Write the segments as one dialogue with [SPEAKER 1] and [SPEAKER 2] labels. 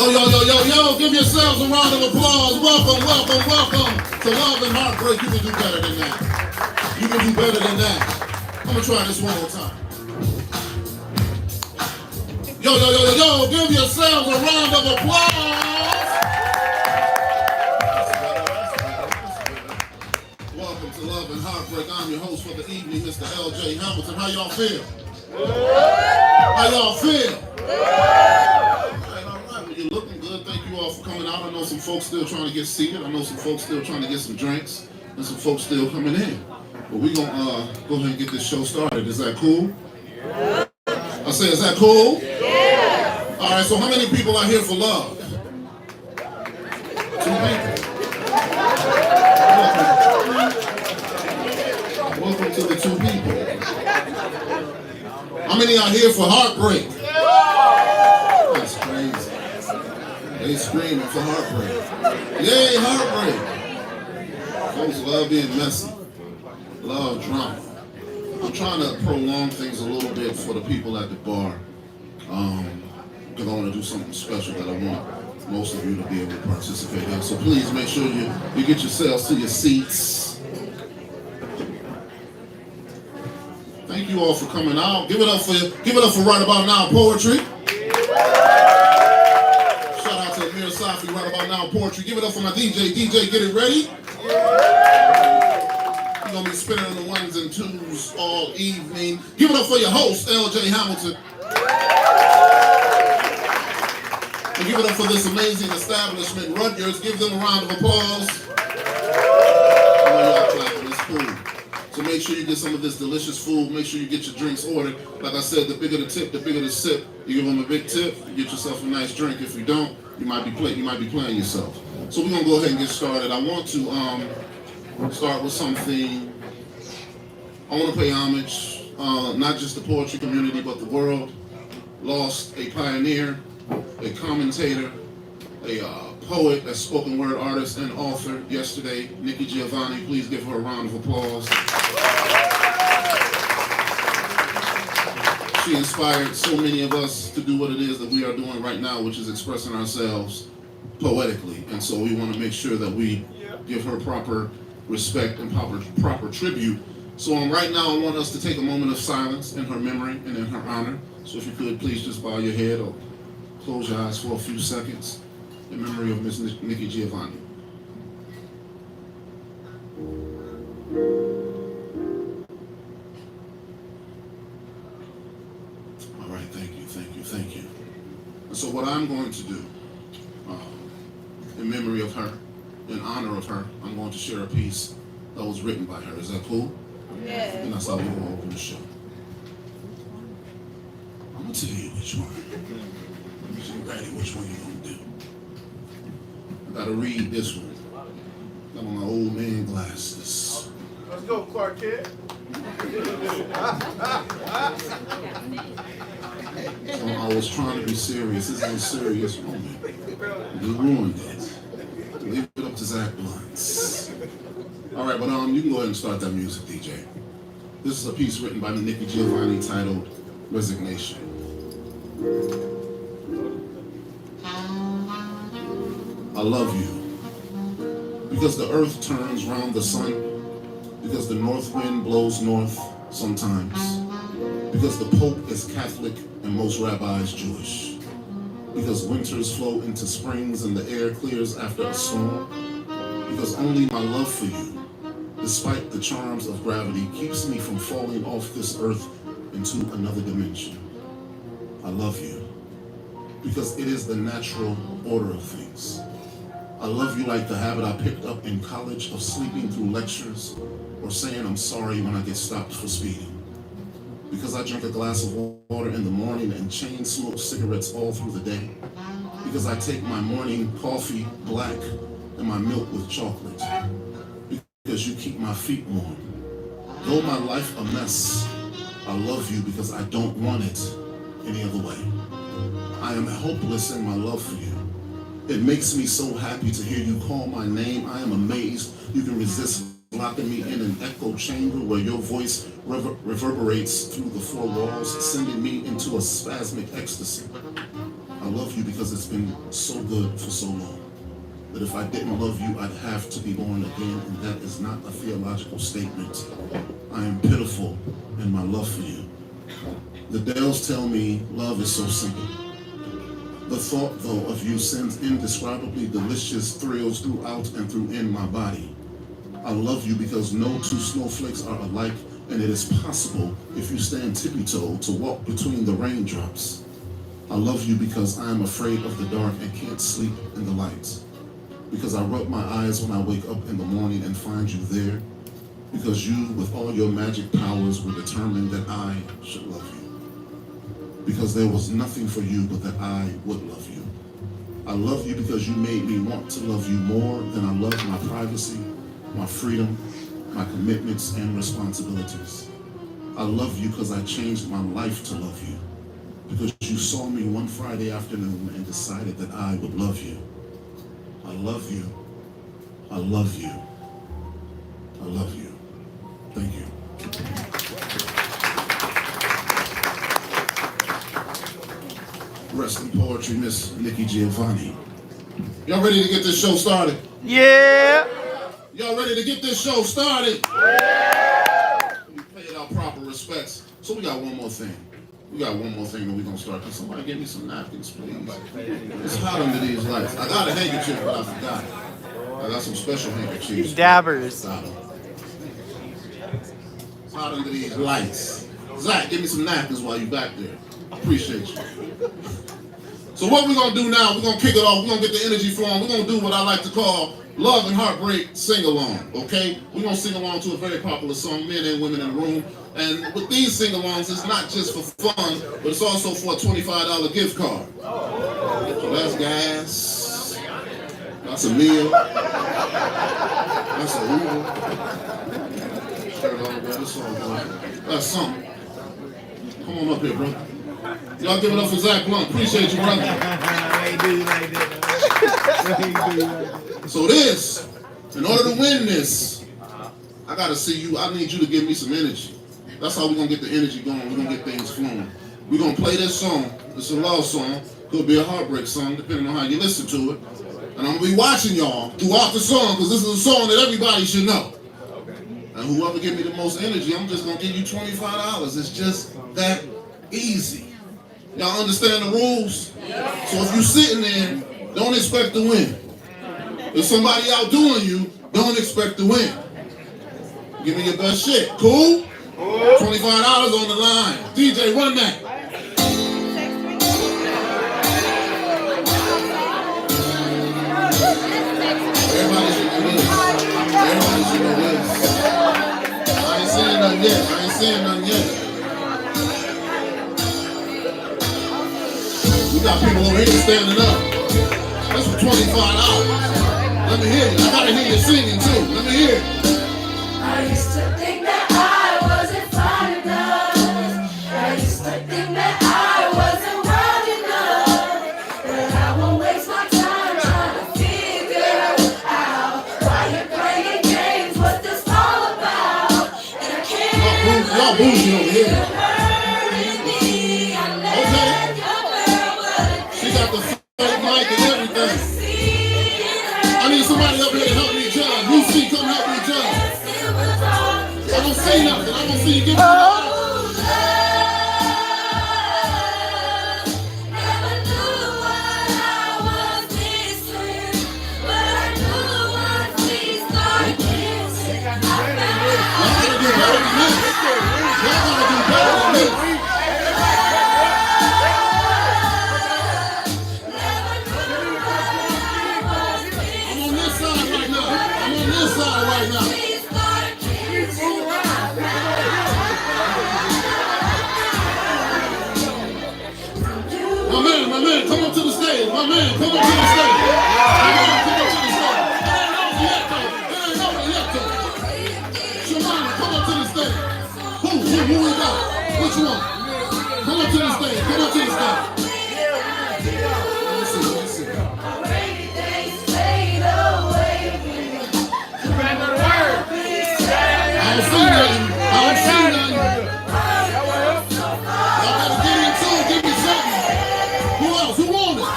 [SPEAKER 1] Yo, give yourselves a round of applause. Welcome to Love and Heartbreak. You can do better than that. You can do better than that. I'm gonna try this one more time. Yo, give yourselves a round of applause. Welcome to Love and Heartbreak. I'm your host for the evening, Mr. LJ Hamilton. How y'all feel? How y'all feel? You're looking good. Thank you all for coming out. I know some folks still trying to get seated. I know some folks still trying to get some drinks. And some folks still coming in. But we're going to go ahead and get this show started. Is that cool? Yeah. I say, is that cool? Yeah. All right, so how many people are here for love? 2 people. Welcome to the 2 people. How many are here for heartbreak? That's crazy. They screaming for heartbreak. Yay, heartbreak. Folks love being messy. Love drama. I'm trying to prolong things a little bit for the people at the bar. Because I want to do something special that I want most of you to be able to participate in. So please make sure you get yourselves to your seats. Thank you all for coming out. Give it up for Right About Now Poetry. Selfie, Right About Now Poetry. Give it up for my DJ. DJ, get it ready. We're going to be spinning on the 1s and 2s all evening. Give it up for your host, LJ Hamilton. And give it up for this amazing establishment, Rutgers. Give them a round of applause. I know y'all clapping. It's cool. So make sure you get some of this delicious food. Make sure you get your drinks ordered. Like I said, the bigger the tip, the bigger the sip. You give them a big tip, you get yourself a nice drink. If you don't, you might be playing yourself. So we're gonna go ahead and get started. I want to start with something. I want to pay homage, not just the poetry community, but the world. Lost a pioneer, a commentator, a poet, a spoken word artist, and author yesterday, Nikki Giovanni. Please give her a round of applause. She inspired so many of us to do what it is that we are doing right now, which is expressing ourselves poetically. And so we want to make sure that we give her proper respect and proper tribute. So right now I want us to take a moment of silence in her memory and in her honor. So if you could, please just bow your head or close your eyes for a few seconds in memory of Miss Nikki Giovanni. Thank you. And so what I'm going to do, in memory of her, in honor of her, I'm going to share a piece that was written by her. Is that cool? Yeah. And that's how we're going to open the show. I'm going to tell you which one. So you ready? Which one you going to do? I got to read this one. Got on my old man glasses.
[SPEAKER 2] Let's go, Clark Kent.
[SPEAKER 1] So I was trying to be serious. This is a serious moment. You ruined it. Leave it up to Zach Bluntz. All right, but you can go ahead and start that music, DJ. This is a piece written by Nikki Giovanni titled Resignation. I love you because the earth turns round the sun, because the north wind blows north sometimes, because the Pope is Catholic and most rabbis Jewish, because winters flow into springs and the air clears after a storm, because only my love for you, despite the charms of gravity, keeps me from falling off this earth into another dimension. I love you because it is the natural order of things. I love you like the habit I picked up in college of sleeping through lectures or saying I'm sorry when I get stopped for speeding. Because I drink a glass of water in the morning and chain smoke cigarettes all through the day. Because I take my morning coffee black and my milk with chocolate. Because you keep my feet warm. Though my life a mess, I love you because I don't want it any other way. I am hopeless in my love for you. It makes me so happy to hear you call my name. I am amazed you can resist locking me in an echo chamber where your voice reverberates through the 4 walls, sending me into a spasmic ecstasy. I love you because it's been so good for so long. That if I didn't love you, I'd have to be born again, and that is not a theological statement. I am pitiful in my love for you. The Dells tell me love is so simple. The thought, though, of you sends indescribably delicious thrills throughout and through in my body. I love you because no two snowflakes are alike, and it is possible, if you stand tippy-toed, to walk between the raindrops. I love you because I am afraid of the dark and can't sleep in the light. Because I rub my eyes when I wake up in the morning and find you there. Because you, with all your magic powers, were determined that I should love you. Because there was nothing for you but that I would love you. I love you because you made me want to love you more than I love my privacy, my freedom, my commitments and responsibilities. I love you because I changed my life to love you. Because you saw me one Friday afternoon and decided that I would love you. I love you. I love you. I love you. Thank you. Rest in poetry, Miss Nikki Giovanni. Y'all ready to get this show started?
[SPEAKER 2] Yeah.
[SPEAKER 1] Y'all ready to get this show started? Yeah. We paid our proper respects. So we got one more thing. We got one more thing that we're going to start. Can somebody get me some napkins, please? It's hot under these lights. I got a handkerchief, but I forgot it. I got some special handkerchiefs.
[SPEAKER 2] Dabbers.
[SPEAKER 1] It's hot under these lights. Zach, give me some napkins while you back there. Appreciate you. So what we're going to do now, we're going to kick it off. We're going to get the energy flowing. We're going to do what I like to call Love and Heartbreak sing-along, okay? We're going to sing along to a very popular song, Men and Women in the Room. And with these sing-alongs, it's not just for fun, but it's also for a $25 gift card. So that's gas. That's a meal. That's a Uber. That's something. Come on up here, bro. Y'all give it up for Zach Blunt. Appreciate you, brother. So this, in order to win this, I gotta see you. I need you to give me some energy. That's how we're gonna get the energy going. We're gonna get things flowing. We're gonna play this song. It's a love song. Could be a heartbreak song, depending on how you listen to it. And I'm gonna be watching y'all throughout the song, because this is a song that everybody should know. And whoever give me the most energy, I'm just gonna give you $25. It's just that easy. Y'all understand the rules? So if you're sitting there, don't expect to win. If somebody outdoing you, don't expect to win. Give me your best shit. Cool? $25 on the line. DJ, run that. Everybody should know this. Everybody should know this. I ain't saying nothing yet. I ain't saying nothing yet. We got people over here standing up. That's for $25. Let me hear you. I gotta hear you singing too. Let me hear it.
[SPEAKER 3] I used to think that I wasn't fine enough. I used to think that I wasn't worth enough. But I won't waste my time trying to figure out why you're playing games, what this all about. And I can't
[SPEAKER 1] y'all bougie over here. Mic and everything. I need somebody up here to help me judge. Lucy, come help me judge. I don't see nothing. I don't see you. Give me My man, come up to the stage. My man, come up to the stage. Come up to the stage. It ain't over yet, though. Shamana, come up to the stage. Who we got? Which one? Come up to the stage. Come up to the stage. Let me see. I don't see nothing. Y'all better get into it. Give me something. Who else? Who want it?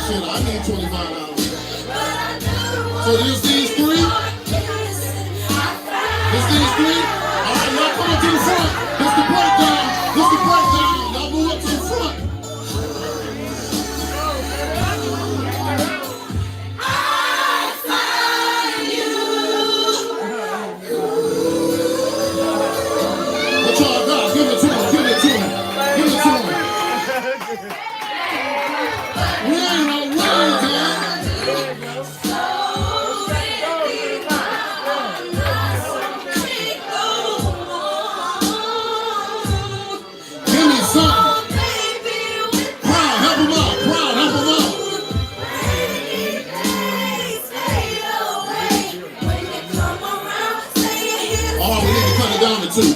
[SPEAKER 1] shit, I need $25. So there's these three? There's these three? All right, y'all come up to the front. This the breakdown. This the breakdown. Y'all move up to the front. What y'all got? Give it to him. Give it to him. Give it to him. We ain't no way, man.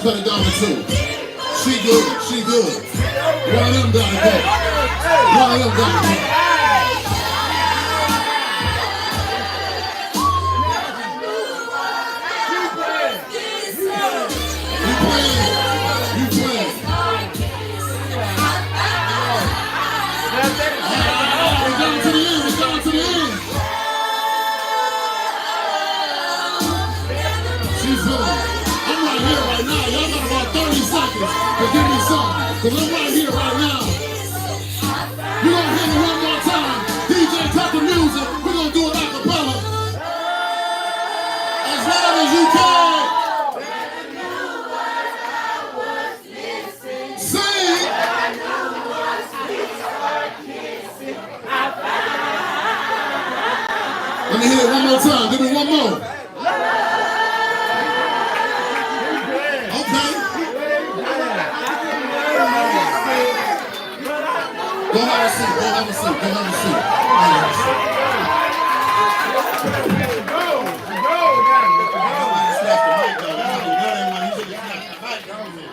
[SPEAKER 1] Cut it down to 2. She good. She good. One of them gotta go. One of them gotta go. You playing. You playing. We're down to the end. We're down to the end. She's feeling. I'm right here right now. Y'all got about 30 seconds to give me something. Because I'm right here right now. We're going to hit it one more time. DJ, cut the music. We're going to do it a cappella. As loud as you can. Sing. Let me hit it one more time. Give me one more. Go have a seat. Go have a seat. Go have a seat.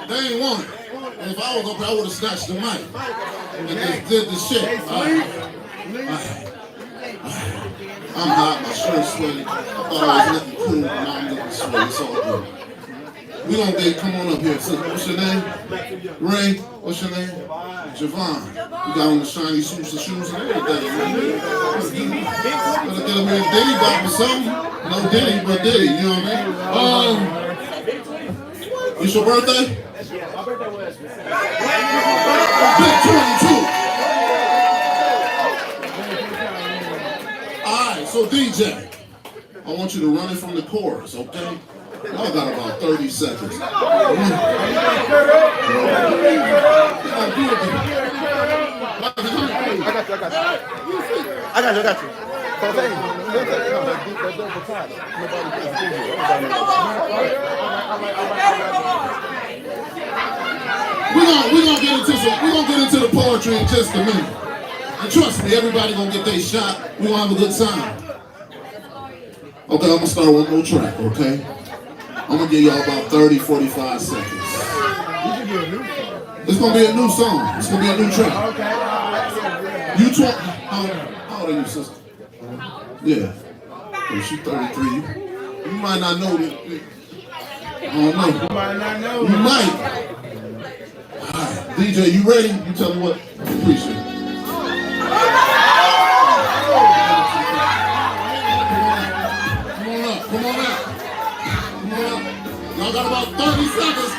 [SPEAKER 1] They ain't want it. And if I was up there, I would have snatched the mic and just did the shit. I'm hot. My shirt's sweaty. I thought I was looking cool, but now I'm looking sweaty. It's all good. We gonna get, come on up here. What's your name? Ray. What's your name? Giovanni. You got on the shiny suits and shoes and everything. Better get him here Diddy bop or something. No Diddy, but Diddy. You know what I mean? It's your birthday?
[SPEAKER 2] Yeah, my birthday was
[SPEAKER 1] Big 22. Alright, so DJ, I want you to run it from the chorus, okay? Y'all got about 30 seconds. I got you. We're gonna get into the poetry in just a minute. And trust me, everybody gonna get their shot. We're gonna have a good time. Okay, I'm gonna start one more track, okay? I'm gonna give y'all about 30, 45 seconds. It's gonna be a new song. It's gonna be a new track. You talk. How old are you, sister? Yeah. Oh, she's 33. You might not know that. I don't know. You might not know. You might. All right. DJ, you ready? You tell me what. Appreciate it. Come on out. Y'all got about 30 seconds.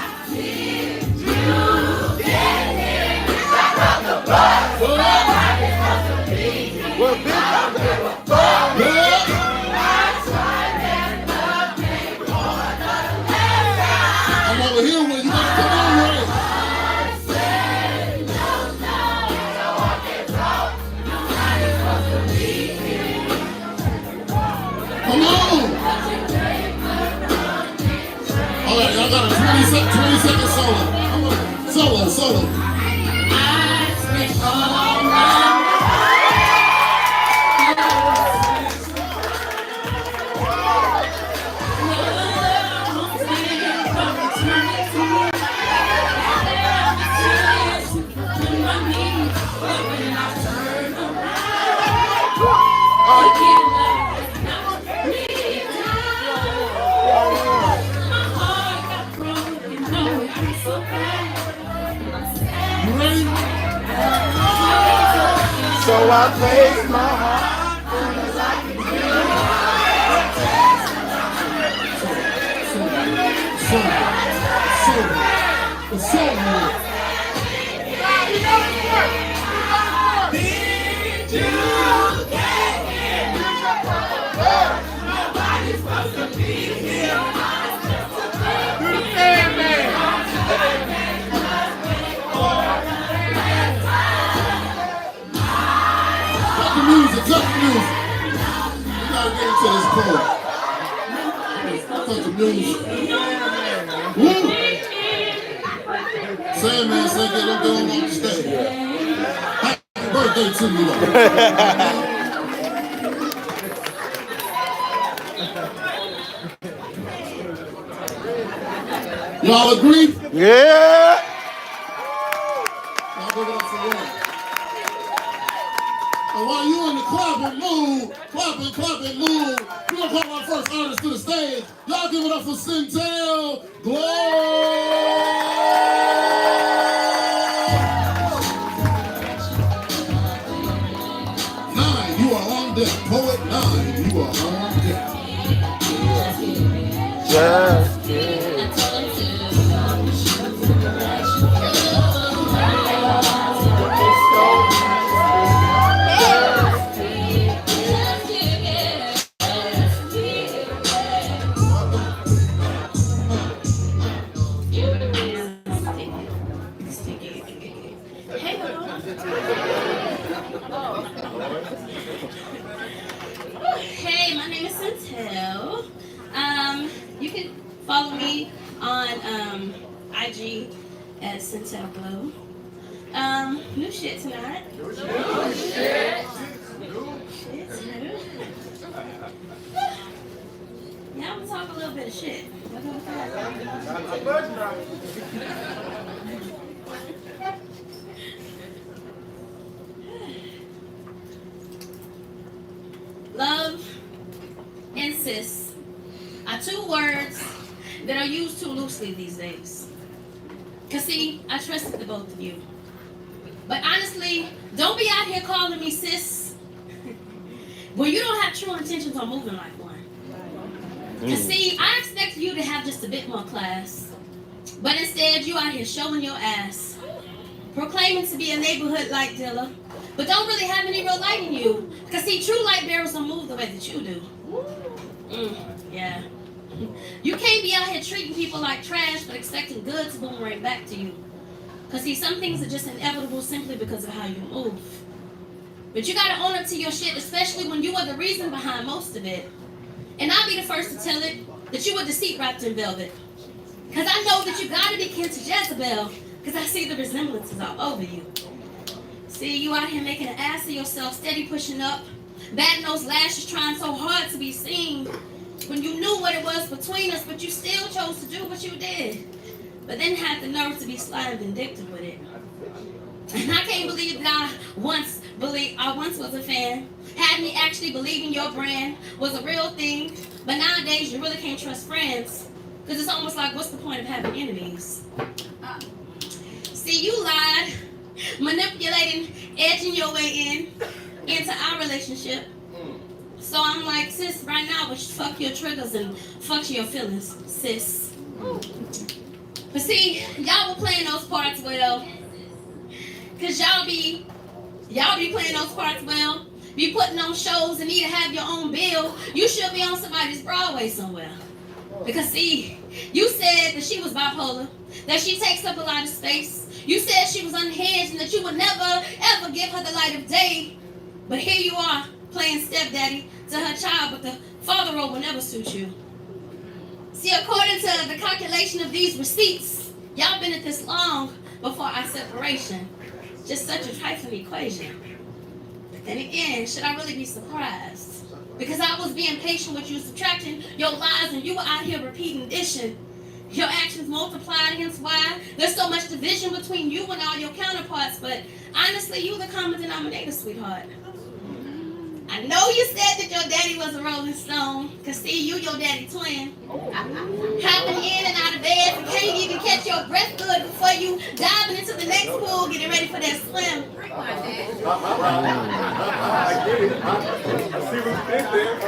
[SPEAKER 1] I'm over here when you gotta come on, right? Come on! Alright, y'all got a 20 second solo. Solo. You ready?
[SPEAKER 2] I face my heart as I can
[SPEAKER 1] Cut the music. We gotta get into this chord. Cut the music. Woo! Sandman said get them going on the stage. Happy birthday to you, though. Y'all agree?
[SPEAKER 2] Yeah.
[SPEAKER 1] Y'all give it up for one. And while you in the clapping mood, clapping mood, we're gonna call our first artist to the stage. Y'all give it up for Centel Glow. Nine, you are on deck. Poet 9, you are on deck.
[SPEAKER 2] Just kidding.
[SPEAKER 4] Hey, my name is Centel. You can follow me on IG at Centel Glow. New shit tonight. Yeah, I'm gonna talk a little bit of shit. Love and sis are two words that are used too loosely these days. Cause see, I trusted the both of you. But honestly, don't be out here calling me sis when you don't have true intentions on moving like one. Cause see, I expect you to have just a bit more class. But instead, you out here showing your ass. Proclaiming to be a neighborhood light dealer, but don't really have any real light in you. Because see, true light bearers don't move the way that you do. Yeah. You can't be out here treating people like trash, but expecting good to boomerang back to you. Because see, some things are just inevitable simply because of how you move. But you got to own up to your shit, especially when you are the reason behind most of it. And I'll be the first to tell it that you were deceit wrapped in velvet. Because I know that you got to be kin to Jezebel. Because I see the resemblances all over you. See, you out here making an ass of yourself, steady pushing up, batting those lashes, trying so hard to be seen. When you knew what it was between us, but you still chose to do what you did. But then had the nerve to be sly and vindictive with it. And I can't believe that I once was a fan, had me actually believing your brand was a real thing. But nowadays, you really can't trust friends. Because it's almost like, what's the point of having enemies? See, you lied, manipulating, edging your way into our relationship. So I'm like, sis, right now, but fuck your triggers and fuck your feelings, sis. But see, y'all were playing those parts well. Cause y'all be playing those parts well. Be putting on shows and need to have your own bill. You should be on somebody's Broadway somewhere. Because see, you said that she was bipolar, that she takes up a lot of space. You said she was unhinged and that you would never, ever give her the light of day. But here you are, playing stepdaddy to her child, but the father role will never suit you. See, according to the calculation of these receipts, y'all been at this long before our separation. Just such a trifling equation. But then again, should I really be surprised? Because I was being patient with you, subtracting your lies, and you were out here repeating addition. Your actions multiplied, hence why there's so much division between you and all your counterparts. But honestly, you the common denominator, sweetheart. I know you said that your daddy was a Rolling Stone, because see, you your daddy twin. Hopping in and out of bed said you can't even catch your breath good before you diving into the next pool, getting ready for that swim.
[SPEAKER 2] I get it. I see what's in there.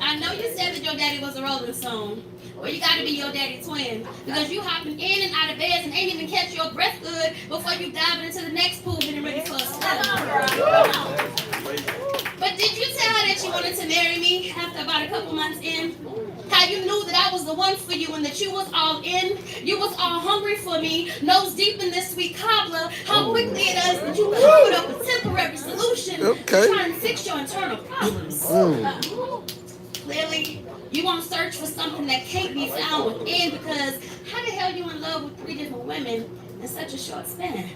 [SPEAKER 4] I know you said that your daddy was a Rolling Stone. Well, you gotta be your daddy twin. Because you hopping in and out of beds and ain't even catch your breath good before you diving into the next pool getting ready for a swim. But did you tell her that you wanted to marry me after about a couple months in? How you knew that I was the one for you and that you was all in? You was all hungry for me, nose deep in this sweet cobbler. How quickly it is that you covered up a temporary solution to try and fix your internal problems. Clearly, you won't search for something that can't be found within, because how the hell you in love with 3 different women in such a short span?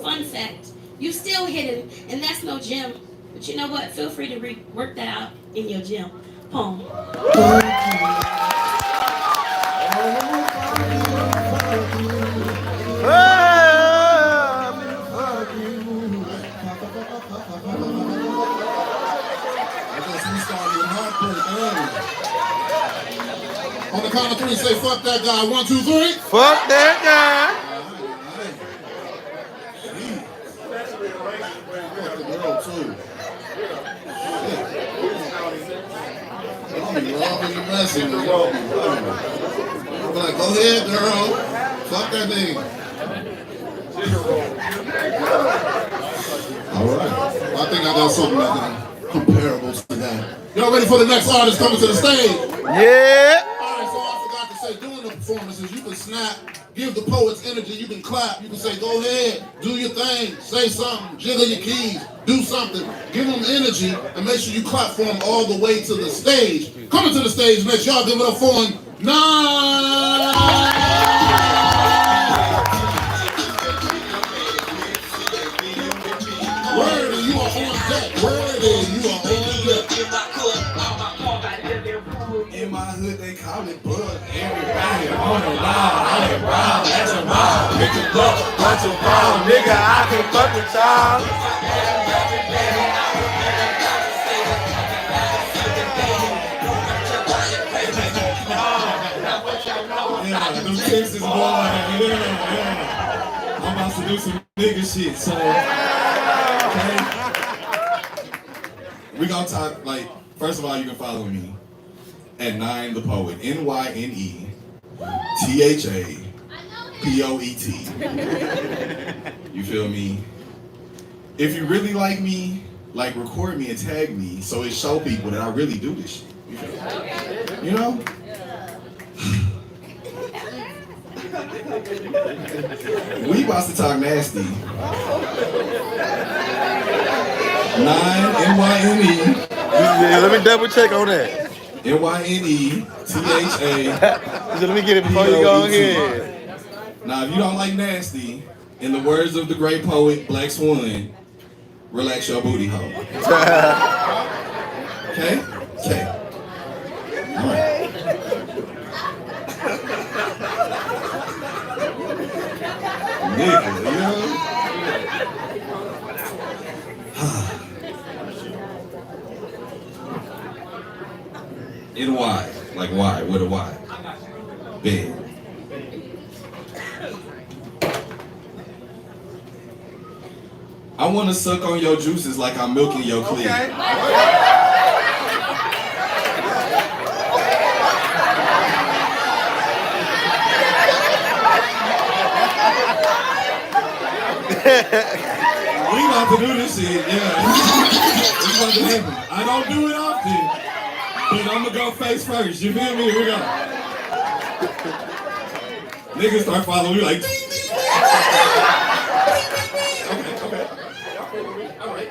[SPEAKER 4] Fun fact, you still hidden, and that's no gym. But you know what? Feel free to work that out in your gym. Home.
[SPEAKER 1] On the count of 3, say fuck that guy. 1, 2, 3.
[SPEAKER 2] Fuck that guy.
[SPEAKER 1] Fuck the girl too. I'm loving the message. I'm like, go ahead, girl. Fuck that nigga. All right. I think I got something that's comparable to that. Y'all ready for the next artist coming to the stage?
[SPEAKER 2] Yeah.
[SPEAKER 1] Alright, so I forgot to say, during the performances, you can snap, give the poets energy, you can clap, you can say, go ahead, do your thing, say something, jiggle your keys, do something, give them energy, and make sure you clap for them all the way to the stage. Coming to the stage next, y'all give it up for him. 9. Word, you are on deck. Word, you are on deck.
[SPEAKER 5] In my hood, they call it bud. Everybody on the wild, on it wild, that's a wild. Pick it up, watch it fall, nigga, I can fuck with y'all. Yeah, them Texas boy, yeah. I'm about to do some nigga shit, so, okay. We gonna talk, like, first of all, you can follow me at 9 the Poet, NYNE THAPOET. You feel me? If you really like me, like, record me and tag me so it show people that I really do this shit. You feel me? You know? We about to talk nasty. 9 NYNE.
[SPEAKER 2] Yeah, let me double check on that.
[SPEAKER 5] NYNE THA.
[SPEAKER 2] Let me get it before you go ahead.
[SPEAKER 5] Now, if you don't like nasty, in the words of the great poet Black Swan, relax your booty hole. Okay? Okay. All right. Nigga, you know? In why? Like why? What a why? Big. I want to suck on your juices like I'm milking your clit. We about to do this shit, yeah. It's about to happen. I don't do it often. But I'm gonna go face first, you feel me? Here we go. Niggas start following me like, ding, ding, ding. Okay. All right.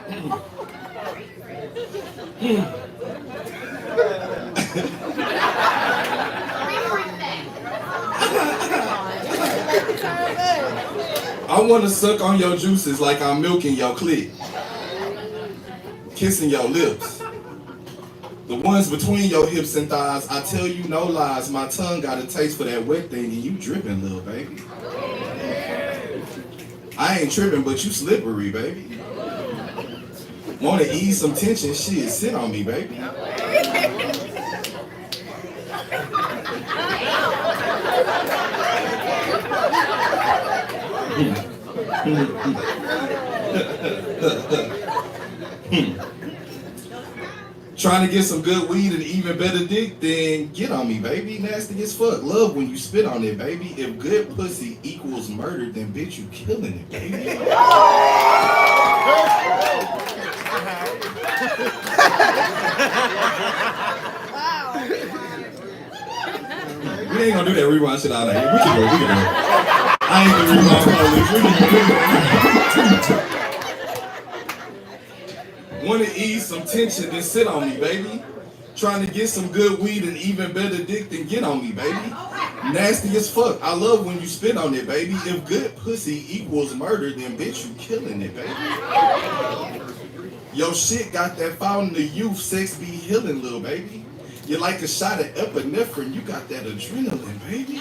[SPEAKER 5] I wanna suck on your juices like I'm milking your clit. Kissing your lips. The ones between your hips and thighs, I tell you no lies, my tongue got a taste for that wet thing and you dripping, little baby. I ain't tripping, but you slippery, baby. Wanna ease some tension? Shit, sit on me, baby. Trying to get some good weed and even better dick, then get on me, baby. Nasty as fuck. Love when you spit on it, baby. If good pussy equals murder, then bitch, you killing it, baby. We ain't gonna do that rewind shit out of here. We can go. I ain't gonna rewind. Wanna ease some tension, then sit on me, baby. Trying to get some good weed and even better dick, then get on me, baby. Nasty as fuck. I love when you spit on it, baby. If good pussy equals murder, then bitch, you killing it, baby. Yo, shit got that fountain of youth, sex be healing, little baby. You're like a shot of epinephrine, you got that adrenaline, baby.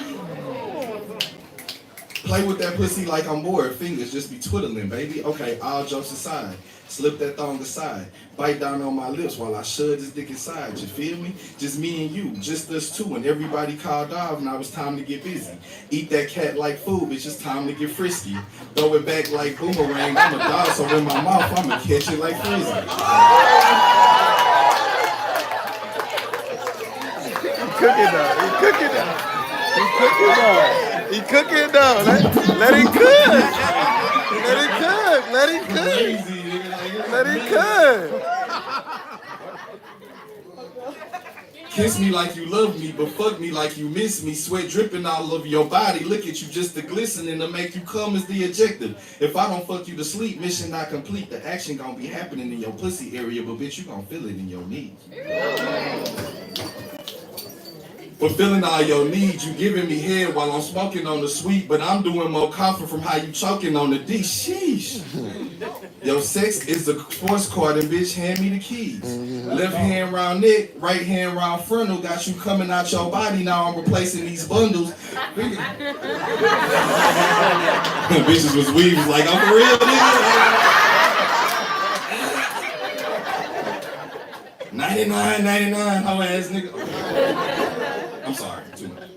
[SPEAKER 5] Play with that pussy like I'm bored, fingers just be twiddling, baby. Okay, all jokes aside, slip that thong aside. Bite down on my lips while I shove this dick inside, you feel me? Just me and you, just us two, and everybody called off, now it's time to get busy. Eat that cat like food, it's just time to get frisky. Throw it back like boomerang, I'm a dog, so in my mouth, I'ma catch it like frisbee.
[SPEAKER 2] Cooking though. He cooking though. He cooking though. He cooking though. Let him cook. Let him cook. Let him cook. Let him cook.
[SPEAKER 5] Kiss me like you love me, but fuck me like you miss me. Sweat dripping all over your body. Look at you, just the glistening to make you come is the objective. If I don't fuck you to sleep, mission not complete. The action gonna be happening in your pussy area, but bitch, you gonna feel it in your knees. Fulfilling all your needs, you giving me head while I'm smoking on the sweet, but I'm doing more coughing from how you choking on the D. Sheesh. Your sex is a sports card and bitch, hand me the keys. Left hand round neck, right hand round frontal, got you coming out your body, now I'm replacing these bundles. Bitches was weaving like, I'm for real, nigga. 99, hoe ass nigga. I'm sorry, too much.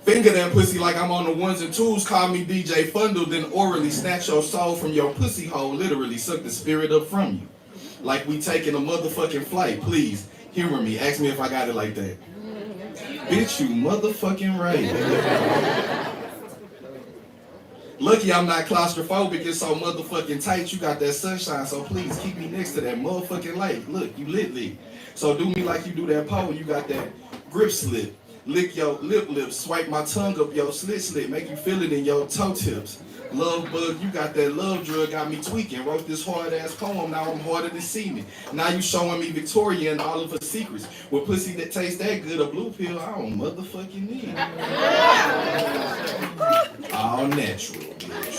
[SPEAKER 5] Finger that pussy like I'm on the ones and twos. Call me DJ Fundle, then orally snatch your soul from your pussy hole. Literally suck the spirit up from you. Like we taking a motherfucking flight. Please, humor me. Ask me if I got it like that. Bitch, you motherfucking right. Lucky I'm not claustrophobic, it's so motherfucking tight. You got that sunshine, so please keep me next to that motherfucking light. Look, you lit. So do me like you do that pole, you got that grip slip. Lick your lip, swipe my tongue up your slit, make you feel it in your toe tips. Love bug, you got that love drug, got me tweaking. Wrote this hard ass poem, now I'm harder than semen. Now you showing me Victoria and all of her secrets. With pussy that tastes that good, a blue pill, I don't motherfucking need. All natural, bitch.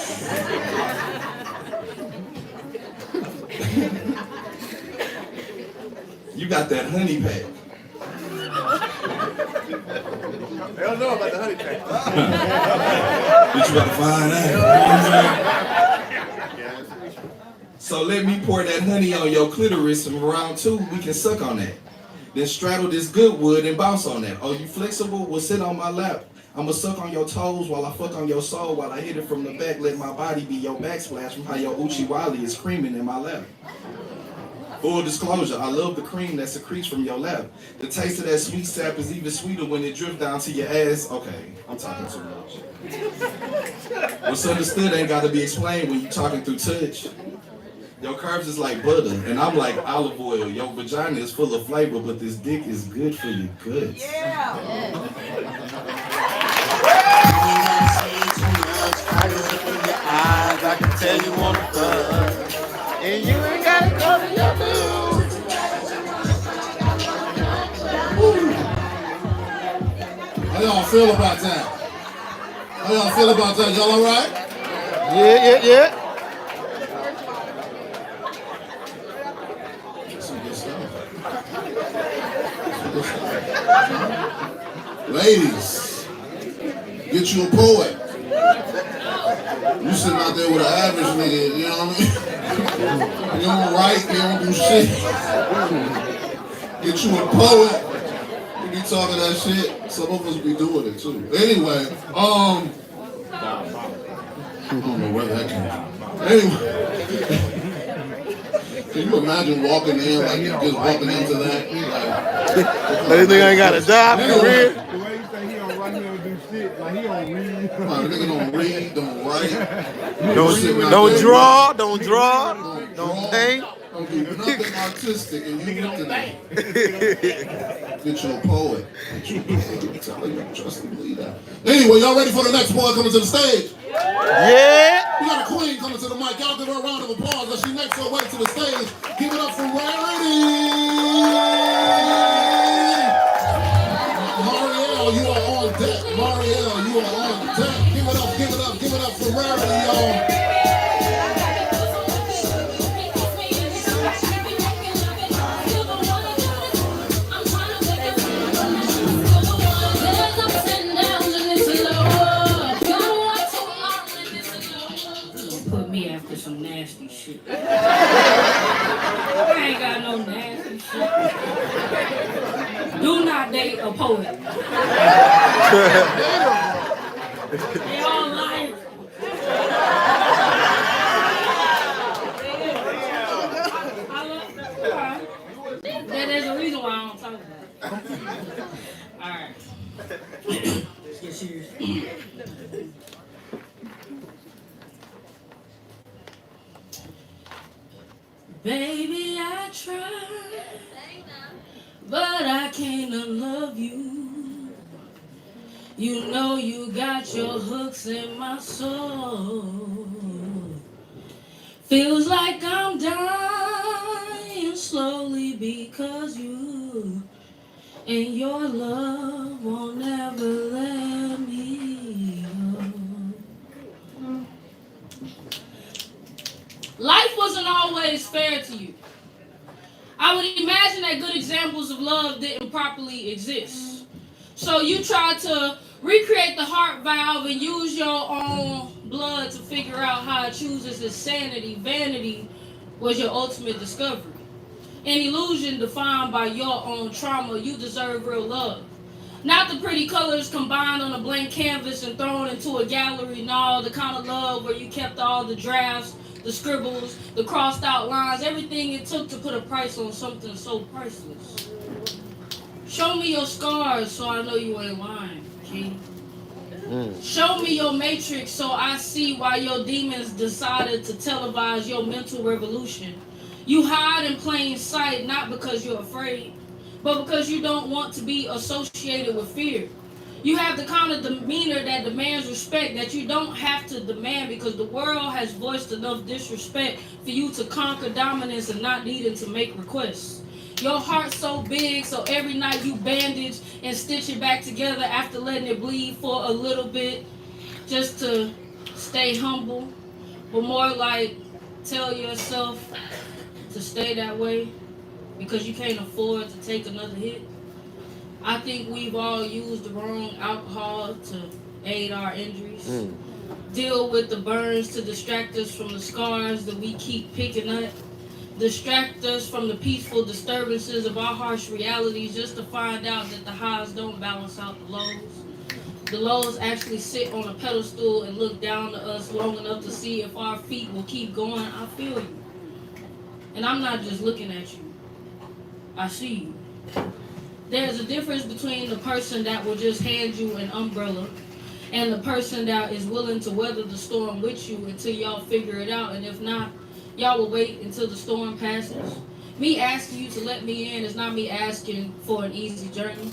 [SPEAKER 5] You got that honey pack.
[SPEAKER 2] They don't know about the honey pack.
[SPEAKER 5] Bitch, you gotta find out. So let me pour that honey on your clitoris, and round two, we can suck on that. Then straddle this good wood and bounce on that. Oh, you flexible? Well, sit on my lap. I'ma suck on your toes while I fuck on your soul. While I hit it from the back, let my body be your backsplash from how your Uchi Wally is creaming in my lap. Full disclosure, I love the cream that secretes from your lap. The taste of that sweet sap is even sweeter when it drifts down to your ass. Okay, I'm talking too much. What's understood ain't gotta be explained when you talking through touch. Your curves is like butter, and I'm like olive oil. Your vagina is full of flavor, but this dick is good for your guts.
[SPEAKER 2] I can tell you want to fuck, and you ain't gotta go to your boo.
[SPEAKER 1] How y'all feel about that? How y'all feel about that? Y'all all right?
[SPEAKER 2] Yeah.
[SPEAKER 1] Some good stuff. Ladies, get you a poet. You sitting out there with an average nigga, you know what I mean? You don't write, you don't do shit. Get you a poet, you be talking that shit. Some of us be doing it too. Anyway, I don't know where that came from. Anyway, can you imagine walking in, like just walking into that?
[SPEAKER 2] They think I ain't got a job,
[SPEAKER 1] Anyway.
[SPEAKER 2] career.
[SPEAKER 6] The way you say he don't write, he don't do shit. Like he don't read.
[SPEAKER 1] The nigga don't read, don't write.
[SPEAKER 2] Don't draw, don't paint.
[SPEAKER 1] Don't do nothing artistic, and you get to that. Get your poet. I'm telling you, trust and believe that. Anyway, y'all ready for the next poet coming to the stage?
[SPEAKER 2] Yeah.
[SPEAKER 1] We got a queen coming to the mic. Y'all give her a round of applause as she makes her way to the stage. Give it up for Rarity. Marielle, you are on deck. Marielle, you are on deck. Give it up, give it up, give it up for Rarity, y'all.
[SPEAKER 4] Put me after some nasty shit. I ain't got no nasty shit. Do not date a poet. They all liars. There's a reason why I don't talk about it. Alright. Let's get serious. Baby, I tried, but I can't unlove you. You know you got your hooks in my soul. Feels like I'm dying slowly because you and your love won't never let me go. Life wasn't always fair to you. I would imagine that good examples of love didn't properly exist. So you tried to recreate the heart valve and use your own blood to figure out how it chooses its sanity. Vanity was your ultimate discovery. An illusion defined by your own trauma. You deserve real love. Not the pretty colors combined on a blank canvas and thrown into a gallery. No, the kind of love where you kept all the drafts, the scribbles, the crossed out lines, everything it took to put a price on something so priceless. Show me your scars so I know you ain't lying, King. Show me your matrix so I see why your demons decided to televise your mental revolution. You hide in plain sight not because you're afraid, but because you don't want to be associated with fear. You have the kind of demeanor that demands respect that you don't have to demand because the world has voiced enough disrespect for you to conquer dominance and not needing to make requests. Your heart's so big, so every night you bandage and stitch it back together after letting it bleed for a little bit just to stay humble, but more like tell yourself to stay that way because you can't afford to take another hit. I think we've all used the wrong alcohol to aid our injuries. Deal with the burns to distract us from the scars that we keep picking up. Distract us from the peaceful disturbances of our harsh realities just to find out that the highs don't balance out the lows. The lows actually sit on a pedestal and look down to us long enough to see if our feet will keep going. I feel you. And I'm not just looking at you. I see you. There's a difference between the person that will just hand you an umbrella and the person that is willing to weather the storm with you until y'all figure it out. And if not, y'all will wait until the storm passes. Me asking you to let me in is not me asking for an easy journey.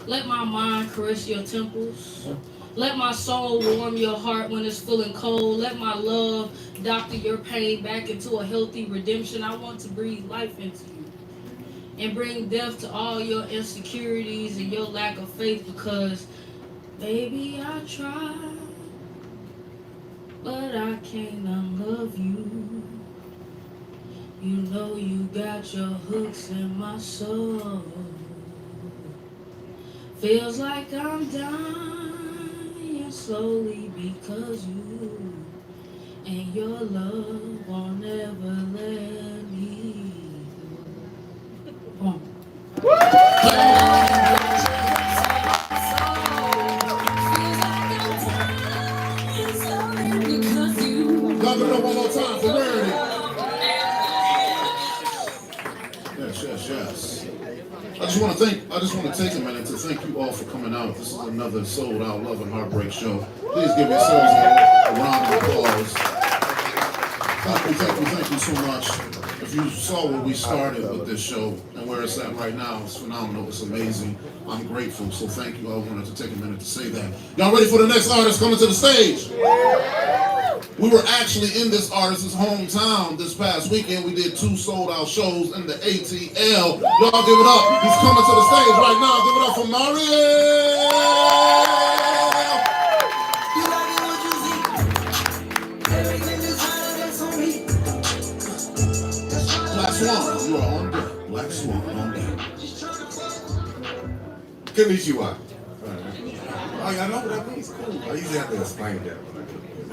[SPEAKER 4] Let my mind caress your temples. Let my soul warm your heart when it's feeling cold. Let my love doctor your pain back into a healthy redemption. I want to breathe life into you and bring death to all your insecurities and your lack of faith because, baby, I tried, but I can't unlove you. You know you got your hooks in my soul. Feels like I'm dying slowly because you and your love will never let me go.
[SPEAKER 1] Y'all give it up one more time for Rarity. Yes. I just want to take a minute to thank you all for coming out. This is another sold out Love and Heartbreak show. Please give yourselves a round of applause. Thank you so much. If you saw where we started with this show and where it's at right now, it's phenomenal, it's amazing. I'm grateful, so thank you. I wanted to take a minute to say that. Y'all ready for the next artist coming to the stage? We were actually in this artist's hometown this past weekend. We did 2 sold out shows in the ATL. Y'all give it up. He's coming to the stage right now. Give it up for Mario. Black Swan, you are on deck. Black Swan on deck.
[SPEAKER 7] Konnichiwa. Oh, y'all know what that means? Cool. I usually have to explain that.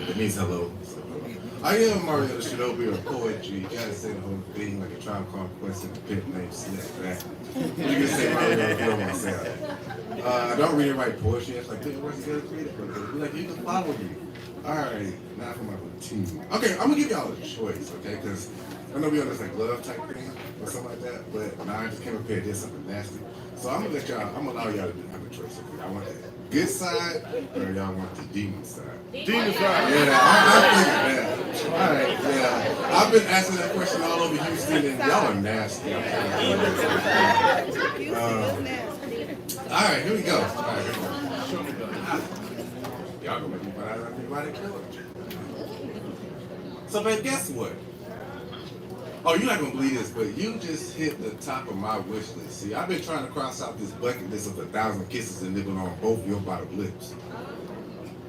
[SPEAKER 7] It means hello. So, I am Mario the Shinobi of poetry. You gotta say the whole thing like a Tribe Called Quest and a pimp named Snapback. You can say Mario if you don't want to say that. I don't really write poetry. It's like, put words together, create it. But like, you can follow me. Alright, now for my routine. Okay, I'm gonna give y'all a choice, okay? Because I know we on this like love type thing or something like that, but now I just came prepared to do something nasty. So I'm gonna allow y'all to have a choice. Okay? I want that good side or y'all want the demon side?
[SPEAKER 6] Demon side.
[SPEAKER 7] Yeah, I figured that. All right, yeah. I've been asking that question all over Houston, and y'all are nasty. All right, here we go. All right, here we go. Y'all gonna make me find out everybody killer. So, babe, guess what? Oh, you're not gonna believe this, but you just hit the top of my wish list. See, I've been trying to cross out this bucket list of 1,000 kisses and nibble on both your bottom lips.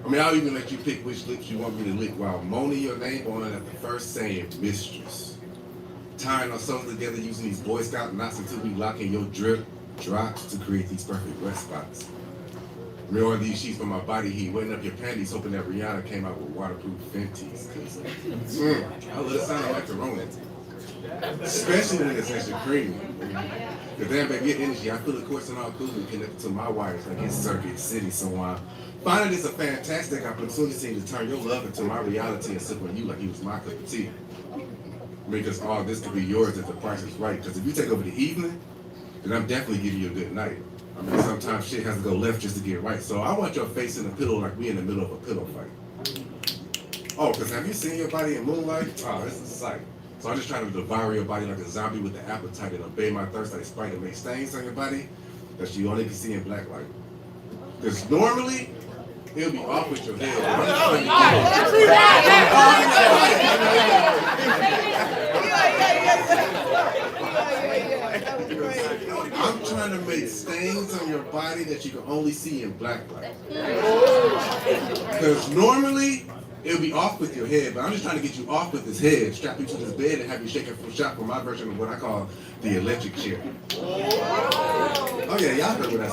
[SPEAKER 7] I mean, I'll even let you pick which lips you want me to lick while moaning your name on it at the first saying mistress. Tying ourselves together using these Boy Scout knots until we lock in your drip drops to create these perfect wet spots. Mirroring these sheets from my body heat, wetting up your panties, hoping that Rihanna came out with waterproof Fenties. I love the sound of like the Roman. Especially when it's extra creamy. The damn baby, your energy, I feel it coursing all cool and connected to my wires like it's Circuit City. So finding this a fantastic opportunity to turn your love into my reality and sip on you like he was my cup of tea. Because all this could be yours if the price is right. Because if you take over the evening, then I'm definitely giving you a good night. I mean, sometimes shit has to go left just to get right. So I want your face in the pillow like we in the middle of a pillow fight. Oh, because have you seen your body in moonlight? Oh, this is a sight. So I'm just trying to devour your body like a zombie with the appetite and obey my thirst like Sprite and make stains on your body that you only can see in black light. Because normally, it'll be off with your head. But I'm just trying to make stains on your body that you can only see in black light. Because normally, it'll be off with your head, but I'm just trying to get you off with this head, strap you to this bed, and have you shaking from shop for my version of what I call the electric chair. Oh yeah, y'all heard what I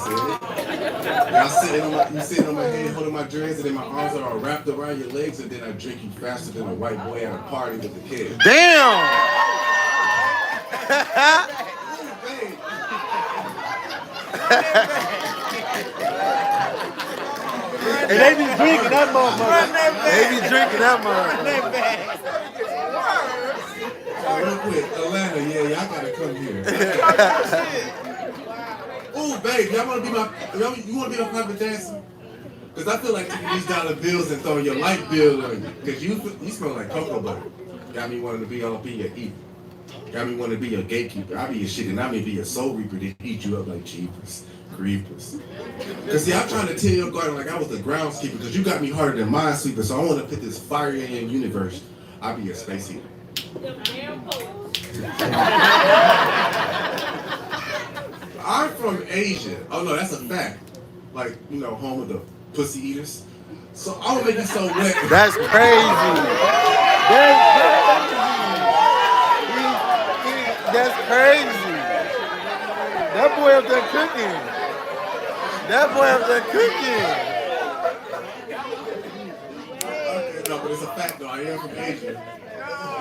[SPEAKER 7] said. You sitting on my head, holding my dreads, and then my arms are all wrapped around your legs, and then I drink you faster than a white boy at a party with a kid.
[SPEAKER 2] Damn! And they be drinking that motherfucker. They be drinking that motherfucker.
[SPEAKER 7] Real quick, Atlanta, yeah, y'all gotta come here. Ooh, babe, you wanna be my private dancer? Cause I feel like taking these dollar bills and throwing your light bill on you. Cause you smell like cocoa butter. Got me wanting to be all up in your ear. Got me wanting to be your gatekeeper. I be your shit and I may be your soul reaper that eat you up like Jeepers Creepers. Cause see, I'm trying to tell your garden like I was the groundskeeper because you got me harder than Minesweeper, so I want to put this fire in your universe. I'll be your space heater. I'm from Asia. Oh no, that's a fact. Like, you know, home of the pussy eaters. So I will make you so wet.
[SPEAKER 2] That's crazy. That's crazy. That boy up there cooking. That boy up there cooking.
[SPEAKER 7] Okay, no, but it's a fact though. I am from Asia.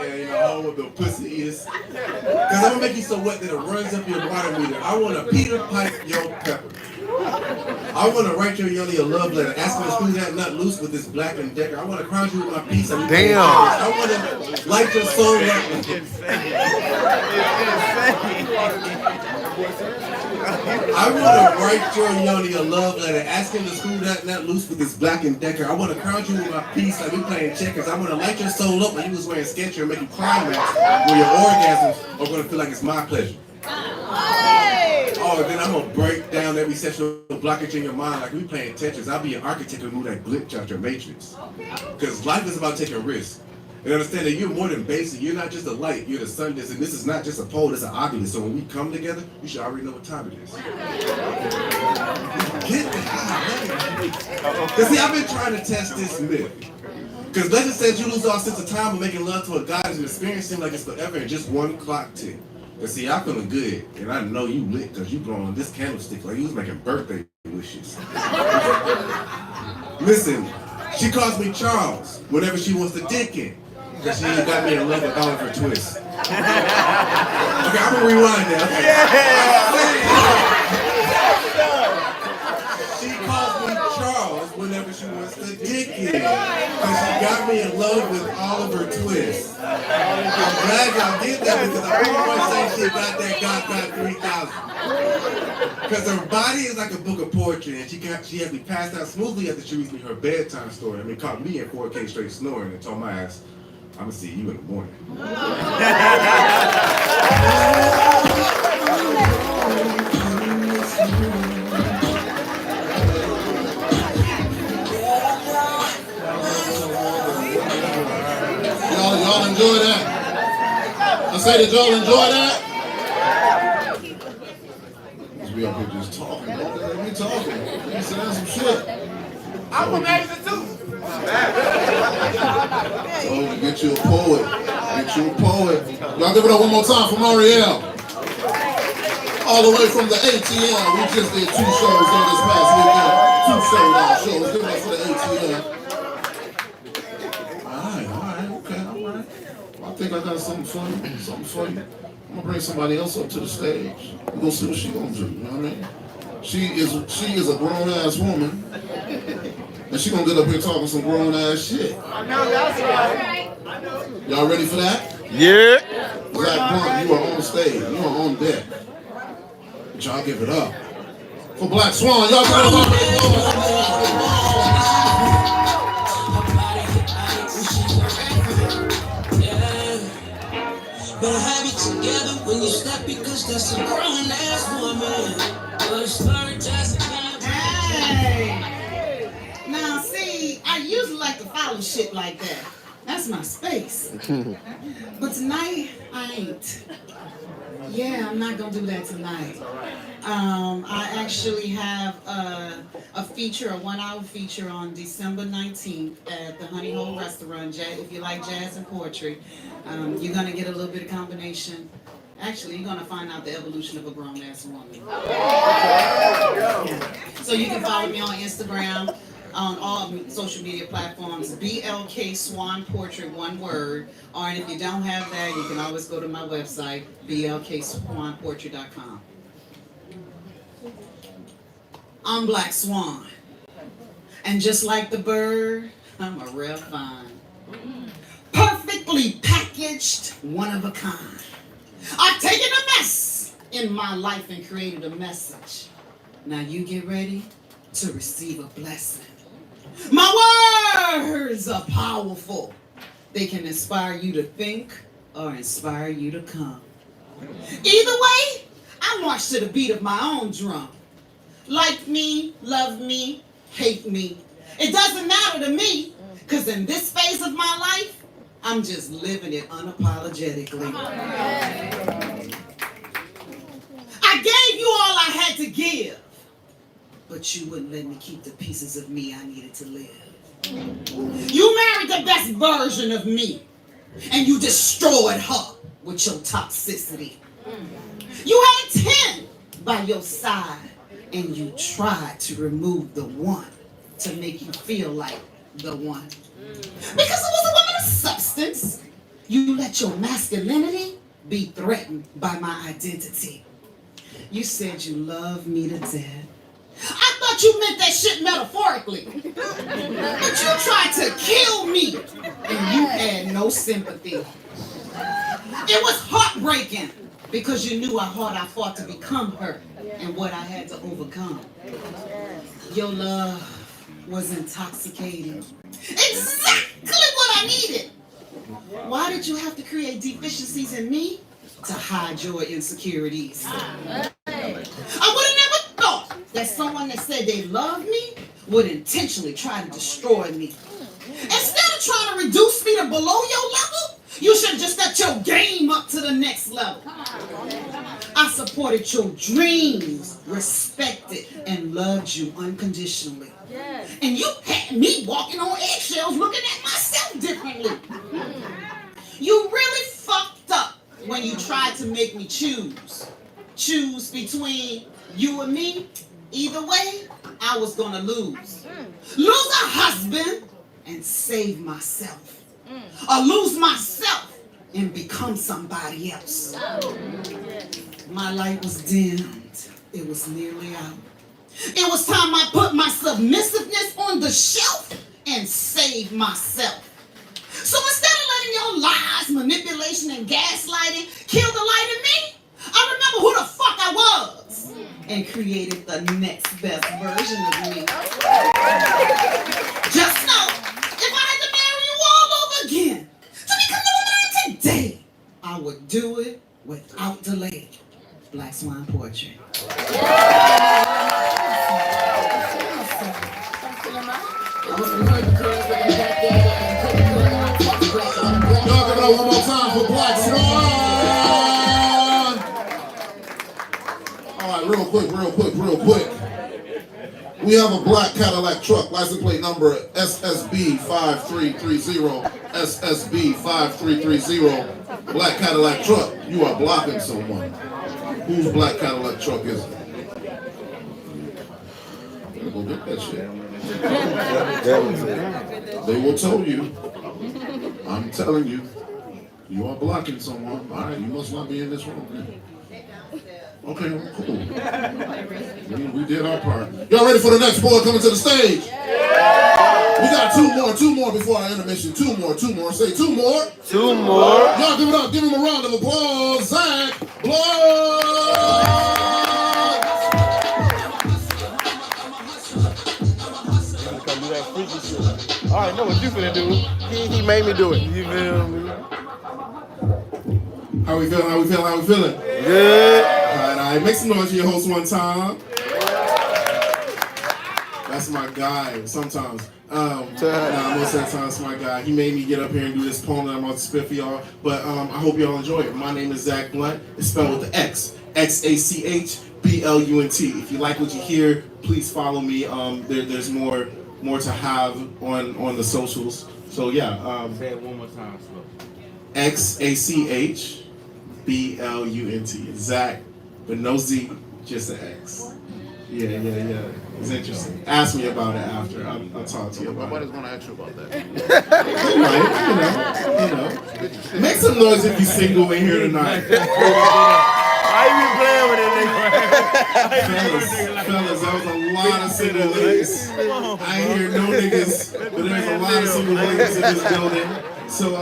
[SPEAKER 7] Yeah, you know, home with the pussy is. Cause I'm gonna make you so wet that it runs up your water meter. I wanna Peter Pipe your pepper. I wanna write your yelly a love letter, asking to screw that nut loose with this Black and Decker. I wanna crown you with my piece.
[SPEAKER 2] Damn.
[SPEAKER 7] I wanna light your soul up. I want to write your yoni a love letter, ask him to screw that nut loose with this Black and Decker. I want to crown you with my piece like we playing checkers. I want to light your soul up when you was wearing Skechers and make you climax where your orgasms are going to feel like it's my pleasure. Oh, then I'm going to break down every sexual blockage in your mind like we playing Tetris. I'll be an architect who move that glitch out your matrix. Because life is about taking risks. And understand that you're more than basic. You're not just a light, you're the sun. And this is not just a pole, it's an oculus. So when we come together, you should already know what time it is. Get that. Because see, I've been trying to test this myth. Because legend says you lose all sense of time of making love to a god and experiencing like it's forever in just one clock tick. But see, I'm feeling good, and I know you lit because you blowing this candlestick like you was making birthday wishes. Listen, she calls me Charles whenever she wants to dick in. Because she ain't got me in love with Oliver Twist. Okay, I'm gonna rewind that. Okay. She calls me Charles whenever she wants to dick in. Because she got me in love with Oliver Twist. I'm glad y'all get that because I always say she got that got 3,000. Because her body is like a book of poetry, and she has me passed out smoothly after she reads me her bedtime story. I mean, caught me in 4K straight snoring and told my ass, I'm gonna see you in the morning. Y'all enjoy that? I say, did y'all enjoy that? We up here just talking. We talking. We saying some shit. I'm amazing too. So get you a poet. Get you a poet. Y'all give it up one more time for Marielle. All the way from the ATL. We just did 2 shows on this past weekend. 2 sold-out shows. Give it up for the ATL. Alright, okay. Well, I think I got something for you. I'm gonna bring somebody else up to the stage. We're gonna see what she gonna do, you know what I mean? She is a grown-ass woman. And she gonna get up here talking some grown-ass shit.
[SPEAKER 6] I know, that's right.
[SPEAKER 7] Y'all ready for that?
[SPEAKER 2] Yeah.
[SPEAKER 7] Zach Blunt, you are on stage. You are on deck. But y'all give it up. For Black Swan, y'all give it up.
[SPEAKER 3] Better have it together when you step because that's a grown ass woman.
[SPEAKER 8] Hey! Now see, I usually like to follow shit like that. That's my space. But tonight, I ain't. Yeah, I'm not gonna do that tonight. I actually have a feature, a 1-hour feature on December 19th at the Honey Hole Restaurant. If you like jazz and poetry, you're gonna get a little bit of combination. Actually, you're gonna find out the evolution of a grown-ass woman. Yeah. So you can follow me on Instagram, on all social media platforms, BLK Swan Portrait, one word. Or if you don't have that, you can always go to my website, blkswanportrait.com. I'm Black Swan. And just like the bird, I'm a rare find. Perfectly packaged, one of a kind. I've taken a mess in my life and created a message. Now you get ready to receive a blessing. My words are powerful. They can inspire you to think or inspire you to come. Either way, I march to the beat of my own drum. Like me, love me, hate me. It doesn't matter to me, because in this phase of my life, I'm just living it unapologetically. I gave you all I had to give, but you wouldn't let me keep the pieces of me I needed to live. You married the best version of me, and you destroyed her with your toxicity. You had 10 by your side, and you tried to remove the one to make you feel like the one. Because it was substance, you let your masculinity be threatened by my identity. You said you love me to death. I thought you meant that shit metaphorically. But you tried to kill me, and you had no sympathy. It was heartbreaking because you knew how hard I fought to become her and what I had to overcome. Your love was intoxicating. Exactly what I needed. Why did you have to create deficiencies in me to hide your insecurities? I would have never thought that someone that said they loved me would intentionally try to destroy me. Instead of trying to reduce me to below your level, you should just set your game up to the next level. I supported your dreams, respected, and loved you unconditionally. And you had me walking on eggshells looking at myself differently. You really fucked up when you tried to make me choose. Choose between you and me. Either way, I was gonna lose. Lose a husband and save myself. Or lose myself and become somebody else. My light was dimmed. It was nearly out. It was time I put my submissiveness on the shelf and saved myself. So instead of letting your lies, manipulation, and gaslighting kill the light in me, I remember who the fuck I was and created the next best version of me. Just know, if I had to marry you all over again to become the woman I am today, I would do it without delay. Black Swan Poetry.
[SPEAKER 1] Y'all give it up one more time for Black Swan. All right, real quick. We have a black Cadillac truck, license plate number SSB 5330. SSB 5330. Black Cadillac truck. You are blocking someone. Whose black Cadillac truck is it? Go get that shit. They will tell you. I'm telling you. You are blocking someone. All right, you must not be in this room. Okay, cool. We did our part. Y'all ready for the next boy coming to the stage? We got two more before our intermission. Two more. Say two more.
[SPEAKER 2] Two more.
[SPEAKER 1] Y'all give it up. Give him a round of applause. Zach Blood.
[SPEAKER 2] Come do that freaky shit. I already know what you finna do. He made me do it. You feel me?
[SPEAKER 5] How we feeling?
[SPEAKER 2] Good.
[SPEAKER 5] All right. Make some noise for your host one time. That's my guy, sometimes. Most of the time, it's my guy. He made me get up here and do this poem that I'm about to spit for y'all. But I hope y'all enjoy it. My name is Zach Blunt. It's spelled with the X. XACHBLUNT. If you like what you hear, please follow me. There's more to have on the socials. So yeah.
[SPEAKER 9] Say it one more time, slow.
[SPEAKER 5] XACHBLUNT. Zach, but no Z, just an X. Yeah. It's interesting. Ask me about it after. I'll talk to you about
[SPEAKER 1] Nobody's
[SPEAKER 5] it.
[SPEAKER 1] gonna ask you about that.
[SPEAKER 5] You know. Make some noise if you're single in here tonight.
[SPEAKER 2] I ain't been playing with it,
[SPEAKER 5] Fellas, that was a lot of single ladies. I ain't hear no niggas, but there's a lot of single ladies in this building. So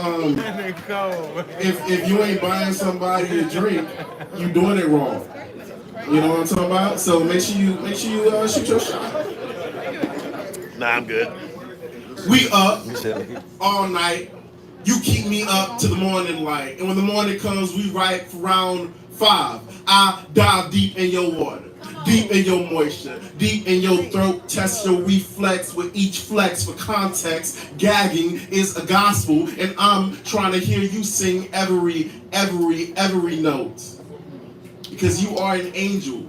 [SPEAKER 5] if you ain't buying somebody a drink, you doing it wrong. You know what I'm talking about? So make sure you shoot your shot.
[SPEAKER 2] Nah, I'm good.
[SPEAKER 5] We up all night. You keep me up to the morning light. And when the morning comes, we right for round 5. I dive deep in your water, deep in your moisture, deep in your throat, test your reflex with each flex for context. Gagging is a gospel, and I'm trying to hear you sing every note. Because you are an angel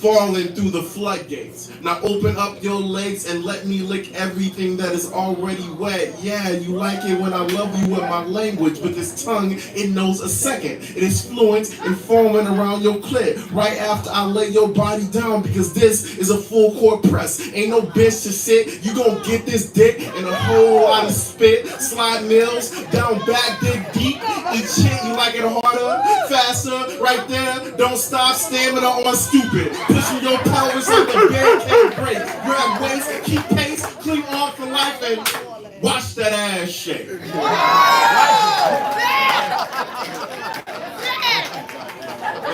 [SPEAKER 5] falling through the floodgates. Now open up your legs and let me lick everything that is already wet. Yeah, you like it when I love you with my language, but this tongue, it knows a second. It is fluent and foaming around your clit right after I lay your body down, because this is a full court press. Ain't no bench to sit. You gon' get this dick and a whole lot of spit. Slide meals down back, dig deep. Eat shit, you like it harder, faster, right there. Don't stop, stamina on stupid. Pushing your powers like the bear can't break. Grab waist, keep pace, clean off for life, and watch that ass shake. The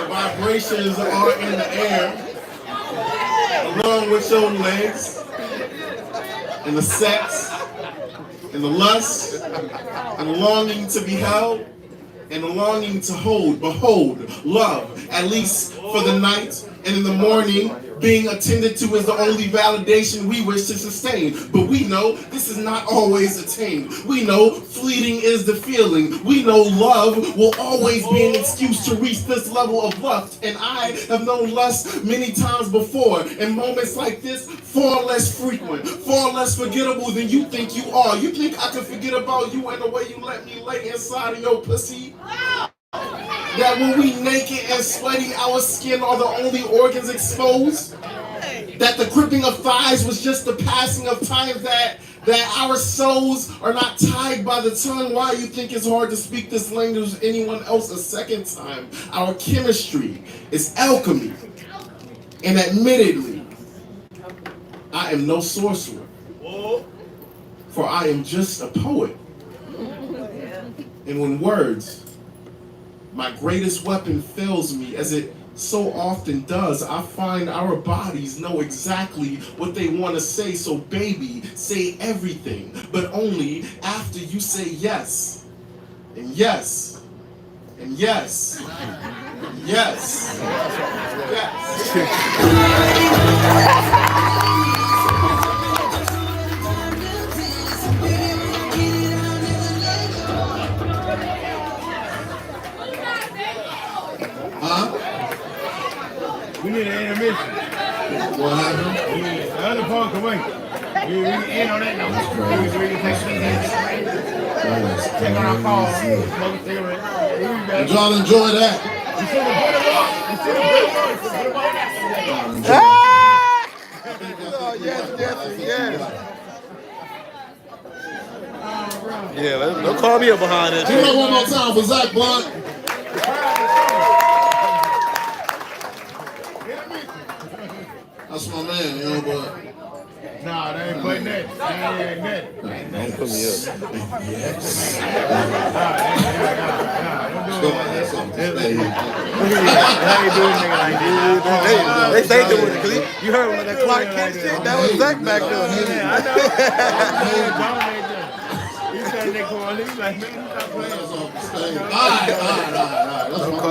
[SPEAKER 5] vibrations are in the air, along with your legs, and the sex, and the lust, and the longing to be held, and the longing to hold. Behold, love, at least for the night, and in the morning, being attended to is the only validation we wish to sustain. But we know this is not always attained. We know fleeting is the feeling. We know love will always be an excuse to reach this level of lust. And I have known lust many times before. And moments like this, far less frequent, far less forgettable than you think you are. You think I can forget about you and the way you let me lay inside of your pussy? That when we naked and sweaty, our skin are the only organs exposed? That the gripping of thighs was just the passing of time? That our souls are not tied by the tongue? Why you think it's hard to speak this language with anyone else a second time? Our chemistry is alchemy. And admittedly, I am no sorcerer, for I am just a poet. And when words, my greatest weapon, fails me, as it so often does, I find our bodies know exactly what they want to say. So baby, say everything, but only after you say yes, and yes, and yes, and yes,
[SPEAKER 6] We need an intermission.
[SPEAKER 5] What happened?
[SPEAKER 6] The other part, come on. We in on that now. Take on our call. Smoke a cigarette.
[SPEAKER 1] Did y'all enjoy that?
[SPEAKER 6] You should have put him on.
[SPEAKER 2] Oh, yes. Yeah, don't call me up behind that
[SPEAKER 1] Give it up one more time for Zach Blunt. That's my man, you know, but...
[SPEAKER 6] Nah, they ain't putting that. They ain't that.
[SPEAKER 2] Don't put me up.
[SPEAKER 1] Yes.
[SPEAKER 2] They say doing it, cause you heard when that Clark Kent shit, that was Zach back there.
[SPEAKER 6] Yeah, I know. He said they call him. He's like, man, stop playing.
[SPEAKER 1] All right. That's my man.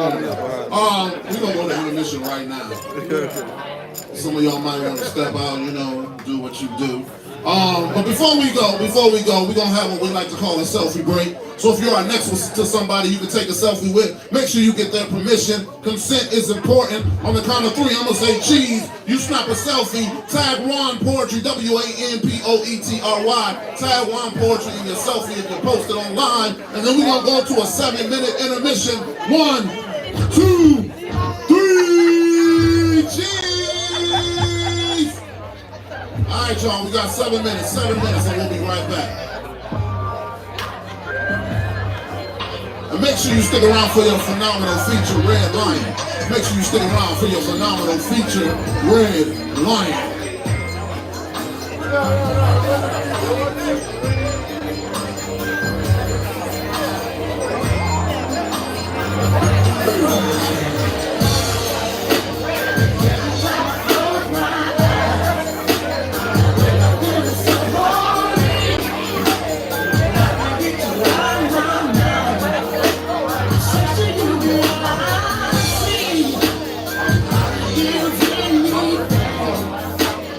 [SPEAKER 1] We're gonna go to intermission right now. Some of y'all might want to step out, you know, do what you do. But before we go, we're gonna have what we like to call a selfie break. So if you are next to somebody you can take a selfie with, make sure you get their permission. Consent is important. On the count of 3, I'm gonna say cheese. You snap a selfie, tag wanpoetry, WANPOETRY. Tag wanpoetry in your selfie if you post it online. And then we're gonna go to a 7-minute intermission. 1, 2, 3, cheese! All right, y'all, we got 7 minutes, and we'll be right back. And make sure you stick around for your phenomenal feature, Red Lion. Make sure you stick around for your phenomenal feature, Red Lion.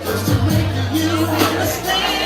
[SPEAKER 3] Just to make you understand.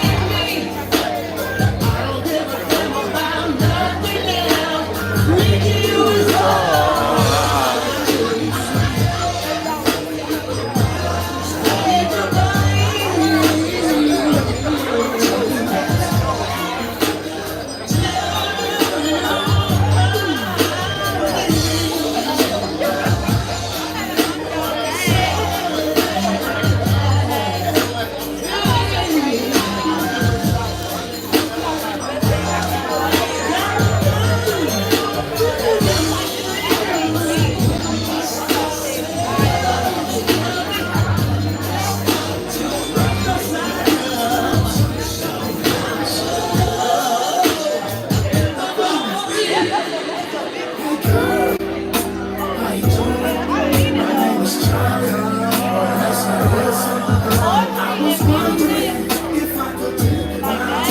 [SPEAKER 3] was wondering if I could take you out.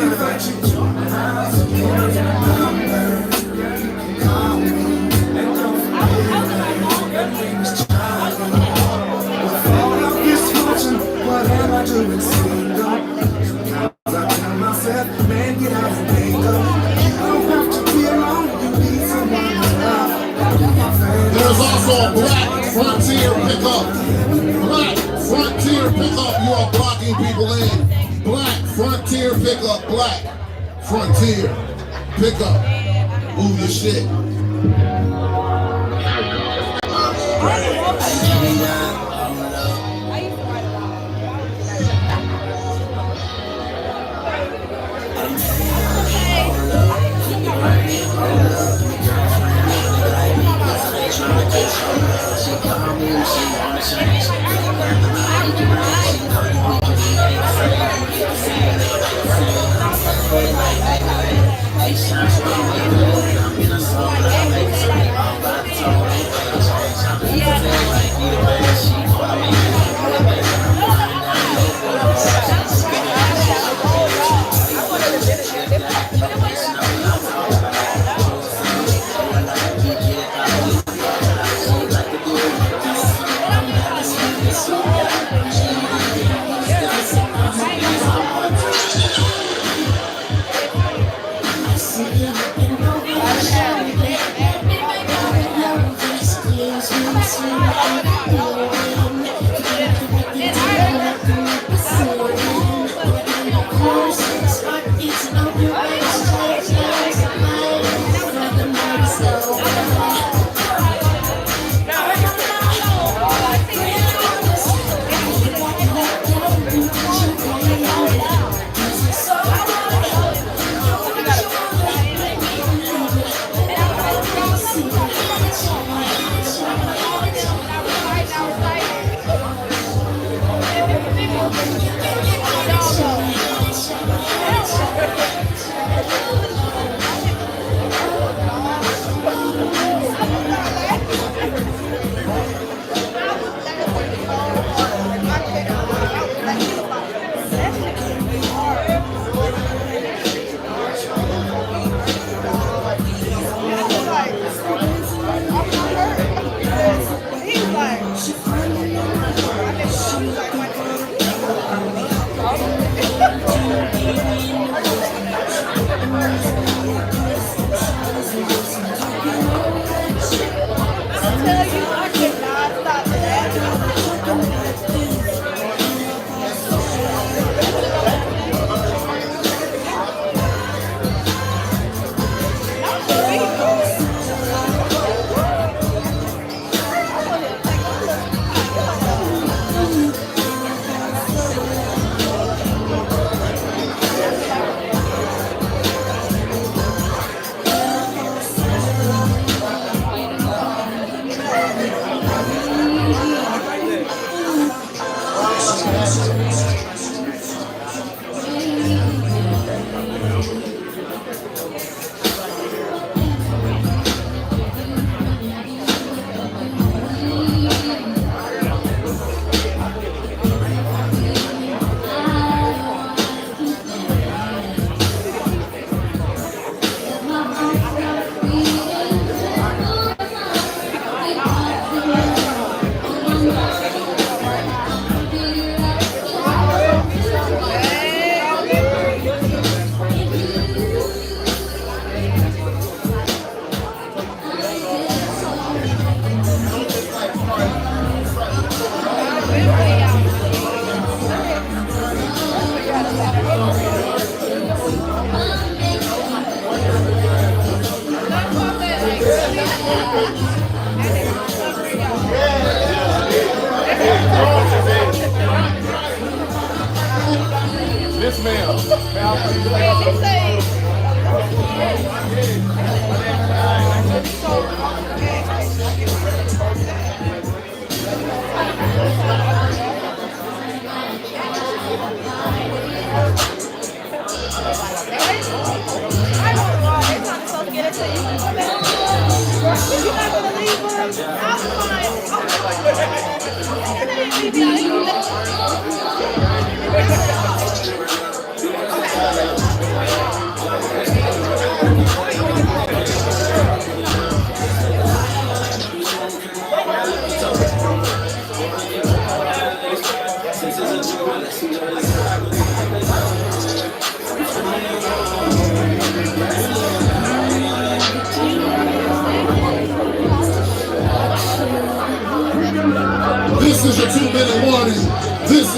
[SPEAKER 3] Invite you to my house again. Call me and don't forget that name's Charlie. With all of this fortune, what am I doing single? I tell myself, man, get out and make up. You don't have to be alone, you need someone to love.
[SPEAKER 1] There's also a black frontier pickup. Black frontier pickup. You are blocking people in. Black frontier pickup. Black frontier pickup. Move your shit.
[SPEAKER 2] This man.
[SPEAKER 3] You're not gonna leave us. I'm fine.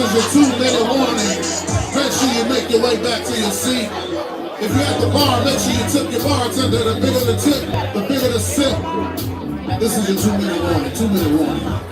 [SPEAKER 1] is your 2-minute warning. Make sure you make your way back to your seat. If you're at the bar, make sure you tip your bartender. The bigger the tip, the bigger the sip. This is your 2-minute warning. 2-minute warning.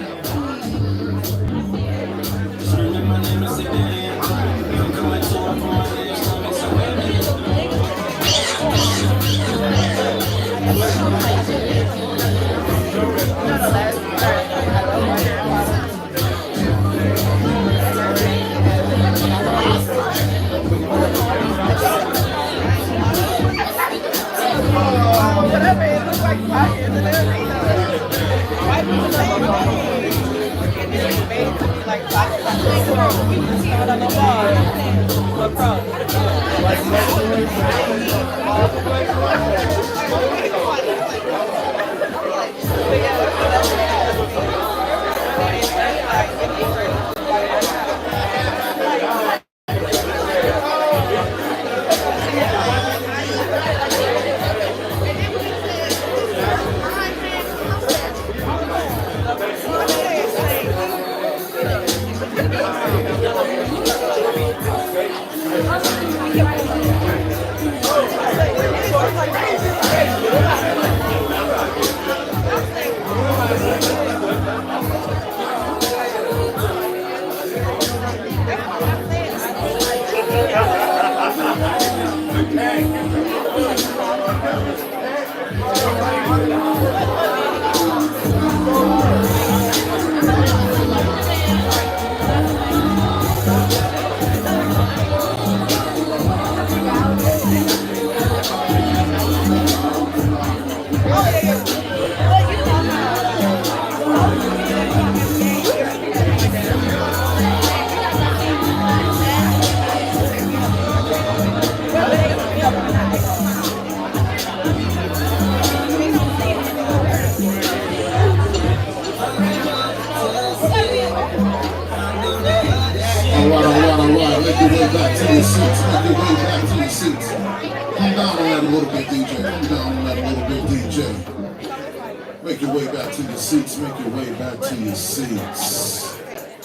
[SPEAKER 1] Make your way back to your seats. Make your way back to your seats.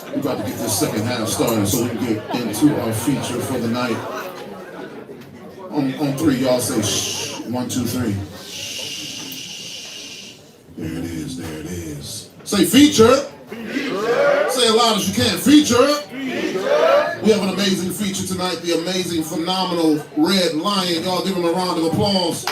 [SPEAKER 1] We're about to get this second half started so we can get into our feature for the night. On three, y'all say shh. 1, 2, 3. Shh. There it is. There it is. Say feature. Feature. Say it loud as you can. Feature. Feature. We have an amazing feature tonight. The amazing, phenomenal Red Lion. Y'all give him a round of applause.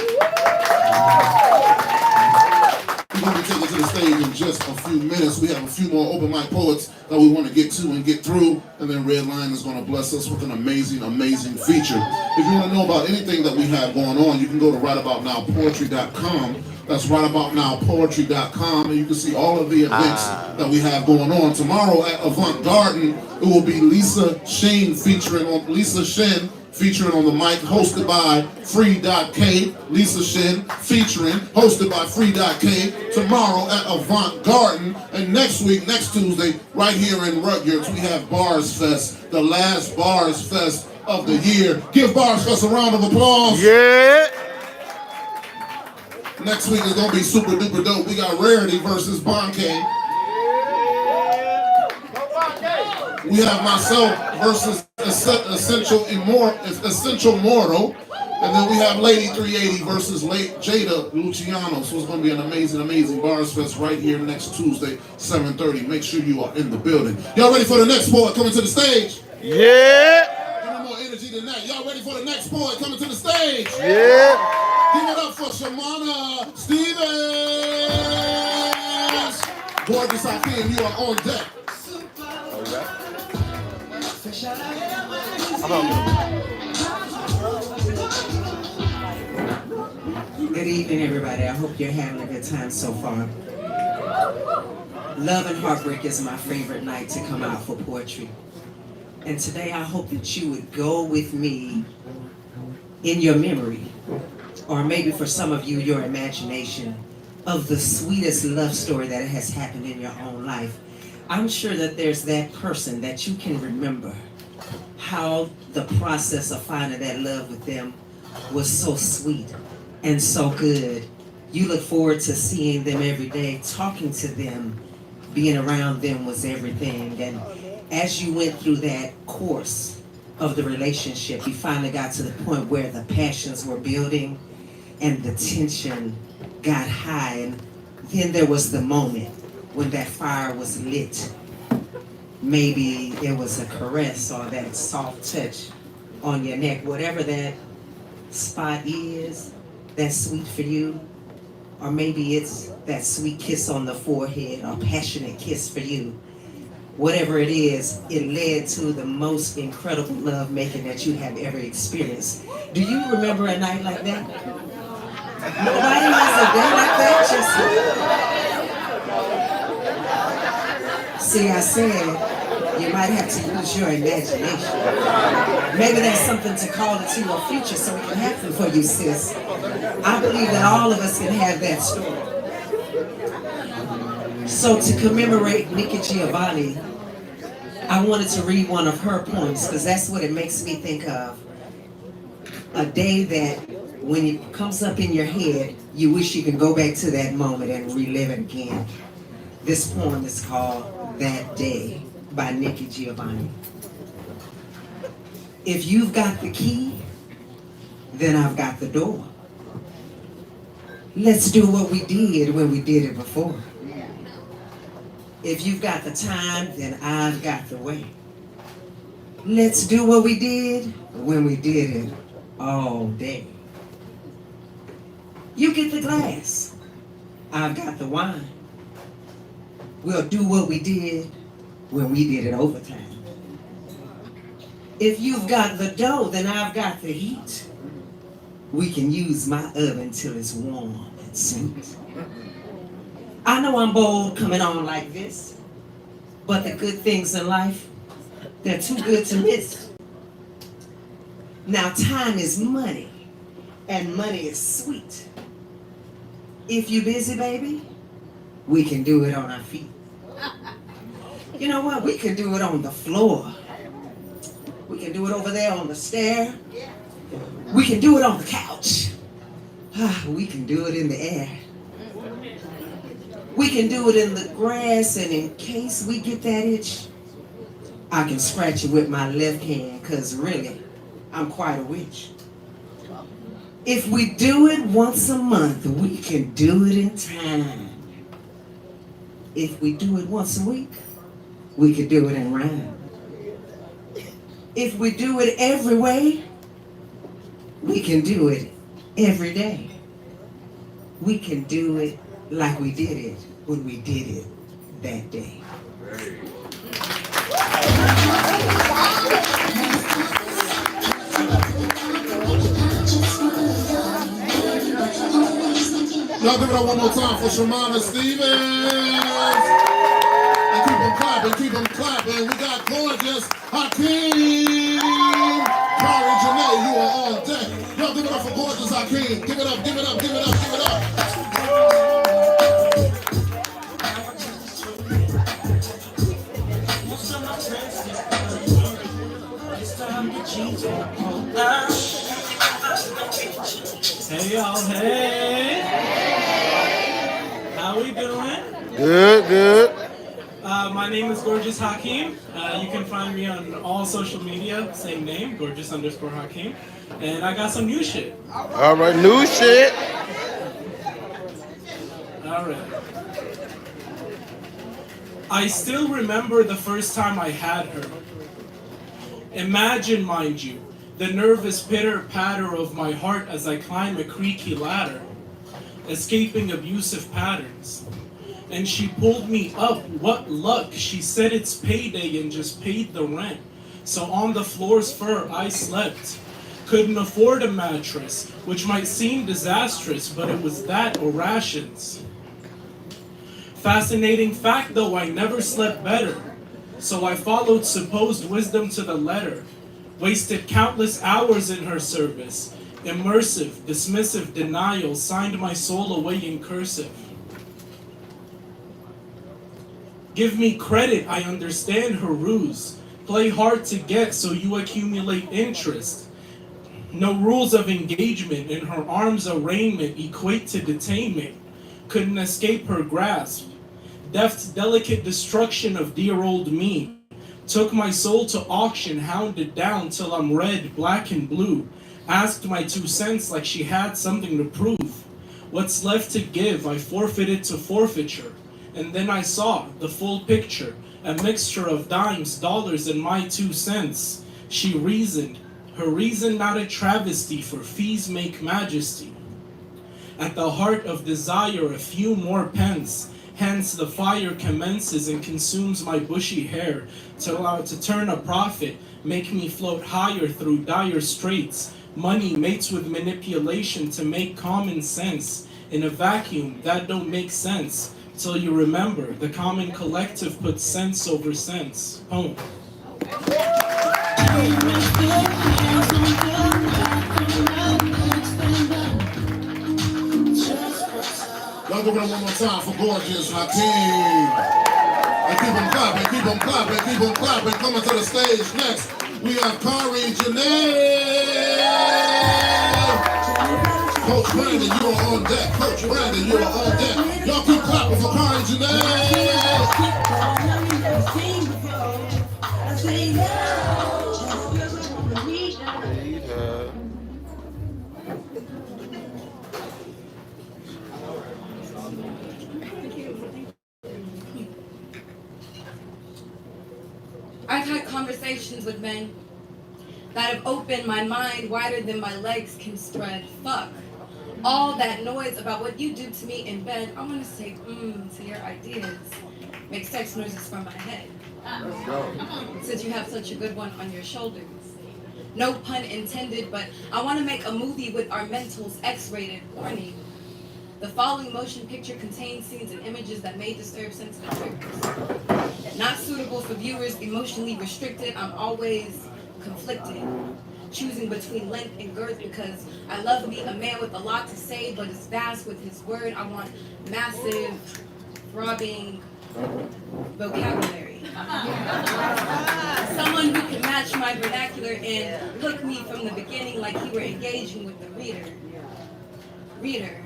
[SPEAKER 1] We're going to be taken to the stage in just a few minutes. We have a few more open mic poets that we want to get to and get through. And then Red Lion is going to bless us with an amazing, amazing feature. If you want to know about anything that we have going on, you can go to rightaboutnowpoetry.com. That's rightaboutnowpoetry.com. And you can see all of the events that we have going on. Tomorrow at Avant Garden, it will be Lisa Shen featuring on the mic, hosted by Free.K. Lisa Shen featuring, hosted by Free.K. tomorrow at Avant Garden. And next week, next Tuesday, right here in Rutgers, we have Bars Fest, the last Bars Fest of the year. Give Bars Fest a round of applause.
[SPEAKER 2] Yeah.
[SPEAKER 1] Next week is going to be super duper dope. We got Rarity versus Bonke. We have myself versus Essential Mortal. And then we have Lady 380 versus Jada Luciano. So it's going to be an amazing, amazing Bars Fest right here next Tuesday, 7:30. Make sure you are in the building. Y'all ready for the next poet coming to the stage?
[SPEAKER 2] Yeah.
[SPEAKER 1] Any more energy than that? Y'all ready for the next poet coming to the stage?
[SPEAKER 2] Yeah.
[SPEAKER 1] Give it up for Shamana Stevens. Gorgeous Hakeem, you are on deck.
[SPEAKER 9] Good evening, everybody. I hope you're having a good time so far. Love and Heartbreak is my favorite night to come out for poetry. And today I hope that you would go with me in your memory, or maybe for some of you, your imagination, of the sweetest love story that has happened in your own life. I'm sure that there's that person that you can remember how the process of finding that love with them was so sweet and so good. You look forward to seeing them every day, talking to them, being around them was everything. as you went through that course of the relationship, you finally got to the point where the passions were building and the tension got high, and then there was the moment when that fire was lit. Maybe it was a caress or that soft touch on your neck, whatever that spot is, that's sweet for you. Or maybe it's that sweet kiss on the forehead or passionate kiss for you. Whatever it is, it led to the most incredible love making that you have ever experienced. Do you remember a night like that? Nobody has a day like that, just see, I said you might have to use your imagination. Maybe that's something to call into your future so it can happen for you, sis. I believe that all of us can have that story. So to commemorate Nikki Giovanni, I wanted to read one of her poems because that's what it makes me think of. A day that when it comes up in your head, you wish you could go back to that moment and relive it again. This poem is called That Day by Nikki Giovanni. If you've got the key, then I've got the door. Let's do what we did when we did it before. If you've got the time, then I've got the way. Let's do what we did when we did it all day. You get the glass, I've got the wine. We'll do what we did when we did it overtime. If you've got the dough, then I've got the heat. We can use my oven till it's warm and sweet. I know I'm bold coming on like this, but the good things in life, they're too good to miss. Now time is money, and money is sweet. If you busy, baby, we can do it on our feet. You know what? We can do it on the floor. We can do it over there on the stair. We can do it on the couch. We can do it in the air. We can do it in the grass, and in case we get that itch, I can scratch it with my left hand, because really, I'm quite a witch. If we do it once a month, we can do it in time. If we do it once a week, we can do it in rhyme. If we do it every way, we can do it every day. We can do it like we did it when we did it that day.
[SPEAKER 1] Y'all give it up one more time for Shamana Stevens. And keep them clapping, keep them clapping. We got gorgeous Hakeem. Kari Janae, you are on deck. Y'all give it up for gorgeous Hakeem. Give it up, give it up, give it up, give it up.
[SPEAKER 10] Hey y'all, hey! How we doing?
[SPEAKER 2] Good, good.
[SPEAKER 10] My name is Gorgeous Hakeem. You can find me on all social media, same name, Gorgeous_Hakeem. And I got some new shit.
[SPEAKER 2] All right, new shit.
[SPEAKER 10] All right. I still remember the first time I had her. Imagine, mind you, the nervous pitter-patter of my heart as I climb a creaky ladder, escaping abusive patterns. And she pulled me up. What luck. She said it's payday and just paid the rent. So on the floor's fur I slept. Couldn't afford a mattress, which might seem disastrous, but it was that or rations. Fascinating fact though, I never slept better. So I followed supposed wisdom to the letter. Wasted countless hours in her service. Immersive, dismissive denial signed my soul away in cursive. Give me credit, I understand her ruse. Play hard to get so you accumulate interest. No rules of engagement in her arms arraignment equate to detainment. Couldn't escape her grasp. Deft's delicate destruction of dear old me. Took my soul to auction, hounded down till I'm red, black, and blue. Asked my 2 cents like she had something to prove. What's left to give, I forfeited to forfeiture. And then I saw the full picture, a mixture of dimes, dollars, and my 2 cents. She reasoned, her reason not a travesty, for fees make majesty. At the heart of desire, a few more pence. Hence the fire commences and consumes my bushy hair, to turn a profit, make me float higher through dire straits. Money mates with manipulation to make common sense. In a vacuum, that don't make sense, till you remember the common collective puts sense over sense. Poem.
[SPEAKER 1] Y'all give it up one more time for gorgeous Hakeem. And keep them clapping, keep them clapping, keep them clapping. Coming to the stage next, we have Kari Janae. Coach Brandon, you are on deck. Coach Brandon, you are on deck. Y'all keep clapping for Kari Janae.
[SPEAKER 11] I've had conversations with men that have opened my mind wider than my legs can spread. Fuck all that noise about what you do to me in bed. I want to say to your ideas. Make sex noises from my head.
[SPEAKER 2] Let's go.
[SPEAKER 11] Since you have such a good one on your shoulders. No pun intended, but I want to make a movie with our mentals X-rated. Warning. The following motion picture contains scenes and images that may disturb sensitive triggers. Not suitable for viewers, emotionally restricted. I'm always conflicted, choosing between length and girth because I love me a man with a lot to say, but is vast with his word. I want massive, throbbing vocabulary. Someone who can match my vernacular and hook me from the beginning like he were engaging with the reader.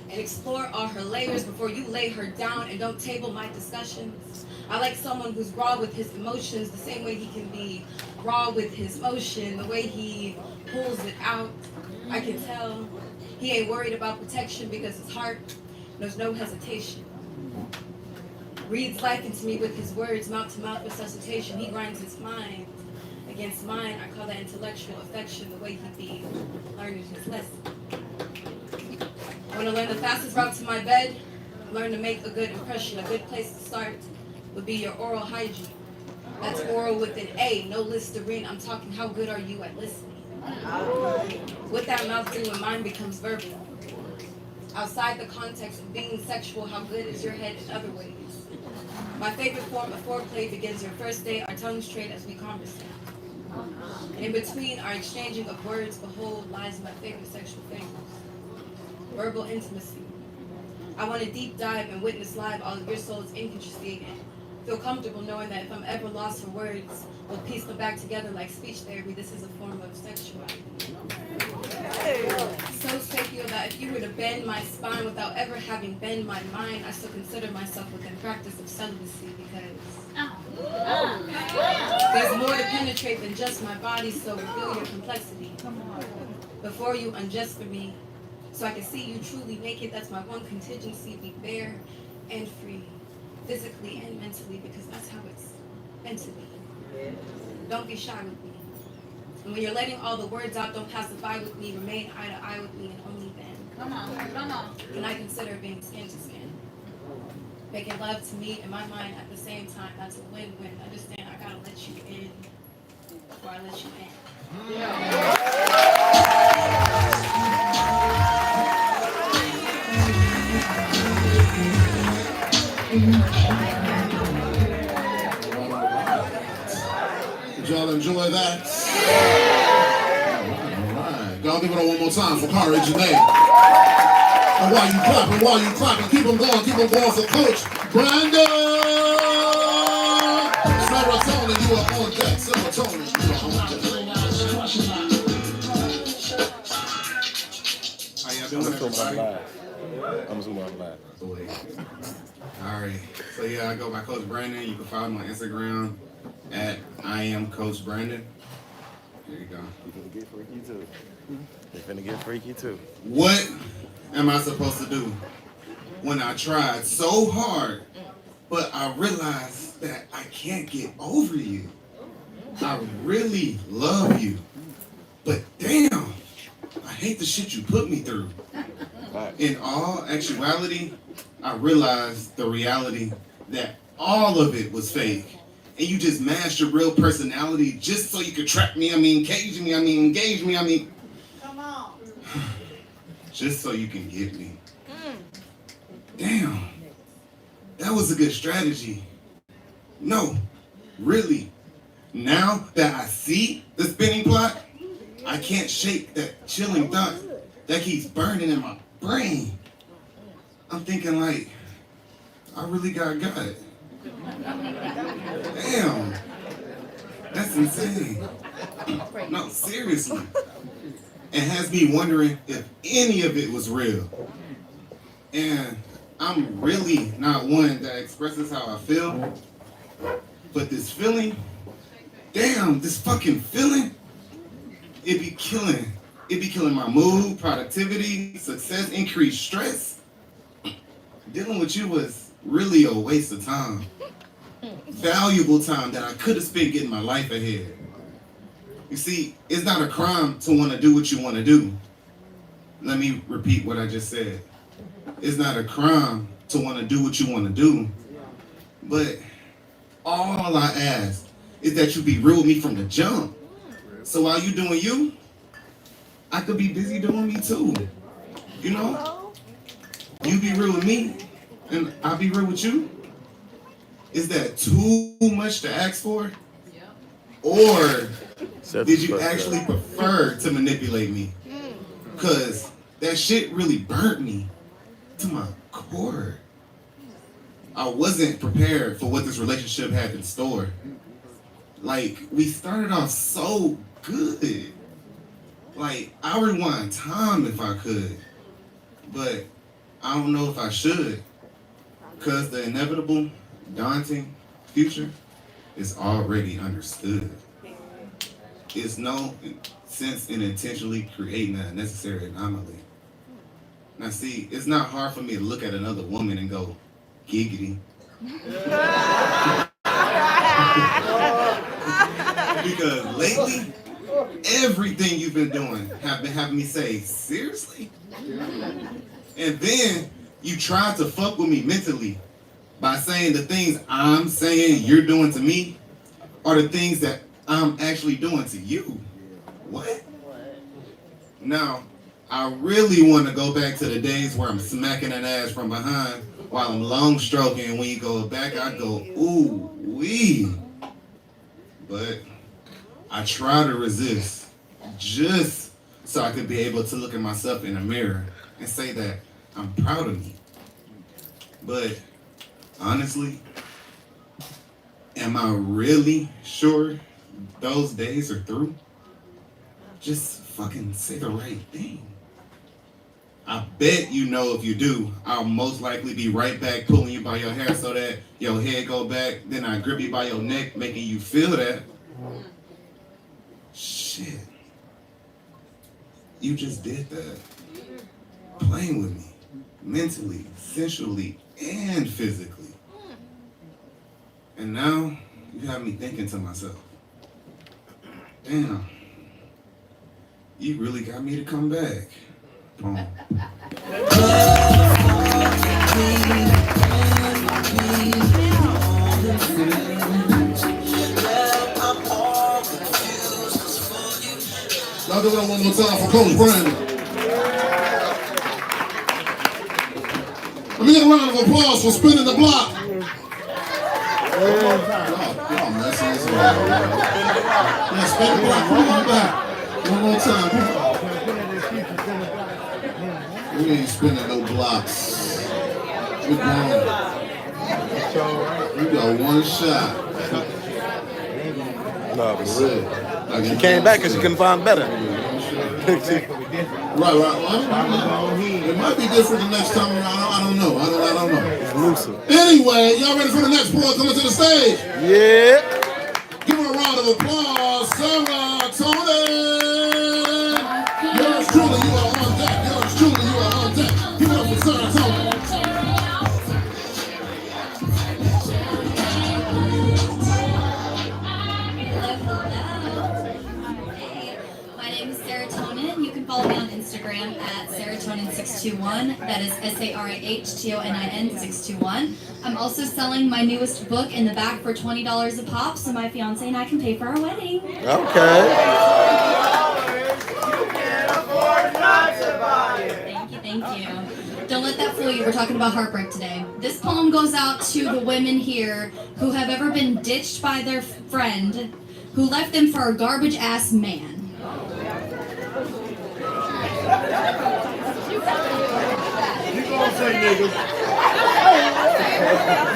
[SPEAKER 11] And explore all her layers before you lay her down and don't table my discussions. I like someone who's raw with his emotions the same way he can be raw with his motion, the way he pulls it out. I can tell he ain't worried about protection because his heart knows no hesitation. Reads life into me with his words, mouth-to-mouth resuscitation. He grinds his mind against mine. I call that intellectual affection, the way he be learning his lesson. I want to learn the fastest route to my bed. Learn to make a good impression. A good place to start would be your oral hygiene. That's oral with an A, no Listerine. I'm talking how good are you at listening? What that mouth do when mine becomes verbal? Outside the context of being sexual, how good is your head in other ways? My favorite form of foreplay begins your first day. Our tongues trade as we conversate. And in between our exchanging of words, behold, lies my favorite sexual things. Verbal intimacy. I want to deep dive and witness live all of your soul's intricacy and feel comfortable knowing that if I'm ever lost for words, we'll piece them back together like speech therapy. This is a form of sexuality. So sacred that if you were to bend my spine without ever having bent my mind, I still consider myself within practice of celibacy because there's more to penetrate than just my body, so reveal your complexity. Before you undress for me, so I can see you truly naked. That's my one contingency. Be bare and free, physically and mentally, because that's how it's meant to be. Don't be shy with me. And when you're letting all the words out, don't pacify with me. Remain eye to eye with me, and only then can I consider being skin to skin. Making love to me in my mind at the same time. That's a win-win. Understand, I gotta let you in before I let you in.
[SPEAKER 1] Did y'all enjoy that? All right. Y'all give it up one more time for Kari Janae. And while you clapping, keep them going for Coach Brandon. Serotonin, you are on deck. Serotonin, you are on deck.
[SPEAKER 7] How y'all
[SPEAKER 2] I'm
[SPEAKER 7] doing?
[SPEAKER 2] assuming I'm live.
[SPEAKER 7] All right. So yeah, I go by Coach Brandon. You can follow me on Instagram.
[SPEAKER 12] at I am Coach Brandon. There you go.
[SPEAKER 2] You finna get freaky too. They finna get freaky too.
[SPEAKER 12] What am I supposed to do when I tried so hard, but I realized that I can't get over you? I really love you, but damn, I hate the shit you put me through. In all actuality, I realized the reality that all of it was fake. And you just masked your real personality just so you could trap me, cage me, engage me,
[SPEAKER 8] Come on.
[SPEAKER 12] just so you can get me. Damn, that was a good strategy. No, really. Now that I see the spinning plot, I can't shake that chilling thought that keeps burning in my brain. I'm thinking like, I really got it. Damn, that's insane. No, seriously. It has me wondering if any of it was real. And I'm really not one that expresses how I feel, but this feeling, damn, this fucking feeling, it be killing my mood, productivity, success, increased stress. Dealing with you was really a waste of time. Valuable time that I could have spent getting my life ahead. You see, it's not a crime to want to do what you want to do. Let me repeat what I just said. It's not a crime to want to do what you want to do. But all I ask is that you be real with me from the jump. So while you doing you, I could be busy doing me too. You know? You be real with me, and I'll be real with you. Is that too much to ask for? Or did you actually prefer to manipulate me? Because that shit really burnt me to my core. I wasn't prepared for what this relationship had in store. Like, we started off so good. Like, I rewind time if I could. But I don't know if I should. Because the inevitable, daunting future is already understood. It's no sense in intentionally creating a necessary anomaly. Now see, it's not hard for me to look at another woman and go, giggity. Because lately, everything you've been doing have been having me say, seriously? And then you tried to fuck with me mentally by saying the things I'm saying you're doing to me are the things that I'm actually doing to you. What? Now, I really want to go back to the days where I'm smacking that ass from behind while I'm long stroking, and when you go back, I go, ooh, wee. But I try to resist just so I could be able to look at myself in the mirror and say that I'm proud of me. But honestly, am I really sure those days are through? Just fucking say the right thing. I bet you know if you do, I'll most likely be right back pulling you by your hair so that your head go back, then I grip you by your neck, making you feel that. Shit. You just did that. Playing with me. Mentally, sensually, and physically. And now, you have me thinking to myself, damn, you really got me to come back. Boom.
[SPEAKER 1] Y'all do that one more time for Coach Brandon. Let me get a round of applause for spinning the block. Y'all messing this up. Yeah, spin the block. Come on back. One more time. We ain't spinning no blocks. We're gone. You got one shot.
[SPEAKER 2] No, for real. She came back because she couldn't find better.
[SPEAKER 1] Right. It might be different the next time around. I don't know.
[SPEAKER 2] It's looser.
[SPEAKER 1] Anyway, y'all ready for the next boy coming to the stage?
[SPEAKER 2] Yeah.
[SPEAKER 1] of applause, serotonin. Yours truly, you are on deck. Yours truly, you are on deck. Give it up for serotonin.
[SPEAKER 13] My name is Serotonin. You can follow me on Instagram at serotonin621. That is SARAHTONIN 621. I'm also selling my newest book in the back for $20 a pop, so my fiance and I can pay for our wedding.
[SPEAKER 2] Okay.
[SPEAKER 13] Thank you. Don't let that fool you. We're talking about heartbreak today. This poem goes out to the women here who have ever been ditched by their friend who left them for a garbage-ass man.
[SPEAKER 6] You gonna say niggas. You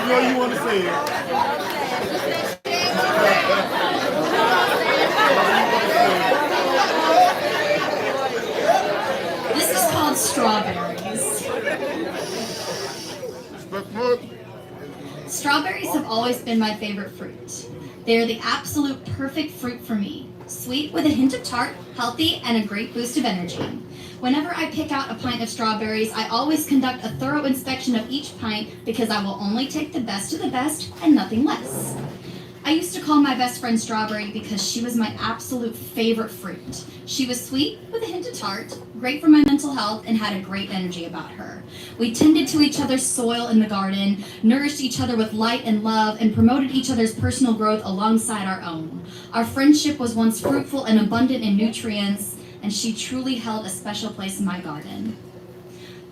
[SPEAKER 6] know you want to say it.
[SPEAKER 13] This is called Strawberries. Strawberries have always been my favorite fruit. They are the absolute perfect fruit for me. Sweet with a hint of tart, healthy, and a great boost of energy. Whenever I pick out a pint of strawberries, I always conduct a thorough inspection of each pint because I will only take the best of the best and nothing less. I used to call my best friend Strawberry because she was my absolute favorite fruit. She was sweet with a hint of tart, great for my mental health, and had a great energy about her. We tended to each other's soil in the garden, nourished each other with light and love, and promoted each other's personal growth alongside our own. Our friendship was once fruitful and abundant in nutrients, and she truly held a special place in my garden.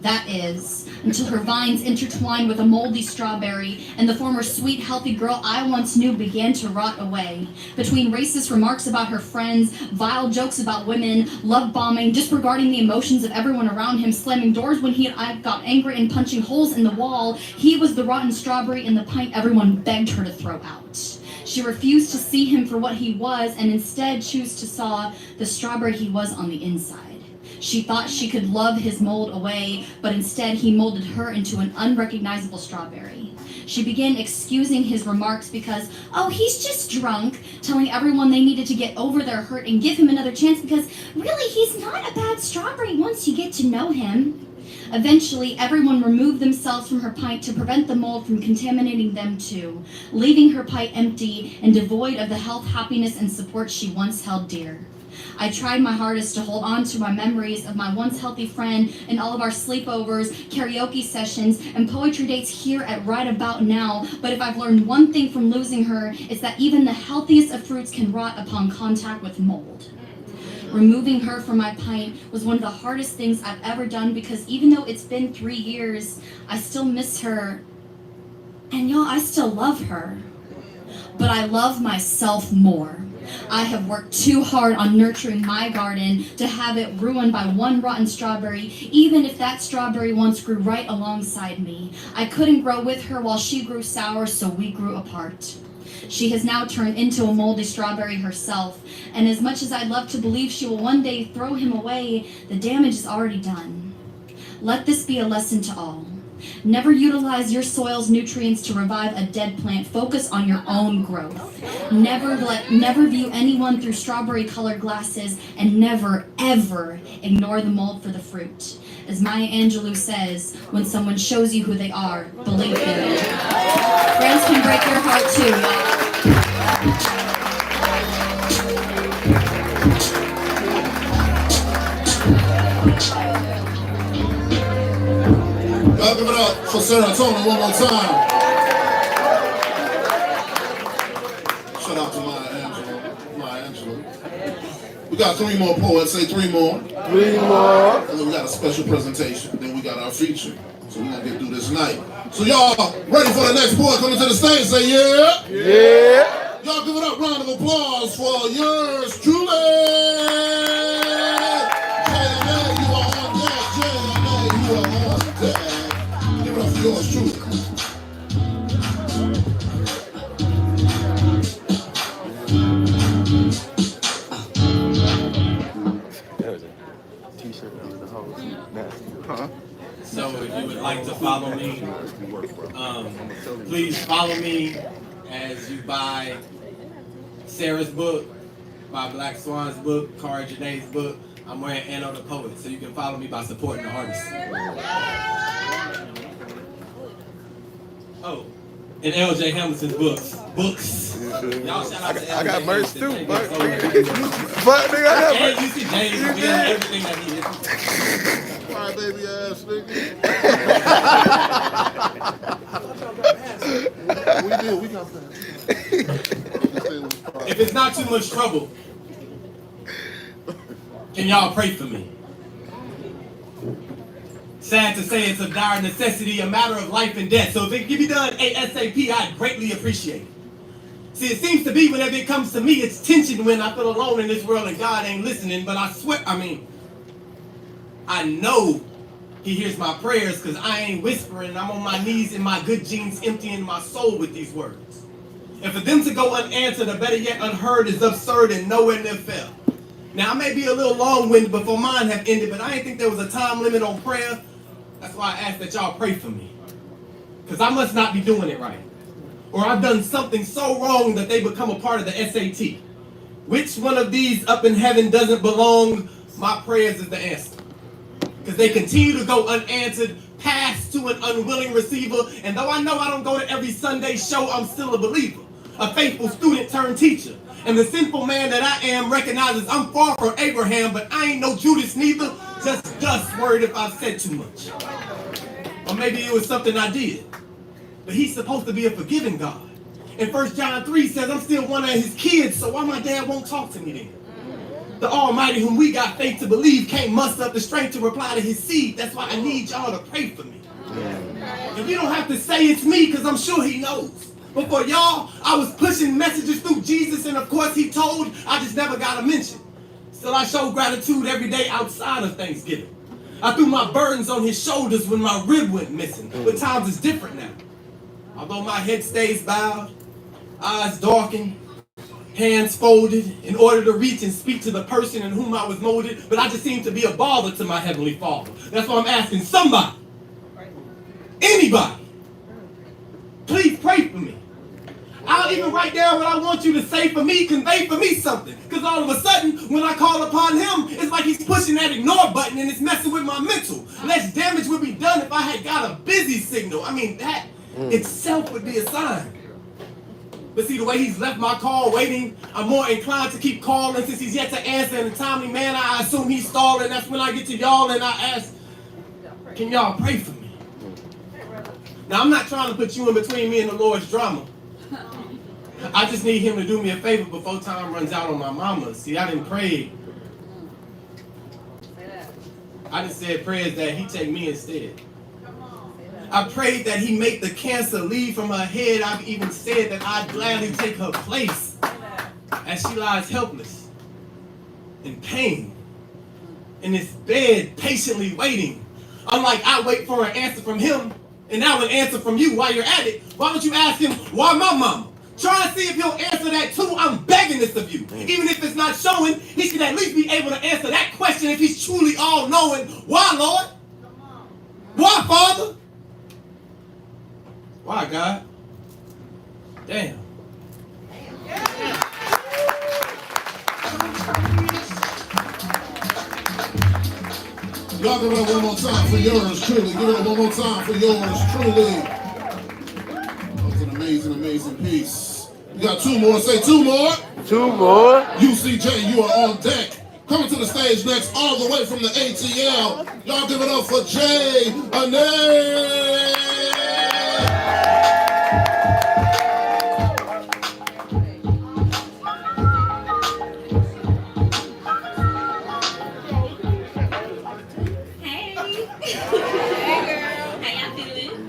[SPEAKER 13] That is, until her vines intertwined with a moldy strawberry, and the former sweet, healthy girl I once knew began to rot away. Between racist remarks about her friends, vile jokes about women, love bombing, disregarding the emotions of everyone around him, slamming doors when I got angry, and punching holes in the wall, he was the rotten strawberry in the pint everyone begged her to throw out. She refused to see him for what he was, and instead chose to saw the strawberry he was on the inside. She thought she could love his mold away, but instead he molded her into an unrecognizable strawberry. She began excusing his remarks because, oh, he's just drunk, telling everyone they needed to get over their hurt and give him another chance because really he's not a bad strawberry once you get to know him. Eventually, everyone removed themselves from her pint to prevent the mold from contaminating them too, leaving her pint empty and devoid of the health, happiness, and support she once held dear. I tried my hardest to hold on to my memories of my once healthy friend and all of our sleepovers, karaoke sessions, and poetry dates here at Right About Now, but if I've learned one thing from losing her, it's that even the healthiest of fruits can rot upon contact with mold. Removing her from my pint was one of the hardest things I've ever done because even though it's been 3 years, I still miss her. And y'all, I still love her. But I love myself more. I have worked too hard on nurturing my garden to have it ruined by one rotten strawberry, even if that strawberry once grew right alongside me. I couldn't grow with her while she grew sour, so we grew apart. She has now turned into a moldy strawberry herself, and as much as I'd love to believe she will one day throw him away, the damage is already done. Let this be a lesson to all. Never utilize your soil's nutrients to revive a dead plant. Focus on your own growth. Never view anyone through strawberry-colored glasses, and never, ever ignore the mold for the fruit. As Maya Angelou says, when someone shows you who they are, believe them. Friends can break your heart too, y'all.
[SPEAKER 1] Y'all give it up for serotonin one more time. Shout out to Maya Angelou. We got 3 more poets. Say 3 more.
[SPEAKER 2] 3 more.
[SPEAKER 1] And then we got a special presentation. Then we got our feature. So we're gonna get through this night. So y'all ready for the next poet coming to the stage? Say yeah.
[SPEAKER 2] Yeah.
[SPEAKER 1] Y'all give it up. Round of applause for yours truly. Yours truly.
[SPEAKER 2] That was a t-shirt under the hose. Huh?
[SPEAKER 10] So if you would like to follow me, please follow me as you buy
[SPEAKER 14] Sarah's book, my Black Swan's book, Cara Janae's book. I'm wearing Anno the Poet, so you can follow me by supporting the artist. Oh, and LJ Hamilton's books. Y'all shout out to LJ
[SPEAKER 2] I got merch too,
[SPEAKER 14] Hamilton.
[SPEAKER 2] but fuck nigga, I got
[SPEAKER 14] And
[SPEAKER 2] merch.
[SPEAKER 14] UC James, we have everything that he is.
[SPEAKER 1] Cry baby ass nigga. We got that.
[SPEAKER 14] If it's not too much trouble, can y'all pray for me? Sad to say, it's a dire necessity, a matter of life and death. So if it can be done ASAP, I'd greatly appreciate it. See, it seems to be whenever it comes to me, it's tension when I feel alone in this world and God ain't listening. But I swear, I know he hears my prayers because I ain't whispering. I'm on my knees in my good jeans, emptying my soul with these words. And for them to go unanswered, or better yet unheard, is absurd and nowhere near fair. Now, I may be a little long-winded before mine have ended, but I didn't think there was a time limit on prayer. That's why I ask that y'all pray for me. Because I must not be doing it right. Or I've done something so wrong that they become a part of the SAT. Which one of these up in heaven doesn't belong? My prayers is the answer. Because they continue to go unanswered, passed to an unwilling receiver. And though I know I don't go to every Sunday show, I'm still a believer. A faithful student turned teacher. And the sinful man that I am recognizes I'm far from Abraham, but I ain't no Judas neither. Just dust worried if I've said too much. Or maybe it was something I did. But he's supposed to be a forgiving God. And 1 John 3 says I'm still one of his kids, so why my dad won't talk to me then? The Almighty whom we got faith to believe can't muster up the strength to reply to his seed. That's why I need y'all to pray for me. And you don't have to say it's me, because I'm sure he knows. But for y'all, I was pushing messages through Jesus, and of course he told, I just never got a mention. Still, I show gratitude every day outside of Thanksgiving. I threw my burdens on his shoulders when my rib went missing. But times is different now. Although my head stays bowed, eyes darkened, hands folded, in order to reach and speak to the person in whom I was molded, but I just seem to be a bother to my Heavenly Father. That's why I'm asking somebody, anybody, please pray for me. I'll even write down what I want you to say for me, convey for me something. Because all of a sudden, when I call upon him, it's like he's pushing that ignore button and it's messing with my mental. Less damage would be done if I had got a busy signal. That itself would be a sign. But see, the way he's left my call waiting, I'm more inclined to keep calling since he's yet to answer in a timely manner. I assume he's stalling. That's when I get to y'all and I ask, can y'all pray for me? Now, I'm not trying to put you in between me and the Lord's drama. I just need him to do me a favor before time runs out on my mama. See, I didn't pray. I just said prayers that he take me instead. I prayed that he make the cancer leave from her head. I've even said that I'd gladly take her place as she lies helpless, in pain, in this bed, patiently waiting. I'm like, I wait for an answer from him, and now an answer from you while you're at it. Why don't you ask him, why my mama? Try and see if he'll answer that too. I'm begging this of you. Even if it's not showing, he should at least be able to answer that question if he's truly all-knowing. Why, Lord? Why, Father? Why, God? Damn.
[SPEAKER 1] Y'all give it up one more time for yours truly. Give it up one more time for yours truly. That was an amazing, amazing piece. You got two more. Say two more.
[SPEAKER 2] Two more.
[SPEAKER 1] UCJ, you are on deck. Coming to the stage next, all the way from the ATL. Y'all give it up for Jay Ane.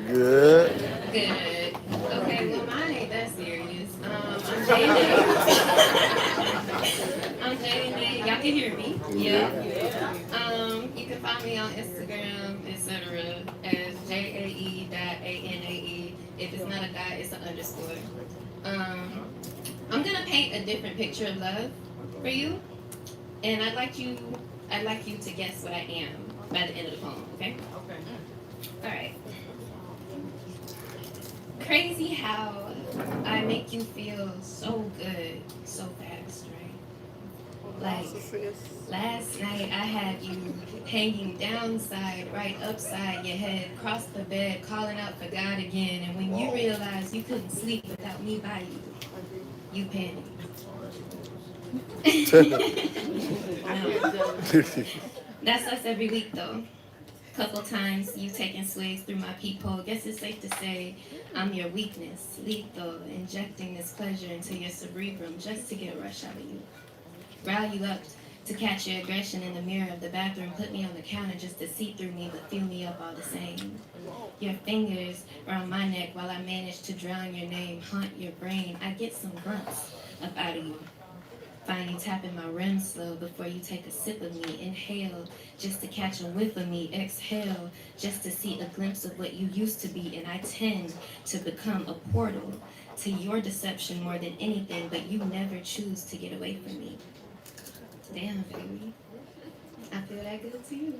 [SPEAKER 2] Good.
[SPEAKER 15] Good. Okay, well, mine ain't that serious. I'm Jay. Y'all can hear me? Yeah. You can find me on Instagram, etc. as JAE.ANAE. If it's not a dot, it's an underscore. I'm gonna paint a different picture of love for you, and I'd like you to guess what I am by the end of the poem. Okay? Okay. All right. Crazy how I make you feel so good, so fast, right? Like, last night I had you hanging downside, right upside your head, across the bed, calling out for God again. And when you realized you couldn't sleep without me by you panicked. That's us every week, though. Couple times you taking sways through my peephole. Guess it's safe to say I'm your weakness, lethal, injecting this pleasure into your cerebrum just to get a rush out of you. Rile you up to catch your aggression in the mirror of the bathroom, put me on the counter just to see through me, but fill me up all the same. Your fingers around my neck while I manage to drown your name, haunt your brain. I get some grunts up out of you. Finally tapping my REM slow before you take a sip of me. Inhale just to catch a whiff of me. Exhale just to see a glimpse of what you used to be. And I tend to become a portal to your deception more than anything, but you never choose to get away from me. Damn, baby. I feel that good to you.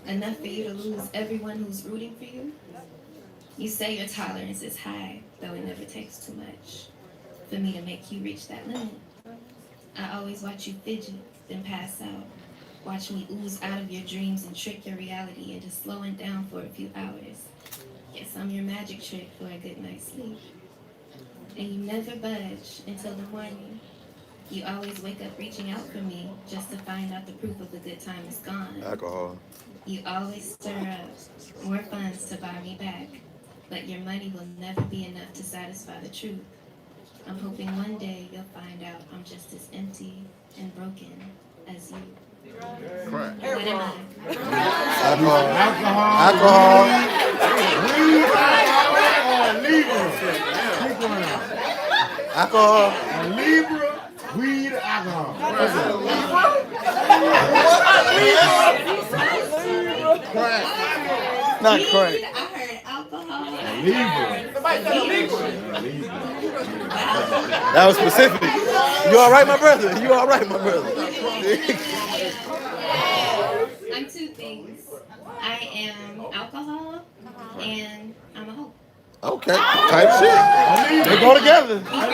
[SPEAKER 15] Enough for you to lose everyone who's rooting for you. You say your tolerance is high, though it never takes too much for me to make you reach that limit. I always watch you fidget, then pass out. Watch me ooze out of your dreams and trick your reality into slowing down for a few hours. Guess I'm your magic trick for a good night's sleep. And you never budge until the morning. You always wake up reaching out for me just to find out the proof of the good time is gone.
[SPEAKER 2] Alcohol.
[SPEAKER 15] You always stir up more funds to buy me back, but your money will never be enough to satisfy the truth. I'm hoping one day you'll find out I'm just as empty and broken as you.
[SPEAKER 2] Crack.
[SPEAKER 15] What am I?
[SPEAKER 2] Alcohol.
[SPEAKER 6] Alcohol. Weed, alcohol, Libra.
[SPEAKER 2] Alcohol.
[SPEAKER 6] Libra, weed, alcohol.
[SPEAKER 2] Crack. Not crack.
[SPEAKER 15] I heard alcohol.
[SPEAKER 2] That was specific. You all right, my brother? You all right, my brother?
[SPEAKER 15] I'm two things. I am alcohol and I'm a hoe.
[SPEAKER 2] Okay, type shit. They go together.
[SPEAKER 15] I'm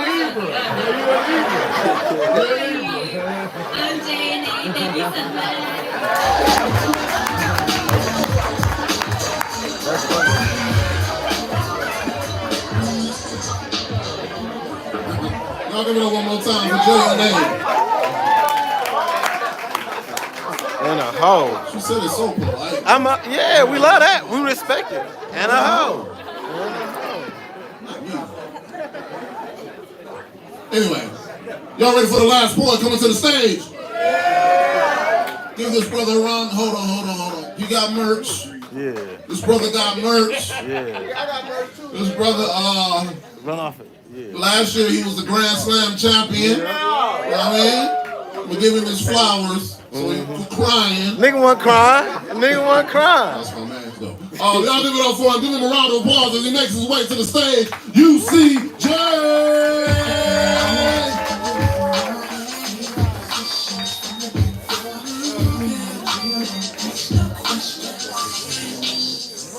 [SPEAKER 15] Jay and A. Thank you so much.
[SPEAKER 2] That's funny.
[SPEAKER 1] Y'all give it up one more time for Jay and A.
[SPEAKER 2] And a hoe.
[SPEAKER 1] She said it so polite.
[SPEAKER 2] Yeah, we love that. We respect it. And a hoe.
[SPEAKER 1] Anyway, y'all ready for the last poet coming to the stage? Give this brother a round. Hold on. You got merch.
[SPEAKER 2] Yeah.
[SPEAKER 1] This brother got merch.
[SPEAKER 2] Yeah.
[SPEAKER 1] I got merch too. This brother,
[SPEAKER 2] run off it. Yeah.
[SPEAKER 1] Last year he was the Grand Slam champion. You know what I mean? We give him his flowers. So he was crying.
[SPEAKER 2] Nigga wasn't crying.
[SPEAKER 1] That's my man, though. Y'all give it up for him. Give him a round of applause as he makes his way to the stage. UCJ!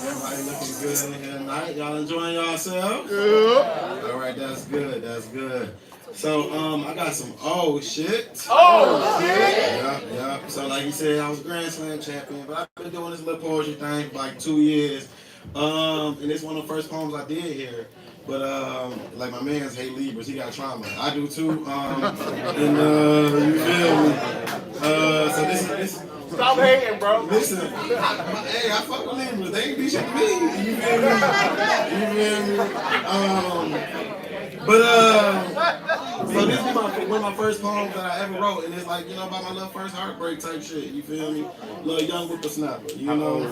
[SPEAKER 16] Everybody looking good in here tonight. Y'all enjoying yourselves?
[SPEAKER 2] Yeah.
[SPEAKER 16] All right, that's good. So, I got some old shit.
[SPEAKER 2] Oh, shit!
[SPEAKER 16] Yeah. So, like you said, I was a Grand Slam champion, but I've been doing this little poetry thing for like 2 years. And it's one of the first poems I did here. But, like my man's hate Libras, he got trauma. I do too. You feel me? So this
[SPEAKER 2] Stop hating, bro.
[SPEAKER 16] Listen, I fuck with Libras. They ain't be shit to me. You feel me? So this is one of my first poems that I ever wrote, and it's like, about my little first heartbreak type shit, you feel me? Little young whippersnapper, you know?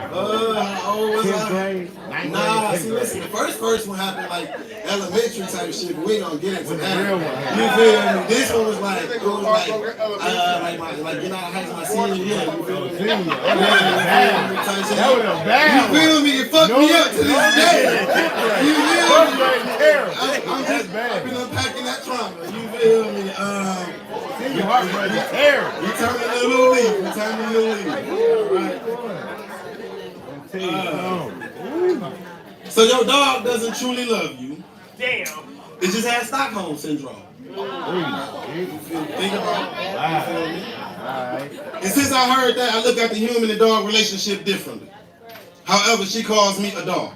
[SPEAKER 16] How old was I? Nah, see, listen, the first one happened like elementary type shit, but we ain't gonna get into that. You feel me? This one was like, like getting out of high school, my senior year, you feel me? You feel me? It fucked me up to this day. You feel me? I've been unpacking that trauma. You feel me?
[SPEAKER 6] Your heart is terrible.
[SPEAKER 16] You turn me a little leaf. All right. So your dog doesn't truly love you.
[SPEAKER 6] Damn.
[SPEAKER 16] It just had Stockholm syndrome. Think about it. You feel me? And since I heard that, I look at the human and dog relationship differently. However, she calls me a dog.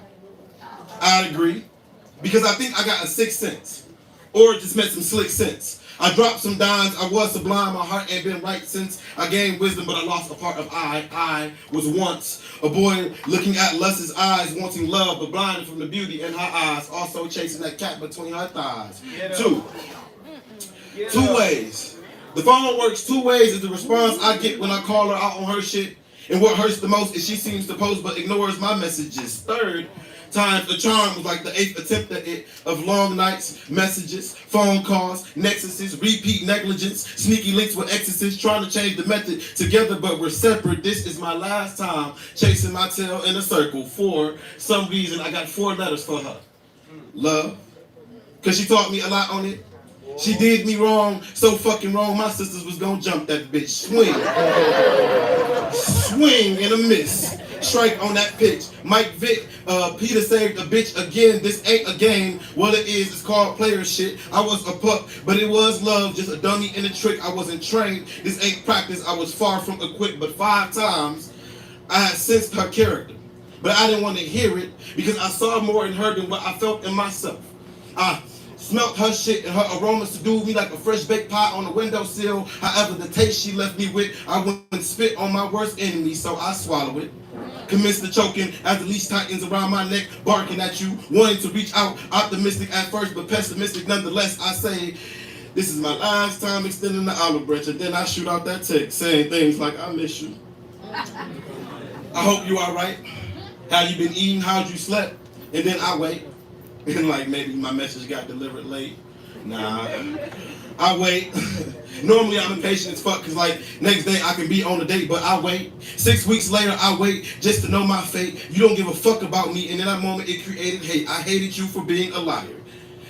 [SPEAKER 16] I agree. Because I think I got a sixth sense. Or just met some slick sense. I dropped some dimes, I was sublime, my heart ain't been right since I gained wisdom, but I lost a part of I was once a boy looking at lust's eyes, wanting love, but blinded from the beauty in her eyes, also chasing that cat between her thighs. Two ways. The phone works two ways is the response I get when I call her out on her shit. And what hurts the most is she seems to post but ignores my messages. Third times the charm was like the 8th attempt at it of long nights, messages, phone calls, nexuses, repeat negligence, sneaky links with exes, trying to change the method together but we're separate. This is my last time chasing my tail in a circle. For some reason I got 4 letters for her. Love, cause she taught me a lot on it. She did me wrong, so fucking wrong, my sisters was gonna jump that bitch. Swing. Swing and a miss. Strike on that pitch. Mike Vick, Peter saved a bitch again. This ain't a game. What it is, it's called player shit. I was a pup, but it was love. Just a dummy in a trick. I wasn't trained. This ain't practice. I was far from equipped, but 5 times I had sensed her character. But I didn't want to hear it because I saw more in her than what I felt in myself. I smelt her shit and her aroma seduced me like a fresh baked pie on a windowsill. However, the taste she left me with, I wouldn't spit on my worst enemy, so I swallow it. Commence the choking as the leash tightens around my neck, barking at you, wanting to reach out, optimistic at first, but pessimistic nonetheless. I say, this is my last time extending the olive branch, and then I shoot out that text saying things like, I miss you. I hope you all right. How you been eating? How'd you slept? And then I wait. And like maybe my message got delivered late. Nah, I wait. Normally I'm impatient as fuck because like next day I can be on a date, but I wait. 6 weeks later I wait just to know my fate. You don't give a fuck about me, and in that moment it created hate. I hated you for being a liar.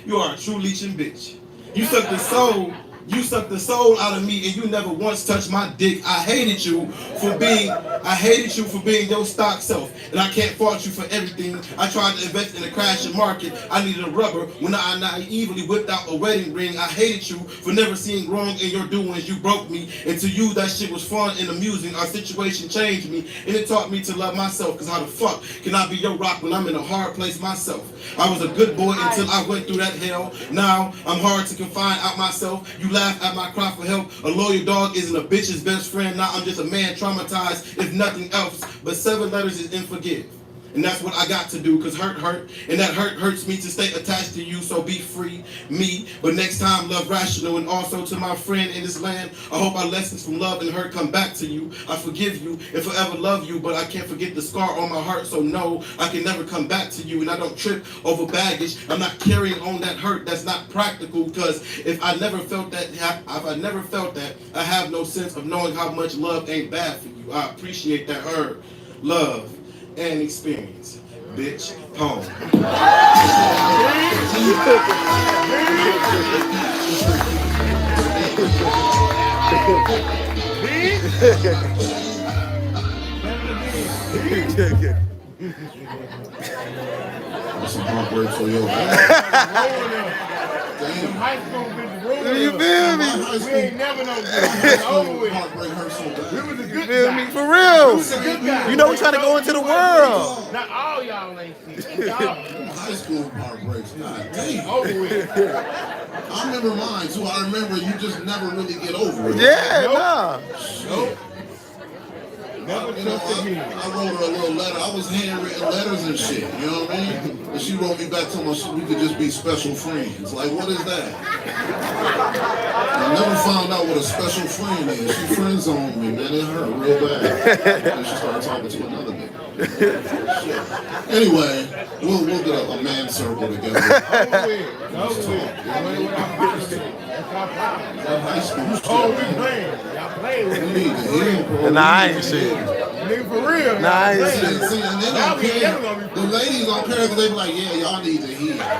[SPEAKER 16] You are a true leeching bitch. You sucked the soul. You sucked the soul out of me and you never once touched my dick. I hated you for being your stock self. And I can't fault you for everything. I tried to invest in a crashing market. I needed a rubber when I naively whipped out a wedding ring. I hated you for never seeing wrong in your doings. You broke me. And to you that shit was fun and amusing. Our situation changed me and it taught me to love myself. Cause how the fuck can I be your rock when I'm in a hard place myself? I was a good boy until I went through that hell. Now I'm hard to confine out myself. You laugh at my cry for help. A loyal dog isn't a bitch's best friend. Now I'm just a man traumatized, if nothing else. But 7 letters is in forgive. And that's what I got to do, cause hurt, and that hurts me to stay attached to you, so be free, me. But next time, love rational, and also to my friend in this land, I hope our lessons from love and hurt come back to you. I forgive you and forever love you, but I can't forget the scar on my heart, so no, I can never come back to you, and I don't trip over baggage. I'm not carrying on that hurt, that's not practical, cause if I never felt that, I have no sense of knowing how much love ain't bad for you. I appreciate that hurt, love, and experience. Bitch, home.
[SPEAKER 1] That's some heartbreak for your damn.
[SPEAKER 6] High school bitches rolling.
[SPEAKER 2] You feel me?
[SPEAKER 6] We ain't never know this. Over with.
[SPEAKER 1] Heartbreak hurts so bad.
[SPEAKER 6] We was a
[SPEAKER 2] You
[SPEAKER 6] good
[SPEAKER 2] feel
[SPEAKER 6] guy.
[SPEAKER 2] me? For real.
[SPEAKER 6] We was a good guy.
[SPEAKER 2] You know we trying to go into the world.
[SPEAKER 6] Not all y'all ain't shit.
[SPEAKER 1] High school heartbreaks. God damn.
[SPEAKER 6] Over with.
[SPEAKER 1] I remember mine too. I remember you just never really get over it.
[SPEAKER 2] Yeah, nah.
[SPEAKER 6] Nope. Never
[SPEAKER 1] You know,
[SPEAKER 6] trust again.
[SPEAKER 1] I wrote her a little letter. I was handwritten letters and shit. You know what I mean? And she wrote me back telling me we could just be special friends. Like, what is that? I never found out what a special friend is. She friend zoned me, man. It hurt real bad. And she started talking to another nigga. Anyway, we'll get a man circle together.
[SPEAKER 6] Over with. Over with. That's our problem.
[SPEAKER 1] That high school shit.
[SPEAKER 6] Oh, we playing. Y'all playing with
[SPEAKER 1] We
[SPEAKER 6] me.
[SPEAKER 1] need to hear, bro.
[SPEAKER 2] Nah, I ain't shit.
[SPEAKER 6] Nigga, for real.
[SPEAKER 2] Nah, I ain't
[SPEAKER 1] See,
[SPEAKER 2] shit.
[SPEAKER 1] see, and they
[SPEAKER 6] Y'all
[SPEAKER 1] don't
[SPEAKER 6] be
[SPEAKER 1] care.
[SPEAKER 6] never gonna be
[SPEAKER 1] The ladies don't care because they be like, yeah, y'all need to hear.
[SPEAKER 6] Y'all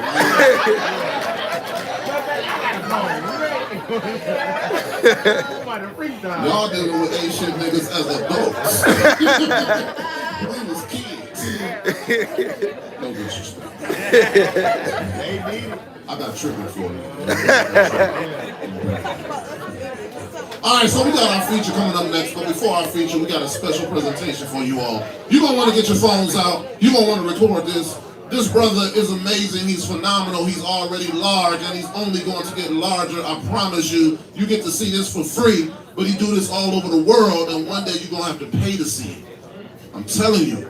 [SPEAKER 1] Y'all dealing with A shit niggas as adults. We was kids. No disrespect. I got triggered for you. All right, so we got our feature coming up next, but before our feature, we got a special presentation for you all. You're going to want to get your phones out. You're going to want to record this. This brother is amazing. He's phenomenal. He's already large, and he's only going to get larger. I promise you, you get to see this for free, but he do this all over the world, and one day you're going to have to pay to see it. I'm telling you.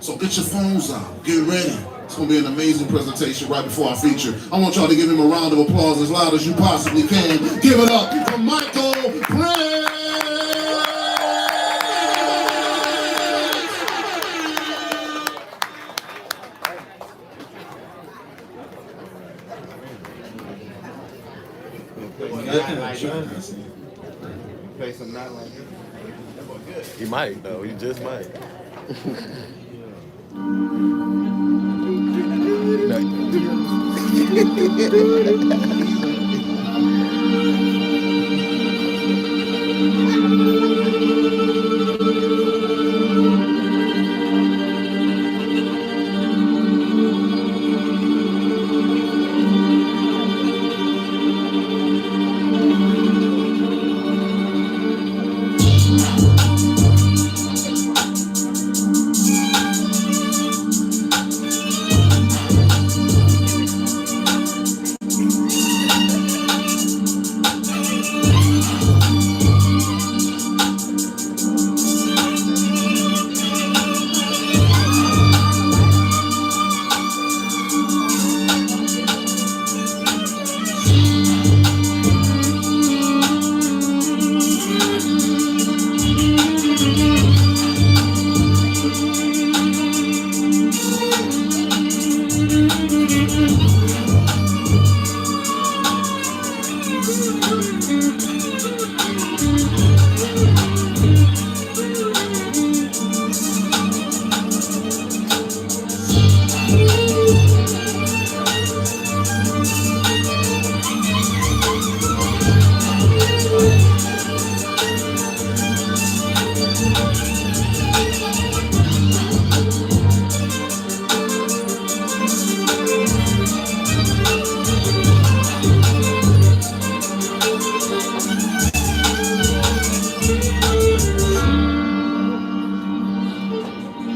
[SPEAKER 1] So get your phones out. Get ready. It's going to be an amazing presentation right before our feature. I want y'all to give him a round of applause as loud as you possibly can. Give it up for Michael Prince!
[SPEAKER 6] Play some not like that.
[SPEAKER 2] He might, though. He just might.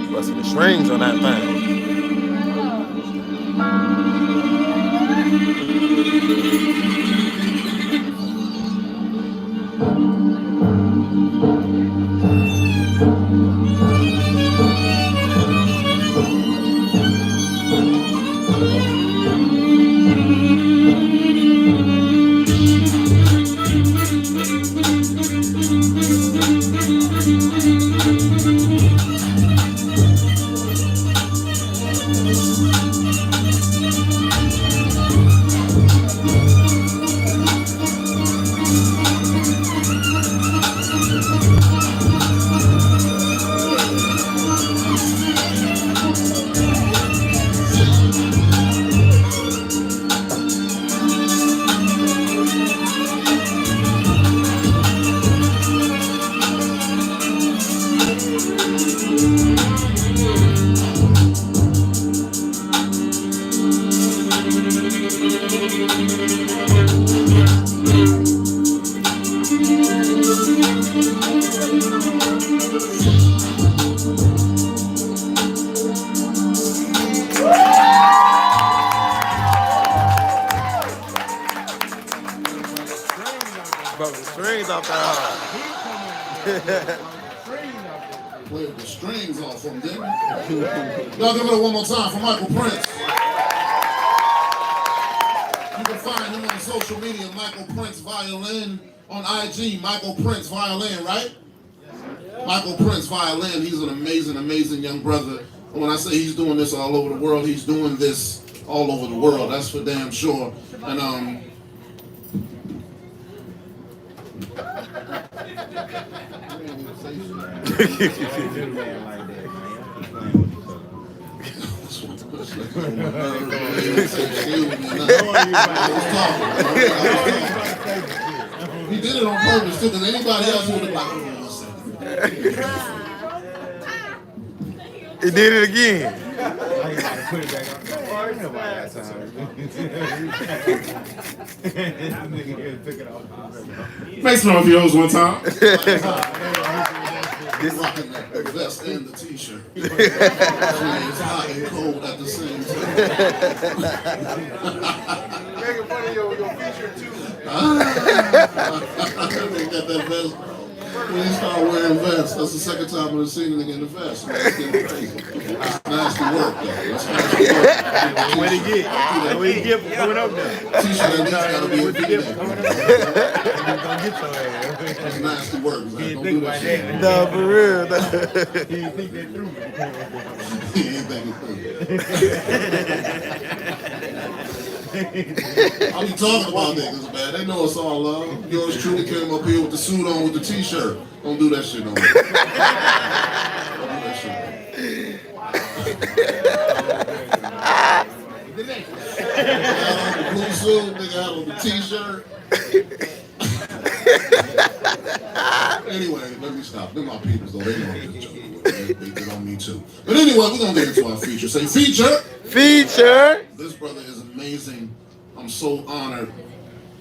[SPEAKER 2] Busting the strings on that thing. Broke the strings off that
[SPEAKER 1] Played the strings off from them. Y'all give it up one more time for Michael Prince. You can find him on social media, Michael Prince Violin, on IG, Michael Prince Violin, right? Michael Prince Violin, he's an amazing, amazing young brother. And when I say he's doing this all over the world, he's doing this all over the world, that's for damn sure. And he did it on purpose too, because anybody else would have like,
[SPEAKER 2] He did it again.
[SPEAKER 6] Put it back on.
[SPEAKER 7] Make some of yours one time.
[SPEAKER 1] Rocking the vest and the t-shirt. It's hot and cold at the same time.
[SPEAKER 6] Making fun of your feature too.
[SPEAKER 1] They got that vest. When you start wearing vests, that's the second time I've seen a nigga in the vest. Man, it's getting crazy. That's nasty work, though. That's nasty work.
[SPEAKER 6] What he get? What he get for coming up there?
[SPEAKER 1] T-shirt at least gotta be a V-neck. That's nasty work, man. Don't do that shit.
[SPEAKER 2] No, for real.
[SPEAKER 6] He didn't think that through.
[SPEAKER 1] He ain't thinking through. I be talking about niggas, man. They know it's all love. Yours truly came up here with the suit on with the t-shirt. Don't do that shit no more. Don't do that shit. Nigga had on the blue suit, nigga had on the t-shirt. Anyway, let me stop. They're my peoples, though. They know I'm just joking. They get on me, too. But anyway, we're going to get into our feature. Say feature.
[SPEAKER 2] Feature.
[SPEAKER 1] This brother is amazing. I'm so honored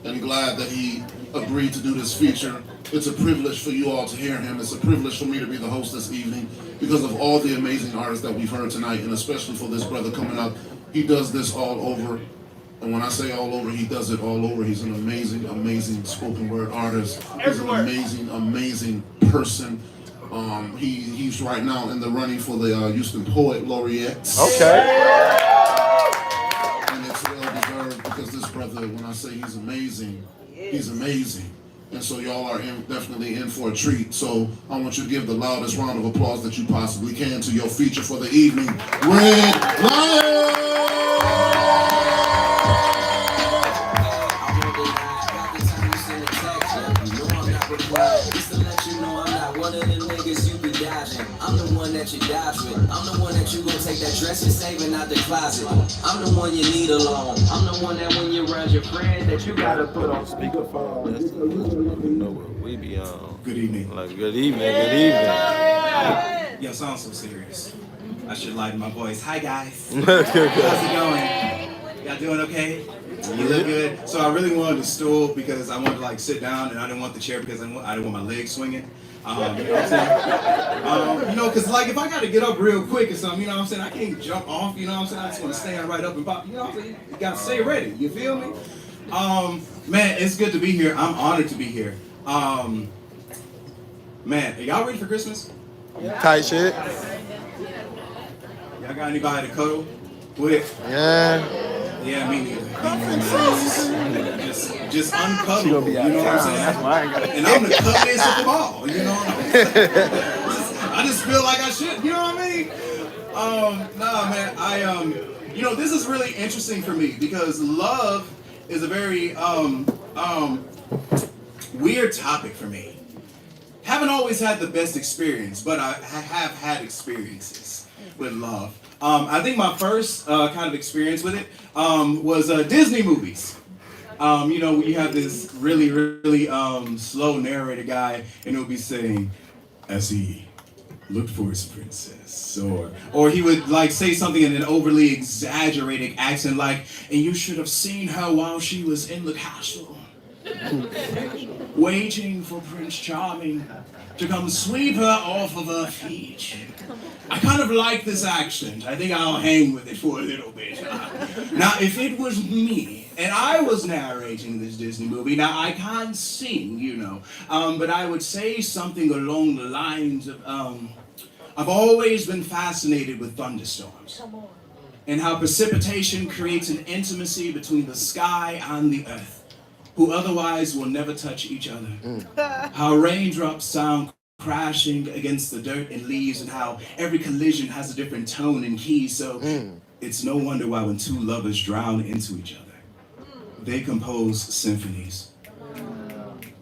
[SPEAKER 1] and glad that he agreed to do this feature. It's a privilege for you all to hear him. It's a privilege for me to be the host this evening because of all the amazing artists that we've heard tonight, and especially for this brother coming up. He does this all over. And when I say all over, he does it all over. He's an amazing, amazing spoken word artist. He's an amazing, amazing person. He's right now in the running for the Houston Poet Laureates.
[SPEAKER 2] Okay.
[SPEAKER 1] And it's well deserved because this brother, when I say he's amazing, he's amazing. And so y'all are definitely in for a treat. So I want you to give the loudest round of applause that you possibly can to your feature for the evening, Red Lion!
[SPEAKER 17] I'm the one that you dodge with. I'm the one that you gon' take that dress you're saving out the closet. I'm the one you need alone. I'm the one that when you're around your friends that you gotta put on speakerphone.
[SPEAKER 2] We be on.
[SPEAKER 5] Good evening.
[SPEAKER 2] Like, good evening. Good evening.
[SPEAKER 5] Yo, sound so serious. I should lighten my voice. Hi guys.
[SPEAKER 2] How's
[SPEAKER 5] it going? Y'all doing okay? You look good. So I really wanted a stool because I wanted to like sit down, and I didn't want the chair because I didn't want my legs swinging. You know what I'm saying? You know, because like if I got to get up real quick or something, you know what I'm saying? I can't jump off, you know what I'm saying? I just want to stand right up and pop, you know what I'm saying? You got to stay ready, you feel me? Man, it's good to be here. I'm honored to be here. Man, are y'all ready for Christmas?
[SPEAKER 2] Tight shit.
[SPEAKER 5] Y'all got anybody to cuddle with?
[SPEAKER 2] Yeah.
[SPEAKER 5] Yeah, me neither. Just uncuddle.
[SPEAKER 2] She gonna be out
[SPEAKER 5] you know
[SPEAKER 2] of
[SPEAKER 5] what I'm
[SPEAKER 2] town.
[SPEAKER 5] saying?
[SPEAKER 2] That's why I ain't got it.
[SPEAKER 5] And I'm the cuddliest of them all. You know what I mean? I just feel like I should. You know what I mean? Nah, man. You know, this is really interesting for me because love is a very weird topic for me. Haven't always had the best experience, but I have had experiences with love. I think my first kind of experience with it was Disney movies. You know, you have this really, really slow narrator guy, and he'll be saying, as he looked for his princess, or he would like say something in an overly exaggerated accent, like, and you should have seen her while she was in the castle, waiting for Prince Charming to come sweep her off of her feet. I kind of like this accent. I think I'll hang with it for a little bit. Now, if it was me, and I was narrating this Disney movie, now I can't sing, you know, but I would say something along the lines of, I've always been fascinated with thunderstorms and how precipitation creates an intimacy between the sky and the earth, who otherwise will never touch each other. How raindrops sound crashing against the dirt and leaves, and how every collision has a different tone and key, so it's no wonder why when two lovers drown into each other, they compose symphonies.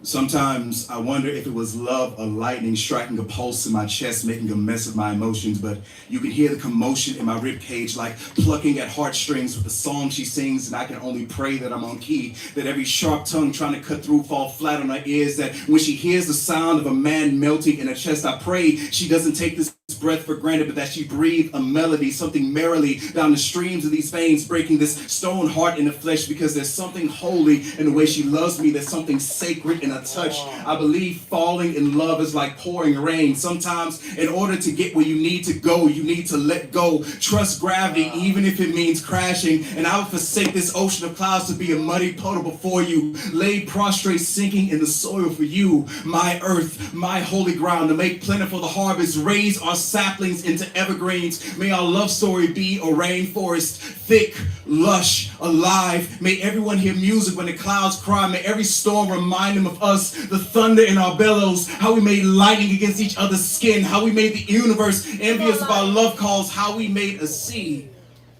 [SPEAKER 5] Sometimes I wonder if it was love or lightning striking a pulse in my chest, making a mess of my emotions, but you can hear the commotion in my ribcage like plucking at heartstrings with the song she sings, and I can only pray that I'm on key, that every sharp tongue trying to cut through fall flat on her ears, that when she hears the sound of a man melting in her chest, I pray she doesn't take this breath for granted, but that she breathed a melody, something merrily down the streams of these veins, breaking this stone heart in the flesh, because there's something holy in the way she loves me. There's something sacred in a touch. I believe falling in love is like pouring rain. Sometimes in order to get where you need to go, you need to let go. Trust gravity, even if it means crashing. And I will forsake this ocean of clouds to be a muddy puddle before you, laid prostrate, sinking in the soil for you, my earth, my holy ground, to make plentiful the harvest, raise our saplings into evergreens. May our love story be a rainforest, thick, lush, alive. May everyone hear music when the clouds cry. May every storm remind them of us, the thunder in our bellows, how we made lightning against each other's skin, how we made the universe envious of our love calls, how we made a sea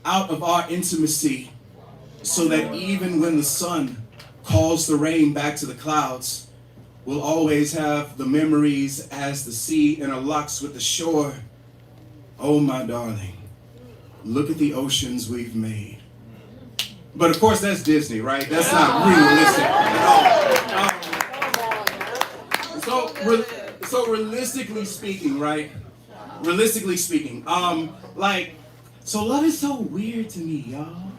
[SPEAKER 5] out of our intimacy, so that even when the sun calls the rain back to the clouds, we'll always have the memories as the sea interlocks with the shore. Oh, my darling, look at the oceans we've made. But of course, that's Disney, right? That's not realistic at all. So realistically speaking, right? Realistically speaking, so love is so weird to me, y'all.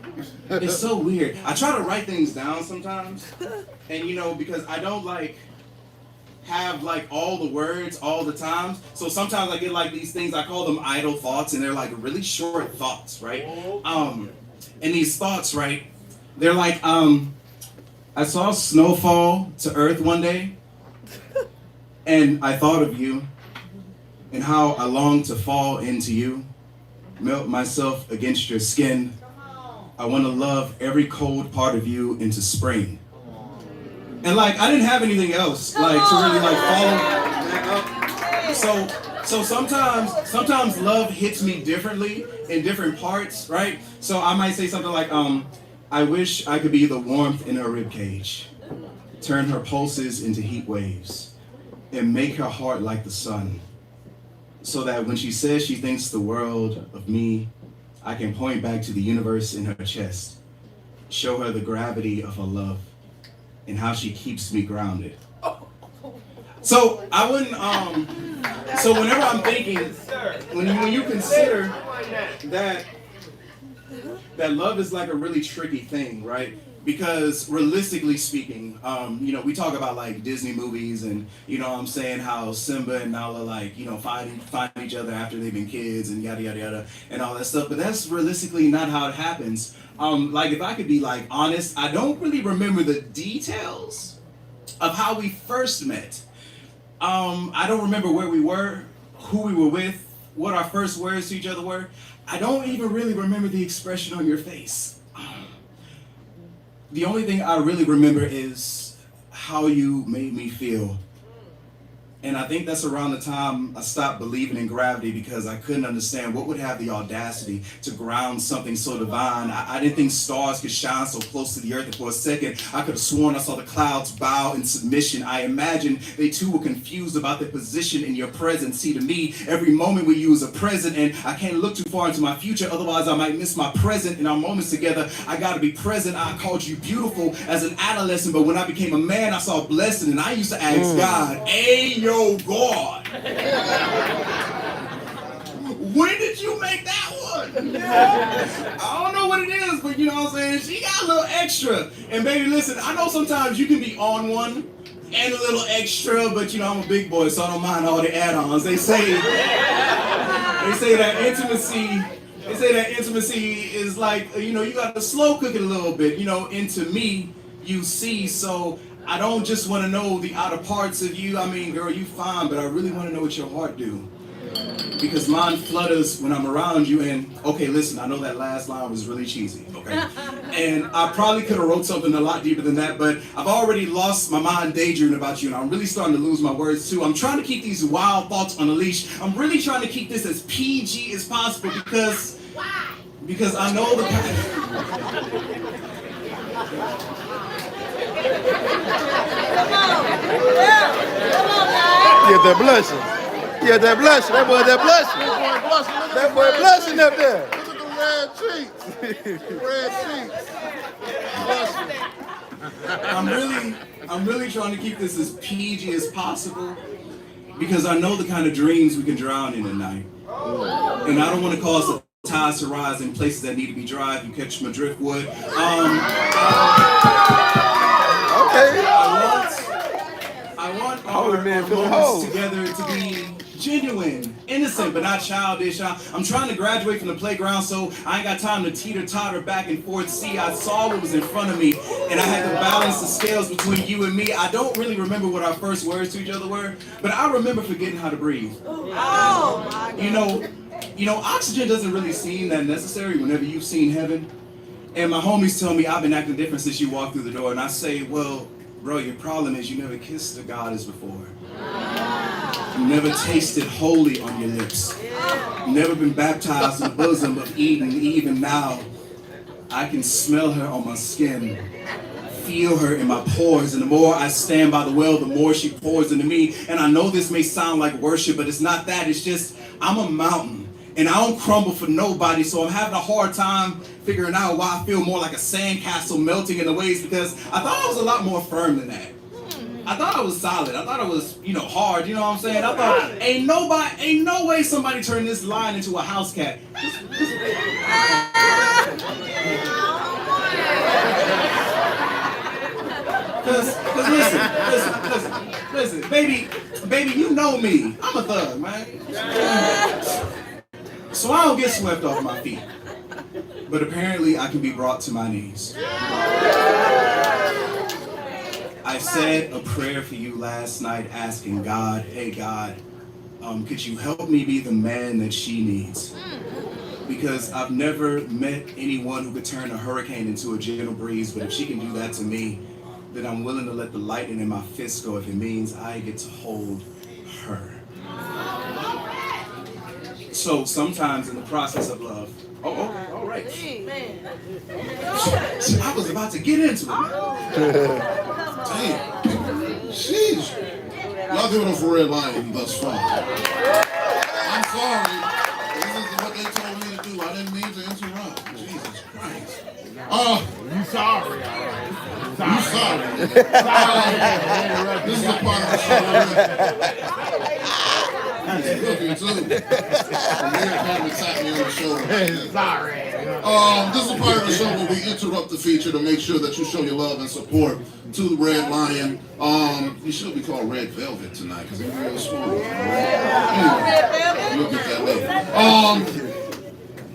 [SPEAKER 5] It's so weird. I try to write things down sometimes, and because I don't have all the words all the time. So sometimes I get these things, I call them idle thoughts, and they're really short thoughts, right? And these thoughts, right, they're I saw snow fall to earth one day, and I thought of you, and how I long to fall into you, melt myself against your skin. I want to love every cold part of you into spring. And I didn't have anything else to really follow that up. So sometimes love hits me differently in different parts, right? So I might say something like, I wish I could be the warmth in her ribcage, turn her pulses into heat waves, and make her heart like the sun, so that when she says she thinks the world of me, I can point back to the universe in her chest, show her the gravity of her love, and how she keeps me grounded. So I wouldn't, so whenever I'm thinking, when you consider that love is a really tricky thing, right? Because realistically speaking, we talk about Disney movies, and how Simba and Nala find each other after they've been kids and yada yada yada and all that stuff. But that's realistically not how it happens. If I could be honest, I don't really remember the details of how we first met. I don't remember where we were, who we were with, what our first words to each other were. I don't even really remember the expression on your face. The only thing I really remember is how you made me feel. And I think that's around the time I stopped believing in gravity, because I couldn't understand what would have the audacity to ground something so divine. I didn't think stars could shine so close to the earth, and for a second, I could have sworn I saw the clouds bow in submission. I imagined they too were confused about their position in your presence. See, to me, every moment with you is a present, and I can't look too far into my future, otherwise I might miss my present. In our moments together, I gotta be present. I called you beautiful as an adolescent, but when I became a man, I saw blessing, and I used to ask God, hey, yo, God, when did you make that one? I don't know what it is, but you know what I'm saying? She got a little extra. And baby, listen, I know sometimes you can be on one and a little extra, but I'm a big boy, so I don't mind all the add-ons. They say that intimacy is you got to slow cook it a little bit, into me, you see, so I don't just want to know the outer parts of you. I mean, girl, you fine, but I really want to know what your heart do. Because mine flutters when I'm around you. And, okay, listen, I know that last line was really cheesy, okay? And I probably could have wrote something a lot deeper than that, but I've already lost my mind daydreaming about you, and I'm really starting to lose my words, too. I'm trying to keep these wild thoughts on a leash. I'm really trying to keep this as PG as possible, because I know the
[SPEAKER 2] Yeah, that blushing. Yeah, that blushing. That boy, that blushing. That boy blushing up there.
[SPEAKER 6] Look at the red cheeks. Red cheeks.
[SPEAKER 5] I'm really trying to keep this as PG as possible, because I know the kind of dreams we can drown in at night. And I don't want to cause the tides to rise in places that need to be dry. If you catch my driftwood. I want our moments together to be genuine, innocent, but not childish. I'm trying to graduate from the playground, so I ain't got time to teeter-totter back and forth. See, I saw what was in front of me, and I had to balance the scales between you and me. I don't really remember what our first words to each other were, but I remember forgetting how to breathe. Oh, my God. You know, oxygen doesn't really seem that necessary whenever you've seen heaven. And my homies tell me I've been acting different since you walked through the door, and I say, well, bro, your problem is you never kissed a goddess before. You never tasted holy on your lips. You never been baptized in the bosom of Eden. Even now, I can smell her on my skin, feel her in my pores, and the more I stand by the well, the more she pours into me. And I know this may sound like worship, but it's not that. It's just, I'm a mountain, and I don't crumble for nobody, so I'm having a hard time figuring out why I feel more like a sandcastle melting in the waves, because I thought I was a lot more firm than that. I thought I was solid. I thought I was, hard. You know what I'm saying? I thought, ain't no way somebody turned this line into a house cat. Cause listen, baby, you know me. I'm a thug, man. So I don't get swept off my feet. But apparently I can be brought to my knees. I said a prayer for you last night asking God, hey God, could you help me be the man that she needs? Because I've never met anyone who could turn a hurricane into a gentle breeze, but if she can do that to me, then I'm willing to let the lightning in my fist go if it means I get to hold her. So sometimes in the process of love, all right. I was about to get into it.
[SPEAKER 1] Damn. Sheesh. Y'all doing it for Red Lion thus far. I'm sorry. This is what they told me to do. I didn't mean to interrupt. Jesus Christ.
[SPEAKER 6] You sorry, all right.
[SPEAKER 1] You sorry. This is a part of the show. He's cooking too. Weird kind of tap me on the shoulder.
[SPEAKER 6] Sorry.
[SPEAKER 1] This is a part of the show where we interrupt the feature to make sure that you show your love and support to the Red Lion. He should be called Red Velvet tonight because he's real smooth. Anyway, we'll get that later.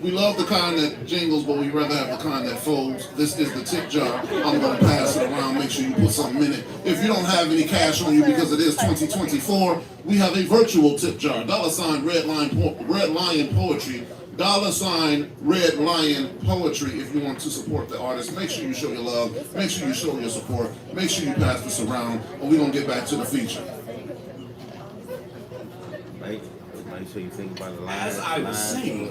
[SPEAKER 1] We love the kind that jingles, but we'd rather have the kind that folds. This is the tip jar. I'm going to pass it around. Make sure you put something in it. If you don't have any cash on you because it is 2024, we have a virtual tip jar. $ Red Lion Poetry. $ Red Lion Poetry. If you want to support the artist, make sure you show your love. Make sure you show your support. Make sure you pass this around, and we're going to get back to the feature.
[SPEAKER 6] Make sure you think about the line.
[SPEAKER 5] As I was saying,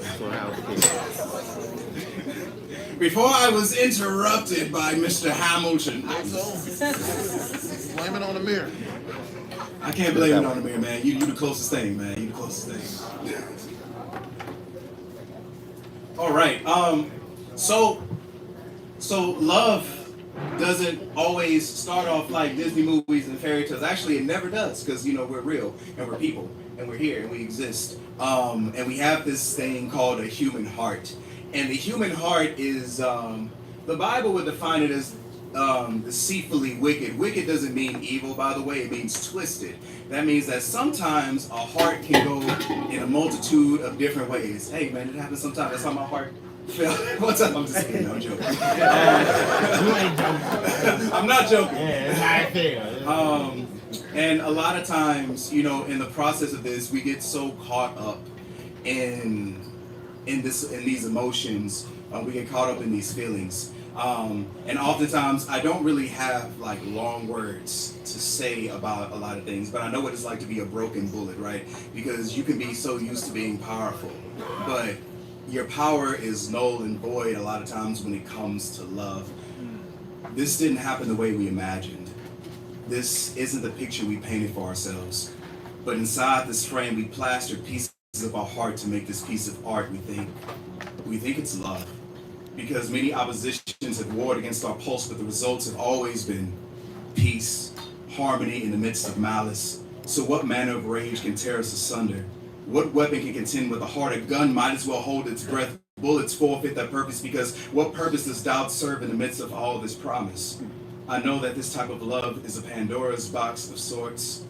[SPEAKER 5] before I was interrupted by Mr. Hamilton.
[SPEAKER 1] Blame it on the mirror.
[SPEAKER 5] I can't blame it on the mirror, man. You the closest thing, man. You the closest thing. All right. So love doesn't always start off like Disney movies and fairy tales. Actually, it never does, because we're real and we're people and we're here and we exist. And we have this thing called a human heart. And the human heart is the Bible would define it as deceitfully wicked. Wicked doesn't mean evil, by the way. It means twisted. That means that sometimes a heart can go in a multitude of different ways. Hey, man, it happens sometimes. That's how my heart felt. What's up? I'm just kidding. No, I'm joking.
[SPEAKER 6] You ain't joking.
[SPEAKER 5] I'm not joking.
[SPEAKER 6] Yeah, it's how I feel.
[SPEAKER 5] And a lot of times, in the process of this, we get so caught up in these emotions. We get caught up in these feelings. And oftentimes I don't really have like long words to say about a lot of things, but I know what it's like to be a broken bullet, right? Because you can be so used to being powerful, but your power is null and void a lot of times when it comes to love. This didn't happen the way we imagined. This isn't the picture we painted for ourselves. But inside this frame, we plastered pieces of our heart to make this piece of art. We think it's love. Because many oppositions have warred against our pulse, but the results have always been peace, harmony in the midst of malice. So what manner of rage can tear us asunder
[SPEAKER 18] What weapon can contend with a heart? A gun might as well hold its breath. Bullets forfeit their purpose, because what purpose does doubt serve in the midst of all this promise? I know that this type of love is a Pandora's box of sorts,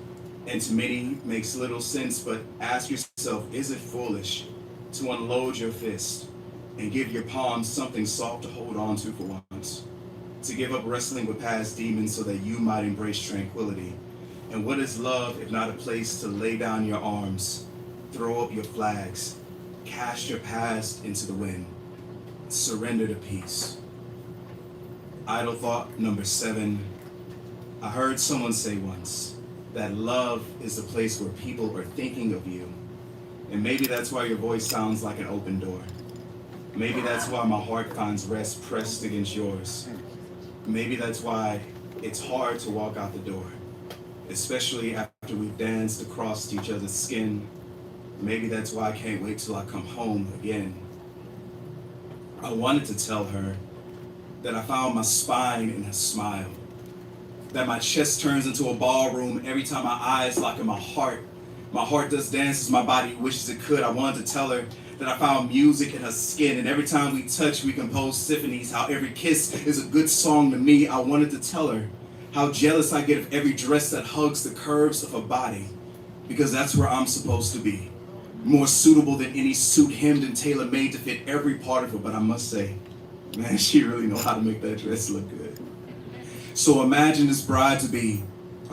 [SPEAKER 18] and to many makes little sense, but ask yourself, is it foolish to unload your fist and give your palm something soft to hold on to for once? To give up wrestling with past demons so that you might embrace tranquility? And what is love if not a place to lay down your arms, throw up your flags, cast your past into the wind, surrender to peace? Idle thought number 7. I heard someone say once that love is a place where people are thinking of you. And maybe that's why your voice sounds like an open door. Maybe that's why my heart finds rest pressed against yours. Maybe that's why it's hard to walk out the door, especially after we've danced across each other's skin. Maybe that's why I can't wait till I come home again. I wanted to tell her that I found my spine in her smile, that my chest turns into a ballroom every time my eyes lock in my heart. My heart does dances my body wishes it could. I wanted to tell her that I found music in her skin, and every time we touch, we compose symphonies, how every kiss is a good song to me. I wanted to tell her how jealous I get of every dress that hugs the curves of her body, because that's where I'm supposed to be. More suitable than any suit, hemmed and tailor-made to fit every part of her. But I must say, man, she really knows how to make that dress look good. So imagine this bride-to-be,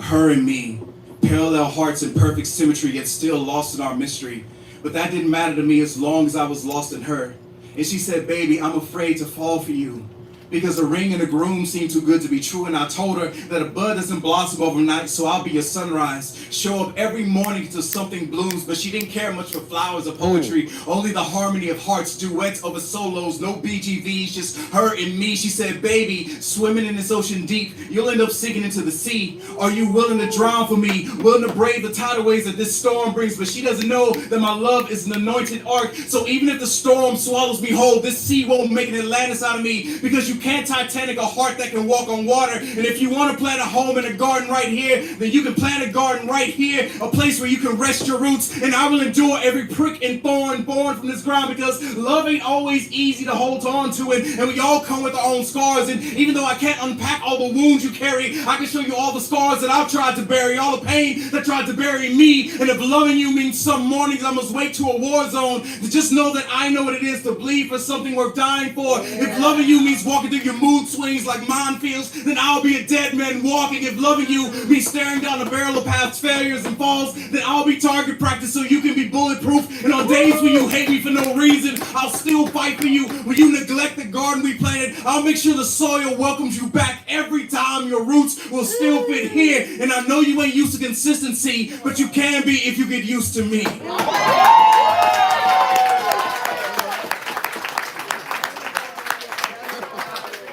[SPEAKER 18] her and me, parallel hearts in perfect symmetry, yet still lost in our mystery. But that didn't matter to me as long as I was lost in her. And she said, baby, I'm afraid to fall for you, because the ring and the groom seemed too good to be true. And I told her that a bud doesn't blossom overnight, so I'll be your sunrise. Show up every morning until something blooms. But she didn't care much for flowers or poetry, only the harmony of hearts, duets over solos, no BGVs, just her and me. She said, baby, swimming in this ocean deep, you'll end up sinking into the sea. Are you willing to drown for me, willing to brave the tidal waves that this storm brings? But she doesn't know that my love is an anointed ark. So even if the storm swallows me whole, this sea won't make an Atlantis out of me, because you can't Titanic a heart that can walk on water. And if you want to plant a home and a garden right here, then you can plant a garden right here, a place where you can rest your roots. And I will endure every prick and thorn born from this ground, because love ain't always easy to hold on to, and we all come with our own scars. And even though I can't unpack all the wounds you carry, I can show you all the scars that I've tried to bury, all the pain that tried to bury me. And if loving you means some mornings I must wake to a war zone, to just know that I know what it is to bleed for something worth dying for. If loving you means walking through your mood swings like minefields, then I'll be a dead man walking. If loving you means staring down the barrel of past failures and falls, then I'll be target practice so you can be bulletproof. And on days when you hate me for no reason, I'll still fight for you. When you neglect the garden we planted, I'll make sure the soil welcomes you back every time. Your roots will still fit here. And I know you ain't used to consistency, but you can be if you get used to me.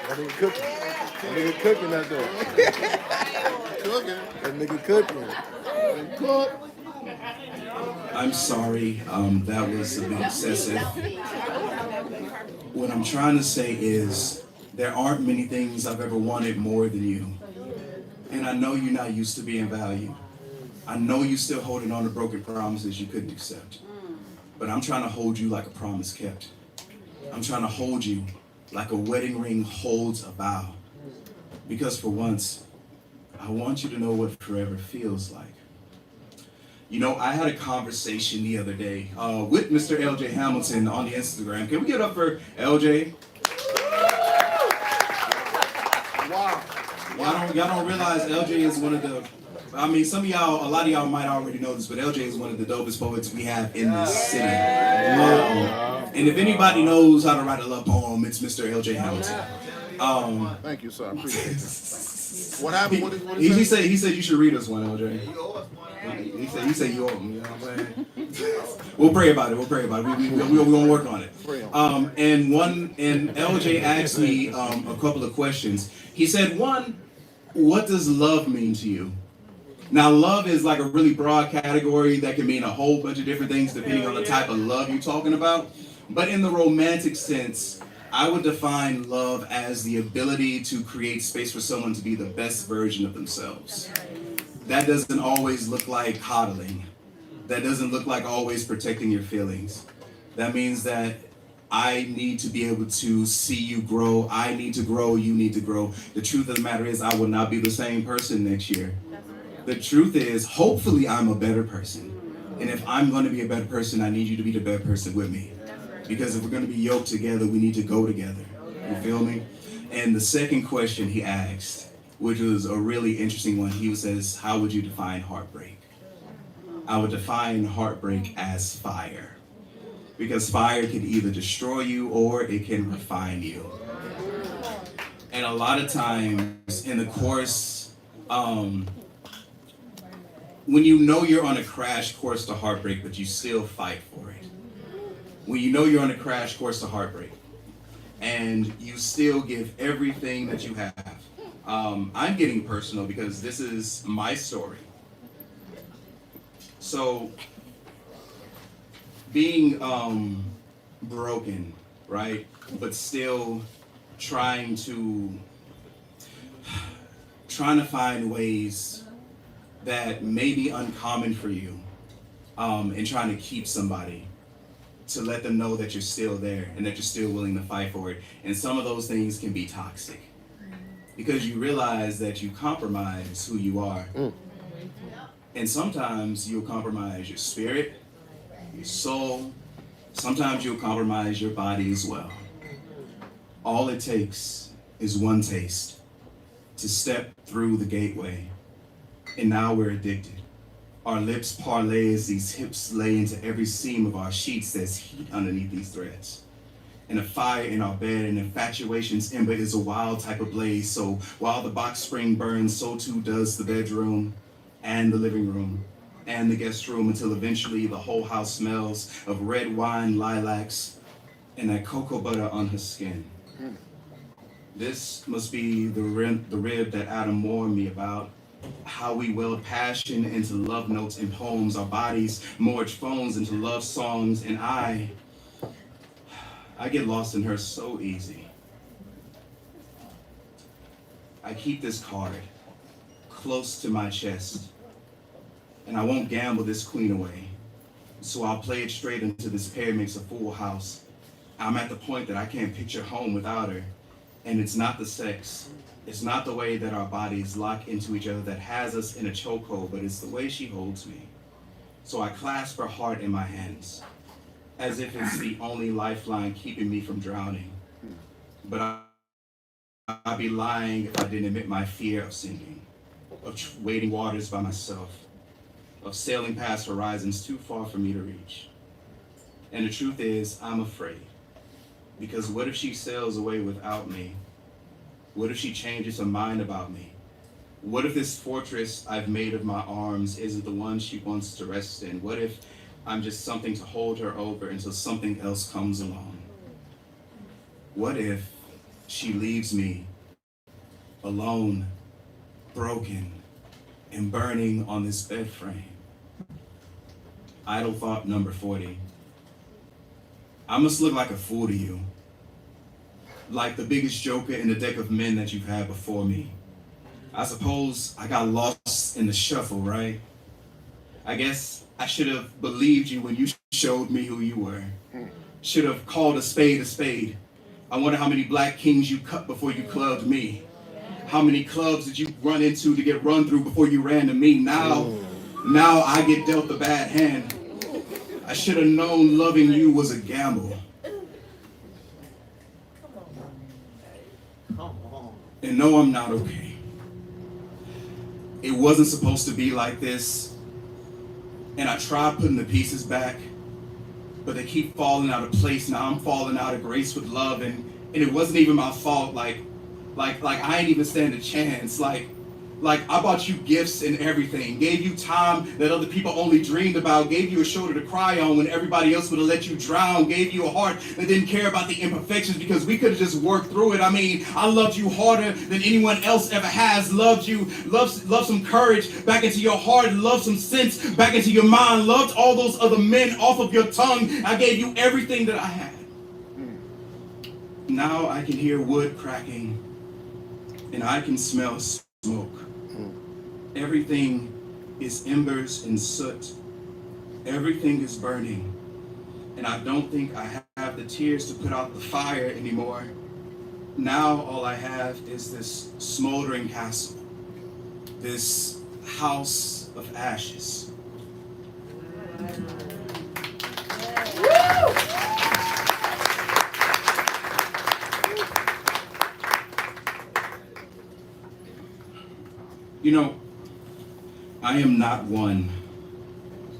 [SPEAKER 2] That nigga cooking. That nigga cooking out there. Cooking. That nigga cooking. Cook.
[SPEAKER 18] I'm sorry, that was a bit excessive. What I'm trying to say is, there aren't many things I've ever wanted more than you. And I know you're not used to being valued. I know you're still holding on to broken promises you couldn't accept. But I'm trying to hold you like a promise kept. I'm trying to hold you like a wedding ring holds a vow. Because for once, I want you to know what forever feels like. You know, I had a conversation the other day with Mr. LJ Hamilton on the Instagram. Can we get up for LJ?
[SPEAKER 2] Wow.
[SPEAKER 18] Y'all don't realize LJ is one of the, I mean, some of y'all, a lot of y'all might already know this, but LJ is one of the dopest poets we have in this city. And if anybody knows how to write a love poem, it's Mr. LJ Hamilton.
[SPEAKER 2] Thank you, sir. I appreciate it. What happened? What
[SPEAKER 18] He said you should read us one, LJ. He said you owe him. You know what I'm saying? We'll pray about it. We're gonna work on it. And LJ asked me a couple of questions. He said, one, what does love mean to you? Now, love is like a really broad category that can mean a whole bunch of different things depending on the type of love you're talking about. But in the romantic sense, I would define love as the ability to create space for someone to be the best version of themselves. That doesn't always look like coddling. That doesn't look like always protecting your feelings. That means that I need to be able to see you grow. I need to grow, you need to grow. The truth of the matter is I will not be the same person next year. The truth is, hopefully I'm a better person. And if I'm gonna be a better person, I need you to be the better person with me. Because if we're gonna be yoked together, we need to go together. You feel me? And the second question he asked, which was a really interesting one, he says, how would you define heartbreak? I would define heartbreak as fire. Because fire can either destroy you or it can refine you. And a lot of times in the course, when you know you're on a crash course to heartbreak, but you still fight for it. When you know you're on a crash course to heartbreak, and you still give everything that you have. I'm getting personal because this is my story. So, being broken, right? But still trying to find ways that may be uncommon for you, and trying to keep somebody, to let them know that you're still there and that you're still willing to fight for it. And some of those things can be toxic because you realize that you compromise who you are. And sometimes you'll compromise your spirit, your soul. Sometimes you'll compromise your body as well. All it takes is one taste to step through the gateway. And now we're addicted. Our lips parlay as these hips lay into every seam of our sheets. There's heat underneath these threads. And a fire in our bed, and infatuation's ember is a wild type of blaze. So while the box spring burns, so too does the bedroom and the living room and the guest room, until eventually the whole house smells of red wine, lilacs, and that cocoa butter on her skin. This must be the rib that Adam warned me about. How we weld passion into love notes and poems, our bodies merge phones into love songs, and I get lost in her so easy. I keep this card close to my chest, and I won't gamble this queen away. So I'll play it straight into this pair makes a full house. I'm at the point that I can't picture home without her, and it's not the sex. It's not the way that our bodies lock into each other that has us in a chokehold, but it's the way she holds me. So I clasp her heart in my hands, as if it's the only lifeline keeping me from drowning. But I'd be lying if I didn't admit my fear of sinking, of wading waters by myself, of sailing past horizons too far for me to reach. And the truth is, I'm afraid. Because what if she sails away without me? What if she changes her mind about me? What if this fortress I've made of my arms isn't the one she wants to rest in? What if I'm just something to hold her over until something else comes along? What if she leaves me alone, broken, and burning on this bed frame? Idle thought number 40. I must look like a fool to you. Like the biggest joker in the deck of men that you've had before me. I suppose I got lost in the shuffle, right? I guess I should have believed you when you showed me who you were. Should have called a spade a spade. I wonder how many black kings you cut before you clubbed me. How many clubs did you run into to get run through before you ran to me? Now I get dealt a bad hand. I should have known loving you was a gamble. And no, I'm not okay. It wasn't supposed to be like this. And I tried putting the pieces back, but they keep falling out of place. Now I'm falling out of grace with love, and it wasn't even my fault. Like I ain't even stand a chance. Like I bought you gifts and everything, gave you time that other people only dreamed about, gave you a shoulder to cry on when everybody else would have let you drown, gave you a heart that didn't care about the imperfections because we could have just worked through it. I mean, I loved you harder than anyone else ever has. Loved you, loved some courage back into your heart, loved some sense back into your mind, loved all those other men off of your tongue. I gave you everything that I had. Now I can hear wood cracking and I can smell smoke. Everything is embers and soot. Everything is burning, and I don't think I have the tears to put out the fire anymore. Now all I have is this smoldering castle, this house of ashes. You know, I am not one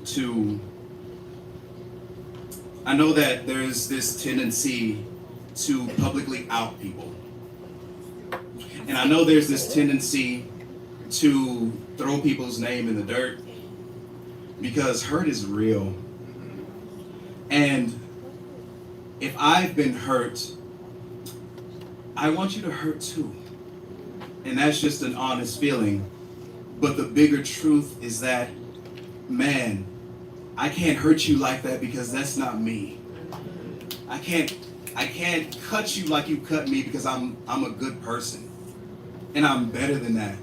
[SPEAKER 18] to, I know that there's this tendency to publicly out people. And I know there's this tendency to throw people's name in the dirt because hurt is real. And if I've been hurt, I want you to hurt too. And that's just an honest feeling. But the bigger truth is that, man, I can't hurt you like that because that's not me. I can't cut you like you cut me because I'm a good person. And I'm better than that.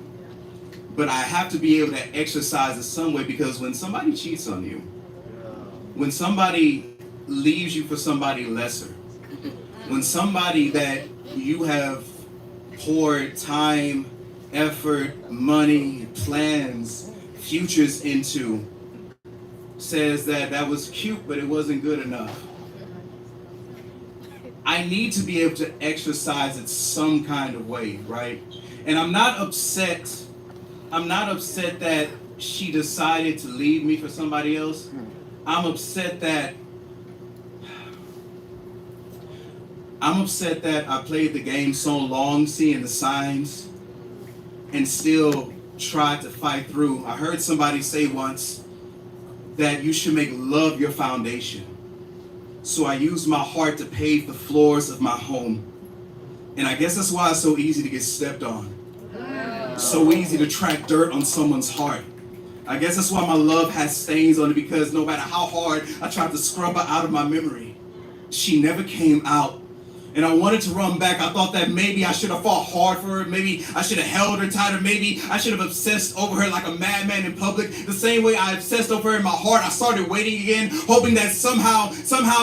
[SPEAKER 18] But I have to be able to exercise it some way, because when somebody cheats on you, when somebody leaves you for somebody lesser, when somebody that you have poured time, effort, money, plans, futures into says that was cute, but it wasn't good enough, I need to be able to exercise it some kind of way, right? And I'm not upset that she decided to leave me for somebody else. I'm upset that I played the game so long, seeing the signs, and still tried to fight through. I heard somebody say once that you should make love your foundation. So I used my heart to pave the floors of my home. And I guess that's why it's so easy to get stepped on. So easy to track dirt on someone's heart. I guess that's why my love has stains on it, because no matter how hard I tried to scrub her out of my memory, she never came out. And I wanted to run back. I thought that maybe I should have fought hard for her. Maybe I should have held her tighter. Maybe I should have obsessed over her like a madman in public. The same way I obsessed over her in my heart. I started waiting again, hoping that somehow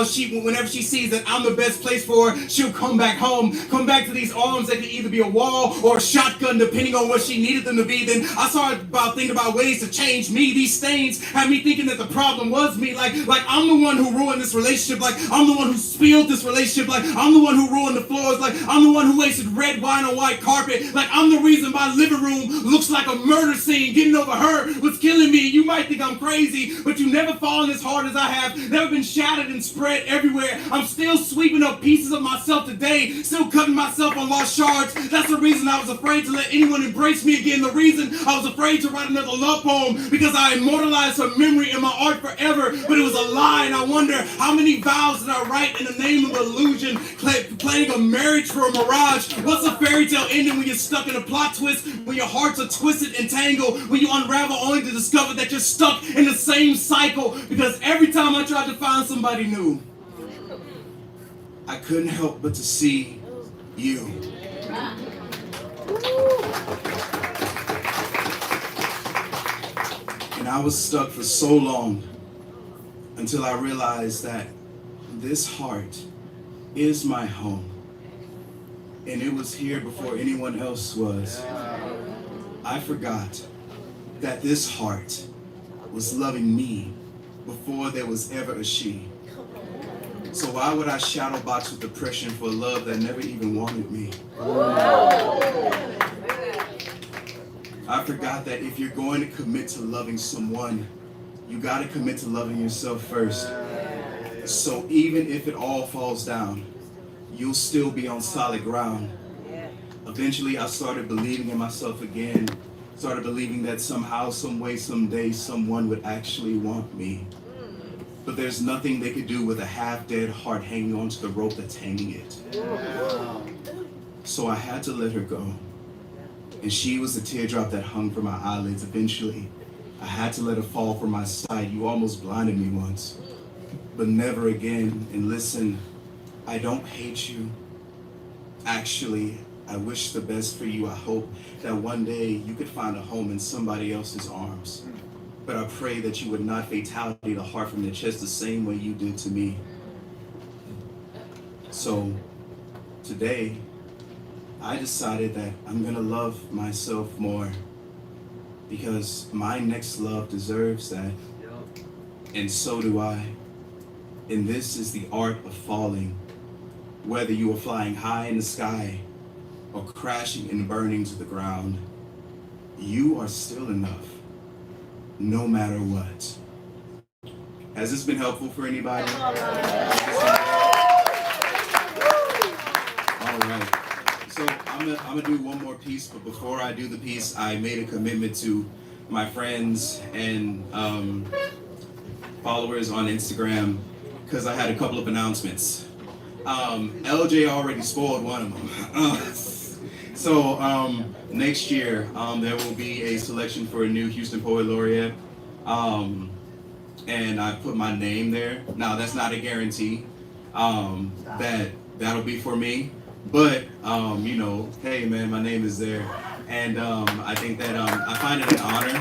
[SPEAKER 18] she, whenever she sees that I'm the best place for her, she'll come back home, come back to these arms that could either be a wall or a shotgun, depending on what she needed them to be. Then I started thinking about ways to change me. These stains had me thinking that the problem was me. Like I'm the one who ruined this relationship. Like I'm the one who spilled this relationship. Like I'm the one who ruined the floors. Like I'm the one who wasted red wine on white carpet. Like I'm the reason my living room looks like a murder scene. Getting over her was killing me. You might think I'm crazy, but you've never fallen as hard as I have. Never been shattered and spread everywhere. I'm still sweeping up pieces of myself today. Still cutting myself on lost shards. That's the reason I was afraid to let anyone embrace me again. The reason I was afraid to write another love poem, because I immortalized her memory in my art forever. But it was a lie, and I wonder how many vows did I write in the name of illusion, playing a marriage for a mirage. What's a fairy tale ending when you're stuck in a plot twist, when your hearts are twisted and tangled, when you unravel only to discover that you're stuck in the same cycle? Because every time I tried to find somebody new, I couldn't help but to see you. And I was stuck for so long until I realized that this heart is my home. And it was here before anyone else was. I forgot that this heart was loving me before there was ever a she. So why would I shadow box with depression for love that never even wanted me? I forgot that if you're going to commit to loving someone, you got to commit to loving yourself first. So even if it all falls down, you'll still be on solid ground. Eventually, I started believing in myself again. Started believing that somehow, some way, someday, someone would actually want me. But there's nothing they could do with a half-dead heart hanging onto the rope that's hanging it. So I had to let her go. And she was the teardrop that hung from my eyelids. Eventually, I had to let her fall from my sight. You almost blinded me once, but never again. And listen, I don't hate you. Actually, I wish the best for you. I hope that one day you could find a home in somebody else's arms. but I pray that you would not fatality the heart from the chest the same way you did to me. So today, I decided that I'm gonna love myself more because my next love deserves that, and so do I. And this is the art of falling. Whether you are flying high in the sky or crashing and burning to the ground, you are still enough, no matter what. Has this been helpful for anybody? All right. So I'm gonna do one more piece, but before I do the piece, I made a commitment to my friends and followers on Instagram because I had a couple of announcements. LJ already spoiled one of them. So next year there will be a selection for a new Houston Poet Laureate, and I put my name there. Now that's not a guarantee that that'll be for me, but you know, hey man, my name is there, and I think that I find it an honor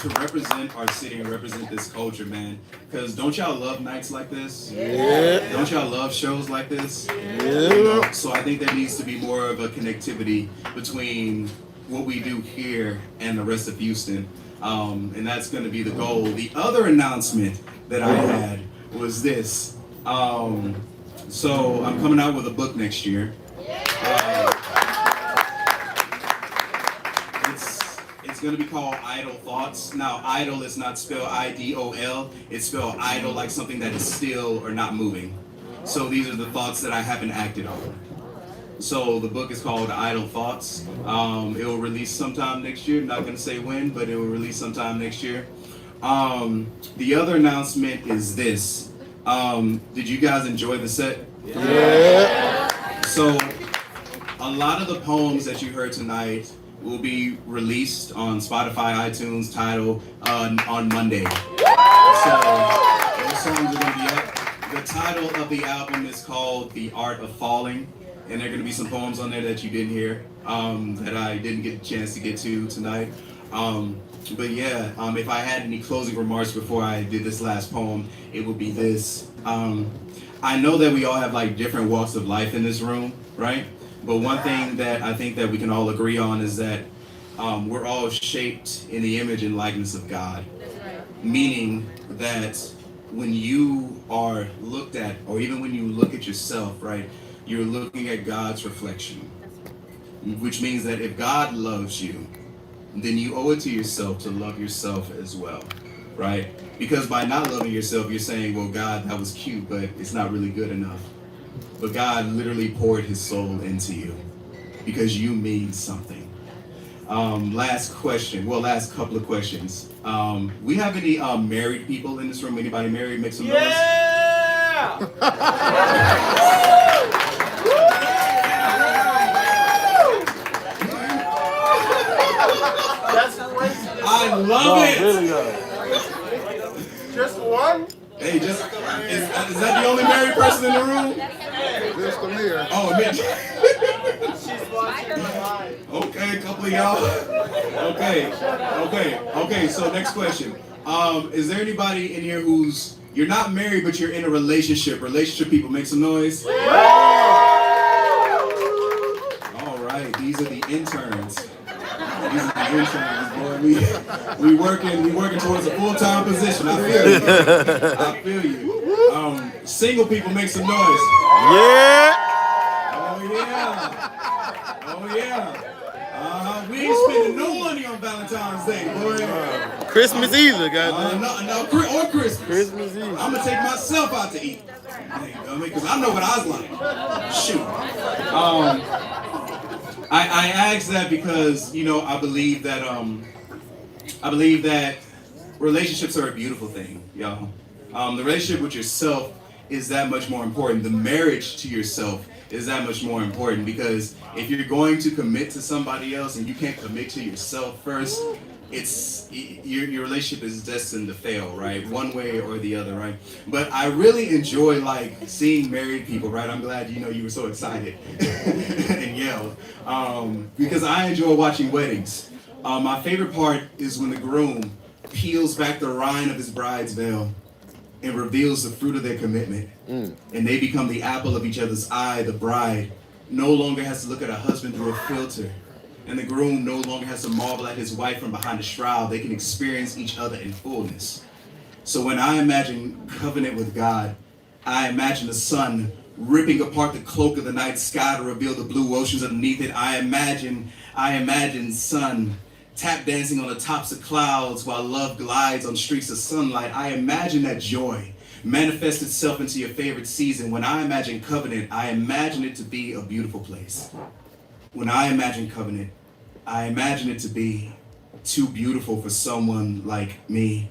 [SPEAKER 18] to represent our city and represent this culture, man. Because don't y'all love nights like this?
[SPEAKER 2] Yeah.
[SPEAKER 18] Don't y'all love shows like this?
[SPEAKER 2] Yeah.
[SPEAKER 18] You know, so I think there needs to be more of a connectivity between what we do here and the rest of Houston. And that's going to be the goal. The other announcement that I had was this. So I'm coming out with a book next year. It's going to be called Idle Thoughts. Now, idle is not spelled I-D-O-L. It's spelled idle like something that is still or not moving. So these are the thoughts that I haven't acted on. So the book is called Idle Thoughts. It will release sometime next year. I'm not going to say when, but it will release sometime next year. The other announcement is this. Did you guys enjoy the set?
[SPEAKER 2] Yeah.
[SPEAKER 18] So a lot of the poems that you heard tonight will be released on Spotify, iTunes, Tidal on Monday. So those songs are going to be up. The title of the album is called The Art of Falling, and there are going to be some poems on there that you didn't hear, that I didn't get a chance to get to tonight. But yeah, if I had any closing remarks before I did this last poem, it would be this. I know that we all have like different walks of life in this room, right? But one thing that I think that we can all agree on is that we're all shaped in the image and likeness of God. Meaning that when you are looked at, or even when you look at yourself, right, you're looking at God's reflection. Which means that if God loves you, then you owe it to yourself to love yourself as well, right? Because by not loving yourself, you're saying, well, God, that was cute, but it's not really good enough. But God literally poured his soul into you because you mean something. Last question, well, last couple of questions. We have any married people in this room? Anybody married? Make some noise.
[SPEAKER 2] Yeah! That's crazy.
[SPEAKER 10] I love it.
[SPEAKER 2] Just one?
[SPEAKER 18] Hey, is that the only married person in the room?
[SPEAKER 1] Just the mirror.
[SPEAKER 18] Oh, man.
[SPEAKER 2] She's watching live.
[SPEAKER 18] Okay, a couple of y'all. Okay. So next question. Is there anybody in here you're not married, but you're in a relationship? Relationship people, make some noise. All right, these are the interns. Boy, we working towards a full-time position. I feel you. Single people, make some noise.
[SPEAKER 2] Yeah.
[SPEAKER 18] Oh yeah. We ain't spending no money on Valentine's Day, boy.
[SPEAKER 2] Christmas either, goddamn.
[SPEAKER 18] No, or Christmas.
[SPEAKER 2] Christmas Eve.
[SPEAKER 18] I'm gonna take myself out to eat. Because I know what I was like. Shoot. I ask that because, you know, I believe that relationships are a beautiful thing, y'all. The relationship with yourself is that much more important. The marriage to yourself is that much more important, because if you're going to commit to somebody else and you can't commit to yourself first, your relationship is destined to fail, right? One way or the other, right? But I really enjoy like seeing married people, right? I'm glad you were so excited and yelled, because I enjoy watching weddings. My favorite part is when the groom peels back the rind of his bride's veil and reveals the fruit of their commitment. And they become the apple of each other's eye. The bride no longer has to look at her husband through a filter. And the groom no longer has to marvel at his wife from behind a shroud. They can experience each other in fullness. So when I imagine covenant with God, I imagine the sun ripping apart the cloak of the night sky to reveal the blue oceans underneath it. I imagine sun tap dancing on the tops of clouds while love glides on streaks of sunlight. I imagine that joy manifest itself into your favorite season. When I imagine covenant, I imagine it to be a beautiful place. When I imagine covenant, I imagine it to be too beautiful for someone like me.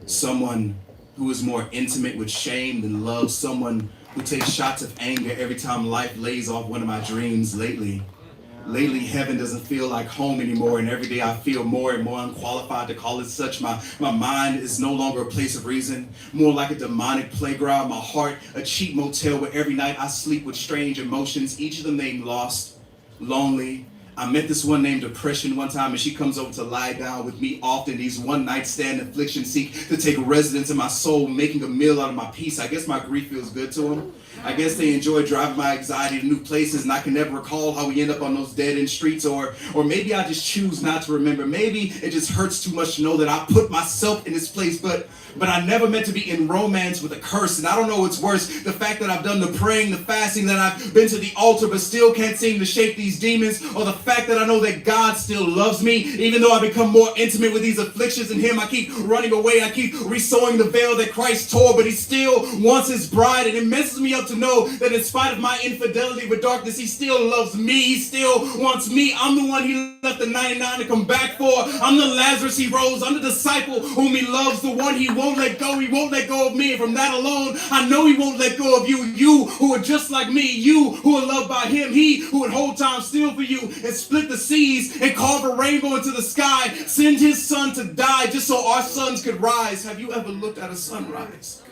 [SPEAKER 18] Someone who is more intimate with shame than love. Someone who takes shots of anger every time life lays off one of my dreams. Lately, heaven doesn't feel like home anymore, and every day I feel more and more unqualified to call it such. My mind is no longer a place of reason, more like a demonic playground. My heart, a cheap motel where every night I sleep with strange emotions, each of them named lost, lonely. I met this one named Depression one time, and she comes over to lie down with me often. These one-night stand afflictions seek to take residence in my soul, making a meal out of my peace. I guess my grief feels good to them. I guess they enjoy driving my anxiety to new places, and I can never recall how we end up on those dead-end streets, or maybe I just choose not to remember. Maybe it just hurts too much to know that I put myself in this place, but I never meant to be in romance with a curse. And I don't know what's worse, the fact that I've done the praying, the fasting, that I've been to the altar but still can't seem to shake these demons, or the fact that I know that God still loves me, even though I become more intimate with these afflictions in Him. I keep running away, I keep resewing the veil that Christ tore, but He still wants His bride, and it messes me up to know that in spite of my infidelity with darkness, He still loves me. He still wants me. I'm the one He left the 99 to come back for. I'm the Lazarus He rose. I'm the disciple whom He loves, the one He won't let go. He won't let go of me. And from that alone, I know He won't let go of you. You who are just like me. You who are loved by Him. He who would hold time still for you and split the seas and carve a rainbow into the sky. Send His Son to die just so our sons could rise. Have you ever looked at a sunrise?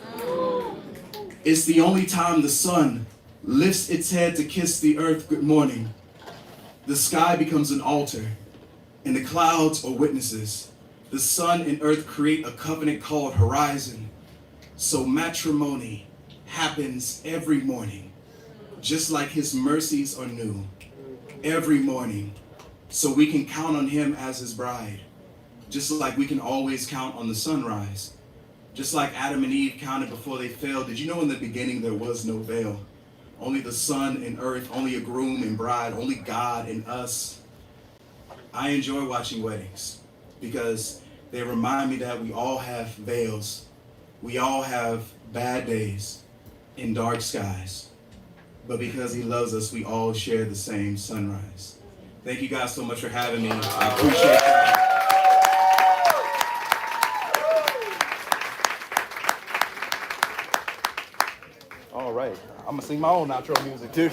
[SPEAKER 18] It's the only time the sun lifts its head to kiss the earth good morning. The sky becomes an altar, and the clouds are witnesses. The sun and earth create a covenant called horizon. So matrimony happens every morning, just like His mercies are new every morning. So we can count on Him as His bride, just like we can always count on the sunrise. Just like Adam and Eve counted before they fell. Did you know in the beginning there was no veil? Only the sun and earth, only a groom and bride, only God and us. I enjoy watching weddings because they remind me that we all have veils. We all have bad days and dark skies. But because He loves us, we all share the same sunrise. Thank you guys so much for having me. I appreciate it.
[SPEAKER 2] All right, I'm gonna sing my own outro music too.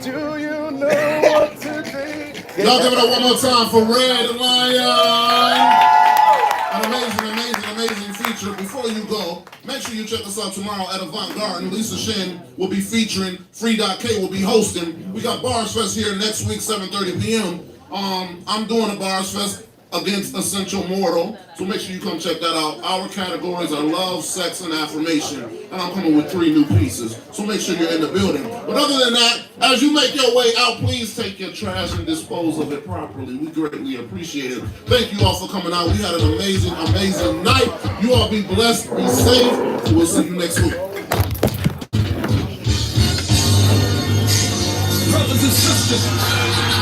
[SPEAKER 2] Do you know what to drink?
[SPEAKER 1] Y'all give it up one more time for Red Lion. An amazing feature. Before you go, make sure you check us out tomorrow at Avant Garden. Lisa Shin will be featuring, Free.K will be hosting. We got Bars Fest here next week, 7:30 p.m. I'm doing a Bars Fest against Essential Mortal, so make sure you come check that out. Our categories are love, sex, and affirmation, and I'm coming with 3 new pieces, so make sure you're in the building. But other than that, as you make your way out, please take your trash and dispose of it properly. We greatly appreciate it. Thank you all for coming out. We had an amazing night. You all be blessed, be safe. We'll see you next week.
[SPEAKER 19] Brothers and sisters.